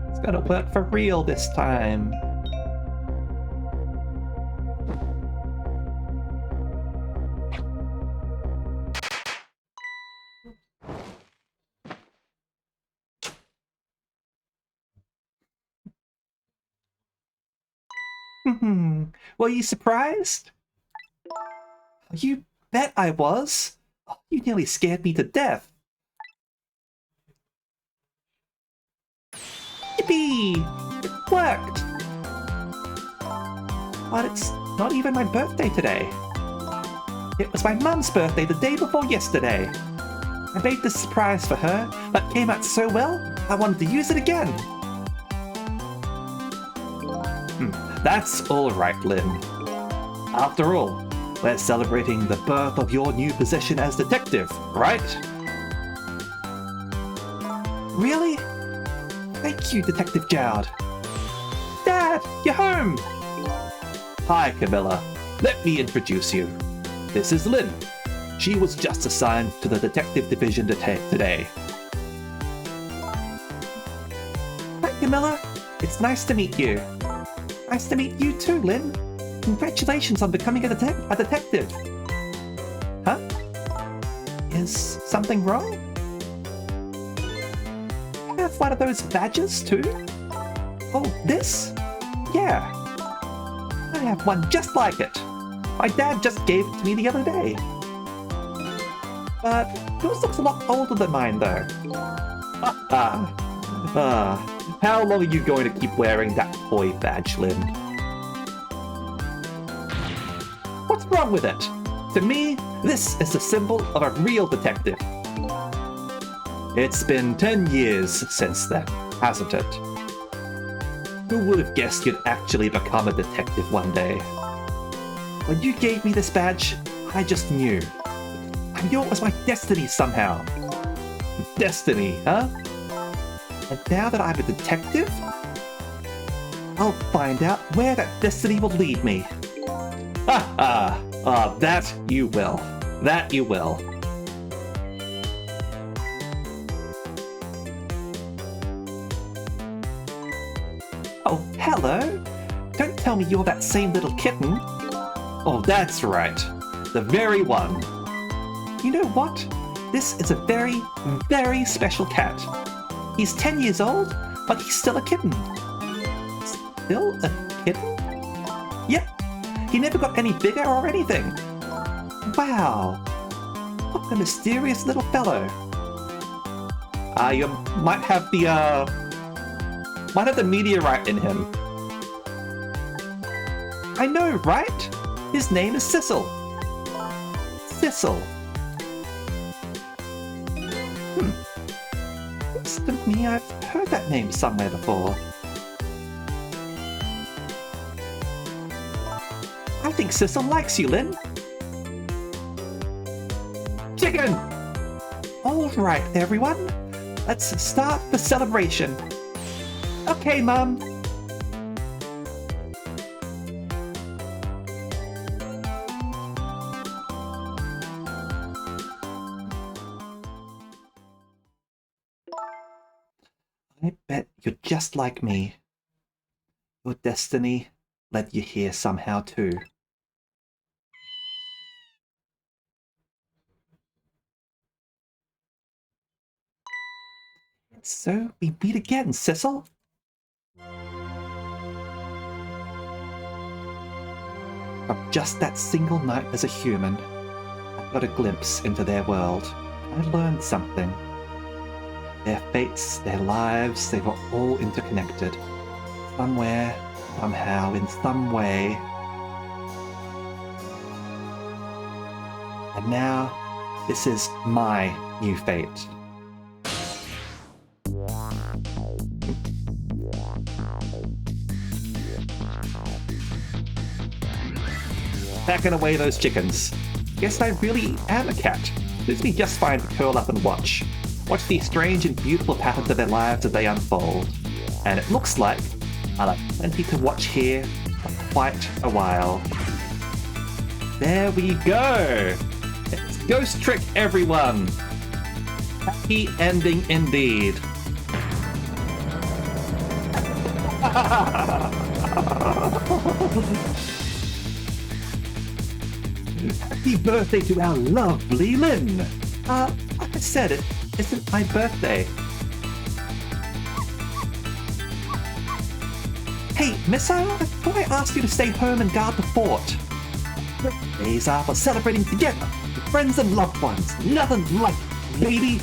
It's gonna work for real this time. Were you surprised? You bet I was. You nearly scared me to death. Yippee! It worked! But it's not even my birthday today. It was my mum's birthday the day before yesterday. I made this surprise for her, but came out so well, I wanted to use it again. That's all right, Lynn. After all, we're celebrating the birth of your new position as detective, right? Really? Thank you, Detective Jowd. Dad, you're home! Hi, Camilla. Let me introduce you. This is Lynn. She was just assigned to the Detective Division today. Hi, Camilla. It's nice to meet you. Nice to meet you too, Lynn. Congratulations on becoming a detective. Huh? Is something wrong? I have one of those badges too. Oh, this? Yeah. I have one just like it. My dad just gave it to me the other day. But yours looks a lot older than mine though. How long are you going to keep wearing that toy badge, Lynn? What's wrong with it? To me, this is the symbol of a real detective. It's been 10 years since then, hasn't it? Who would have guessed you'd actually become a detective one day? When you gave me this badge, I just knew. I knew it was my destiny somehow. Destiny, huh? And now that I'm a detective, I'll find out where that destiny will lead me. That you will. That you will. Oh, hello. Don't tell me you're that same little kitten. Oh, that's right. The very one. You know what? This is a very, very special cat. He's 10 years old, but he's still a kitten. Still a kitten? Yep. He never got any bigger or anything. Wow. What a mysterious little fellow. You might have the meteorite in him. I know, right? His name is Sissel. Sissel. Looks to me I've heard that name somewhere before. I think Sissel likes you, Lynn. Chicken! Alright, everyone. Let's start the celebration. Okay, Mum. I bet you're just like me. Your destiny led you here somehow too. So we meet again, Sissel. From just that single night as a human, I got a glimpse into their world. I learned something. Their fates, their lives, they were all interconnected. Somewhere, somehow, in some way. And now, this is my new fate. Packing away those chickens. Guess I really am a cat. Suits me just fine to curl up and watch. Watch the strange and beautiful patterns of their lives as they unfold. And it looks like I'll have plenty to watch here for quite a while. There we go! It's Ghost Trick, everyone! Happy ending indeed. Happy birthday to our lovely Lynn! Like I said, it isn't my birthday. Hey, Misso, I thought I asked you to stay home and guard the fort. Birthdays are for celebrating together with friends and loved ones. Nothing like it, baby.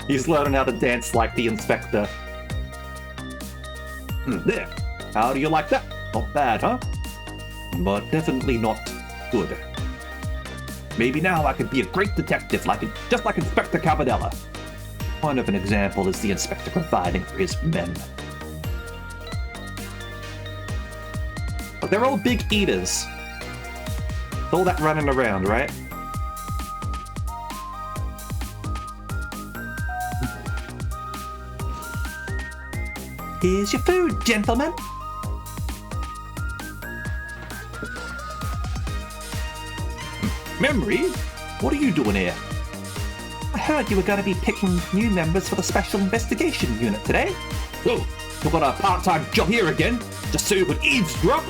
He's learning how to dance like the inspector. There. How do you like that? Not bad, huh? But definitely not good. Maybe now I could be a great detective, just like Inspector Cavadella. One of an example is the inspector providing for his men. But they're all big eaters. All that running around, right? Here's your food, gentlemen. Memory? What are you doing here? I heard you were going to be picking new members for the Special Investigation Unit today. Oh, you got a part-time job here again, just so you could eavesdrop?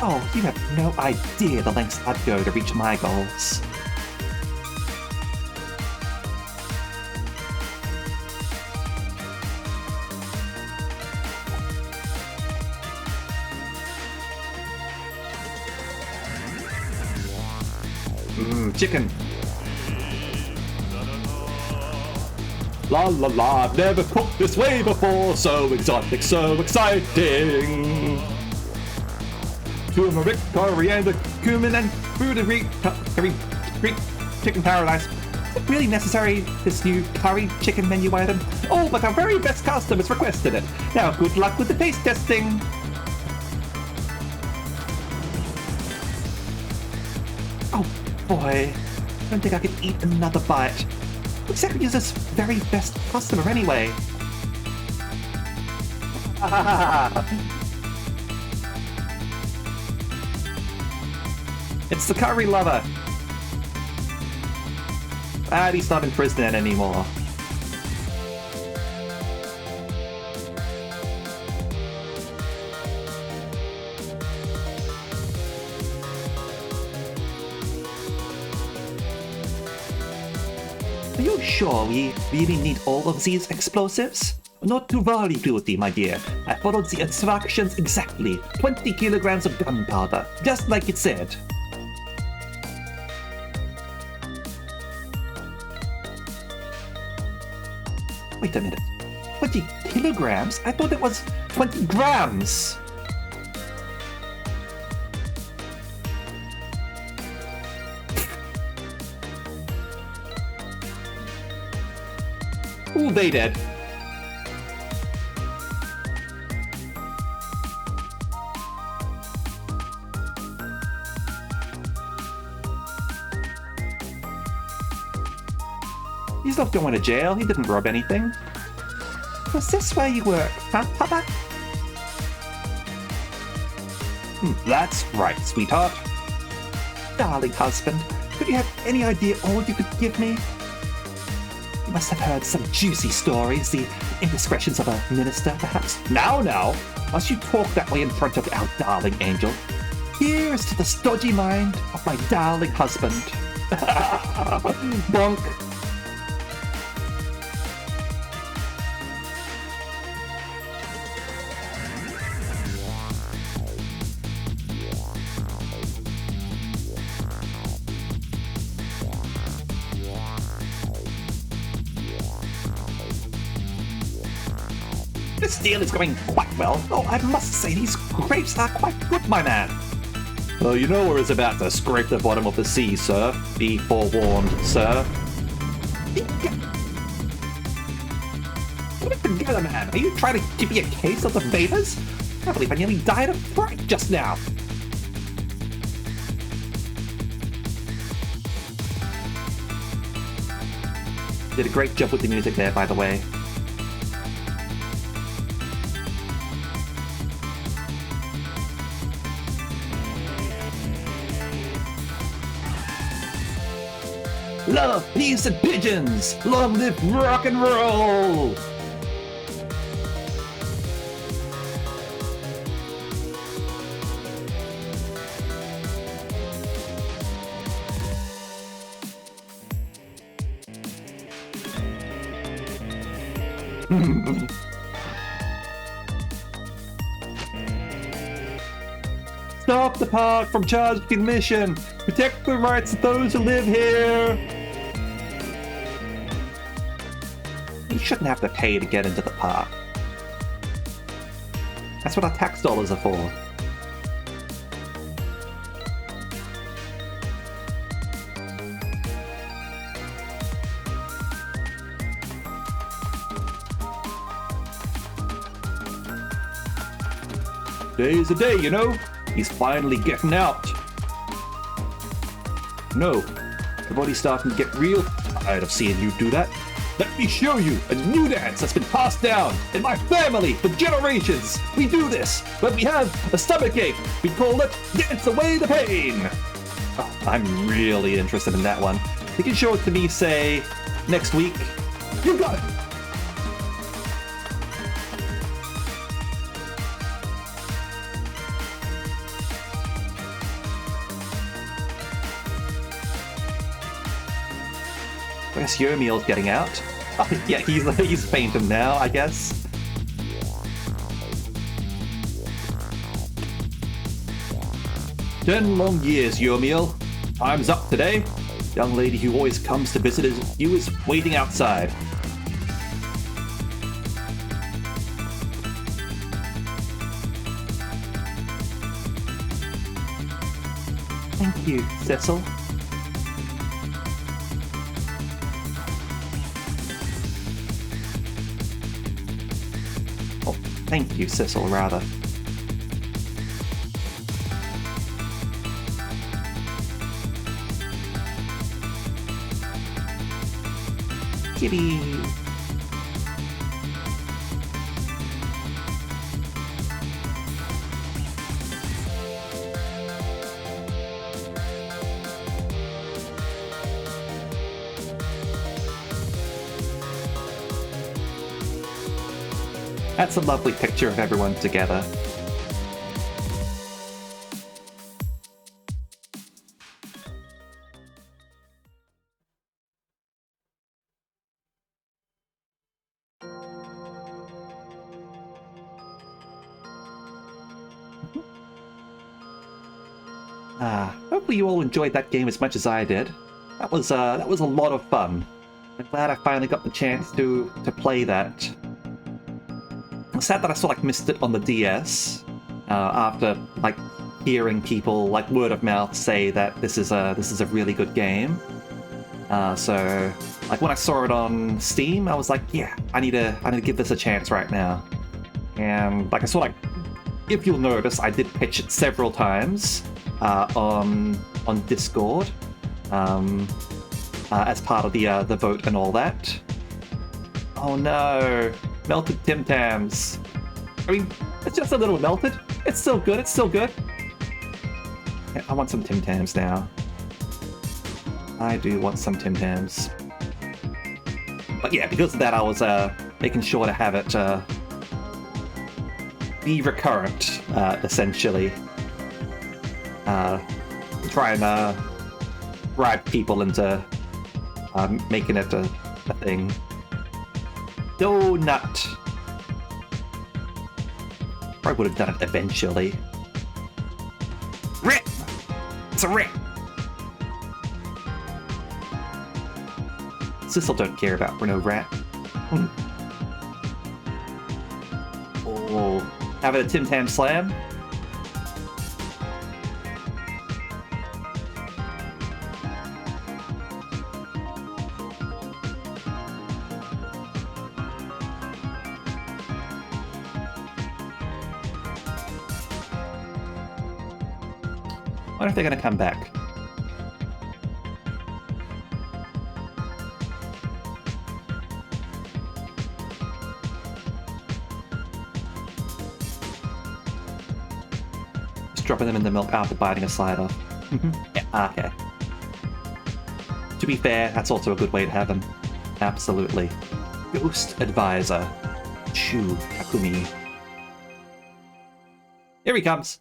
Oh, you have no idea the lengths I'd go to reach my goals. Chicken. La la la, I've never cooked this way before. So exotic, so exciting. Turmeric, coriander, cumin, and curry chicken paradise. Is it really necessary, this new curry chicken menu item? Oh, but our very best customers requested it. Now, good luck with the taste testing. Oh boy, I don't think I could eat another bite. Who exactly is this very best customer anyway? It's the curry lover. And he's not in prison anymore. Are you sure we really need all of these explosives? Not to worry, Beauty, my dear. I followed the instructions exactly. 20 kilograms of gunpowder, just like it said. Wait a minute. 20 kilograms? I thought it was 20 grams. Ooh, they did. He's not going to jail. He didn't rob anything. Was this where you work, huh, Papa? That's right, sweetheart. Darling husband, could you have any idea all you could give me? You must have heard some juicy stories, the indiscretions of a minister, perhaps. Now, must you talk that way in front of our darling angel? Here is to the stodgy mind of my darling husband. Bonk. This deal is going quite well. Oh, I must say, these grapes are quite good, my man. Well, you know we're about to scrape the bottom of the sea, sir. Be forewarned, sir. Put it together, man. Are you trying to give me a case of the Vaders? I can't believe I nearly died of fright just now. Did a great job with the music there, by the way. Love, peace, and pigeons! Long live rock and roll! Stop the park from charging admission! Protect the rights of those who live here! You shouldn't have to pay to get into the park. That's what our tax dollars are for. Today's the day, you know? He's finally getting out. No, everybody's starting to get real tired of seeing you do that. Let me show you a new dance that's been passed down in my family for generations. We do this when we have a stomachache. We call it Dance Away the Pain. Oh, I'm really interested in that one. You can show it to me, say, next week. You got it. I guess Yomiel's getting out. Oh, yeah, he's fainted now, I guess. 10 long years, Yomiel. Time's up today. Young lady who always comes to visit you is waiting outside. Thank you, Cecil. Thank you, Cecil, rather. Kitty. That's a lovely picture of everyone together. Hopefully you all enjoyed that game as much as I did. That was a lot of fun. I'm glad I finally got the chance to play that. I'm sad that I sort of missed it on the DS after hearing people word of mouth say that this is a really good game. So when I saw it on Steam, I was like, yeah, I need to give this a chance right now. And if you'll notice, I did pitch it several times on Discord as part of the vote and all that. Oh no. Melted Tim Tams. I mean, it's just a little melted. It's still good. It's still good. Yeah, I want some Tim Tams now. I do want some Tim Tams. But yeah, because of that, I was making sure to have it be recurrent, essentially. Try and bribe people into making it a thing. Donut. Probably would have done it eventually. Rip! It's a rip! Cecil don't care about Renault Rat. Oh, having a Tim Tam Slam? wonder if they're gonna come back. Just dropping them in the milk after biting a side off. Yeah, okay. To be fair, that's also a good way to have them. Absolutely. Ghost Advisor. Shu Takumi. Here he comes.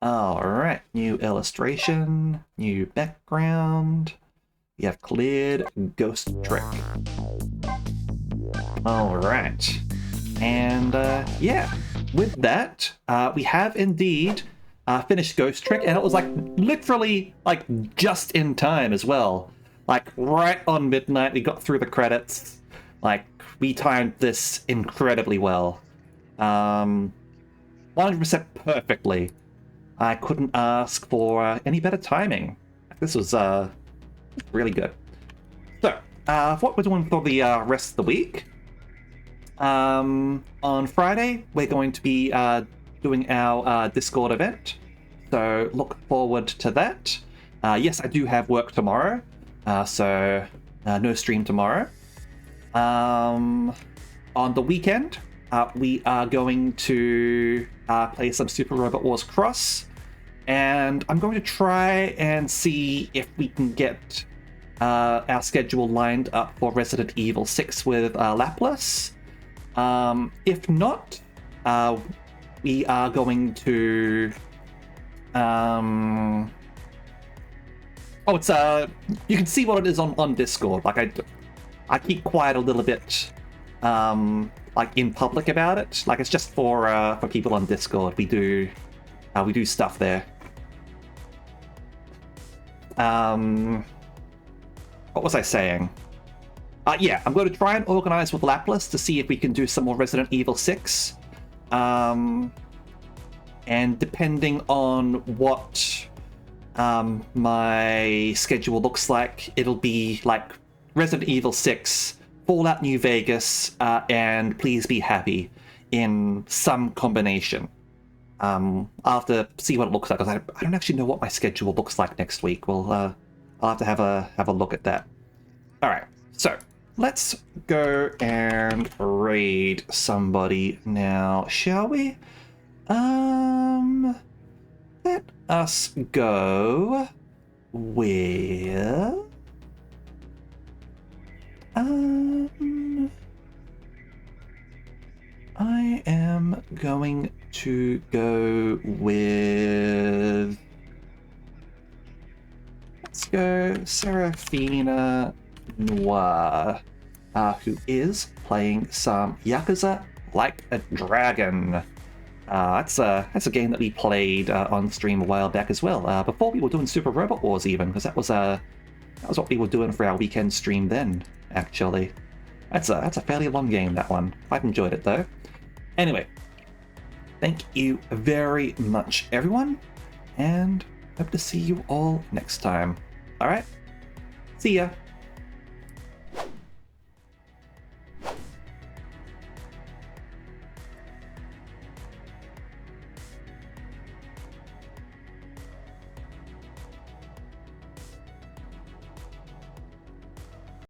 Alright, new illustration, new background. We have cleared Ghost Trick. Alright. And yeah, with that, we have indeed finished Ghost Trick, and it was like literally like just in time as well. Like right on midnight, we got through the credits. Like we timed this incredibly well. 100% perfectly. I couldn't ask for any better timing. This was really good. So, what we're doing for the rest of the week. On Friday, we're going to be doing our Discord event. So look forward to that. Yes, I do have work tomorrow. So no stream tomorrow. On the weekend, we are going to play some Super Robot Wars Cross. And I'm going to try and see if we can get our schedule lined up for Resident Evil 6 with Laplace. If not, we are going to... it's you can see what it is on Discord. Like I keep quiet a little bit, like in public about it. Like it's just for people on Discord. We do stuff there. What was I saying? Yeah, I'm going to try and organize with Laplace to see if we can do some more Resident Evil 6. And depending on what my schedule looks like, it'll be like Resident Evil 6, Fallout New Vegas, and Please Be Happy in some combination. I'll have to see what it looks like, because I don't actually know what my schedule looks like next week. Well, I'll have to have a look at that. All right, so let's go and raid somebody now, shall we? Let us go with I am going to go with, let's go Seraphina Noir, who is playing some Yakuza Like a Dragon. That's a game that we played on stream a while back as well, before we were doing Super Robot Wars even, because that was what we were doing for our weekend stream then, actually. That's a fairly long game, that one. I've enjoyed it though. Anyway, thank you very much, everyone, and hope to see you all next time. Alright, see ya!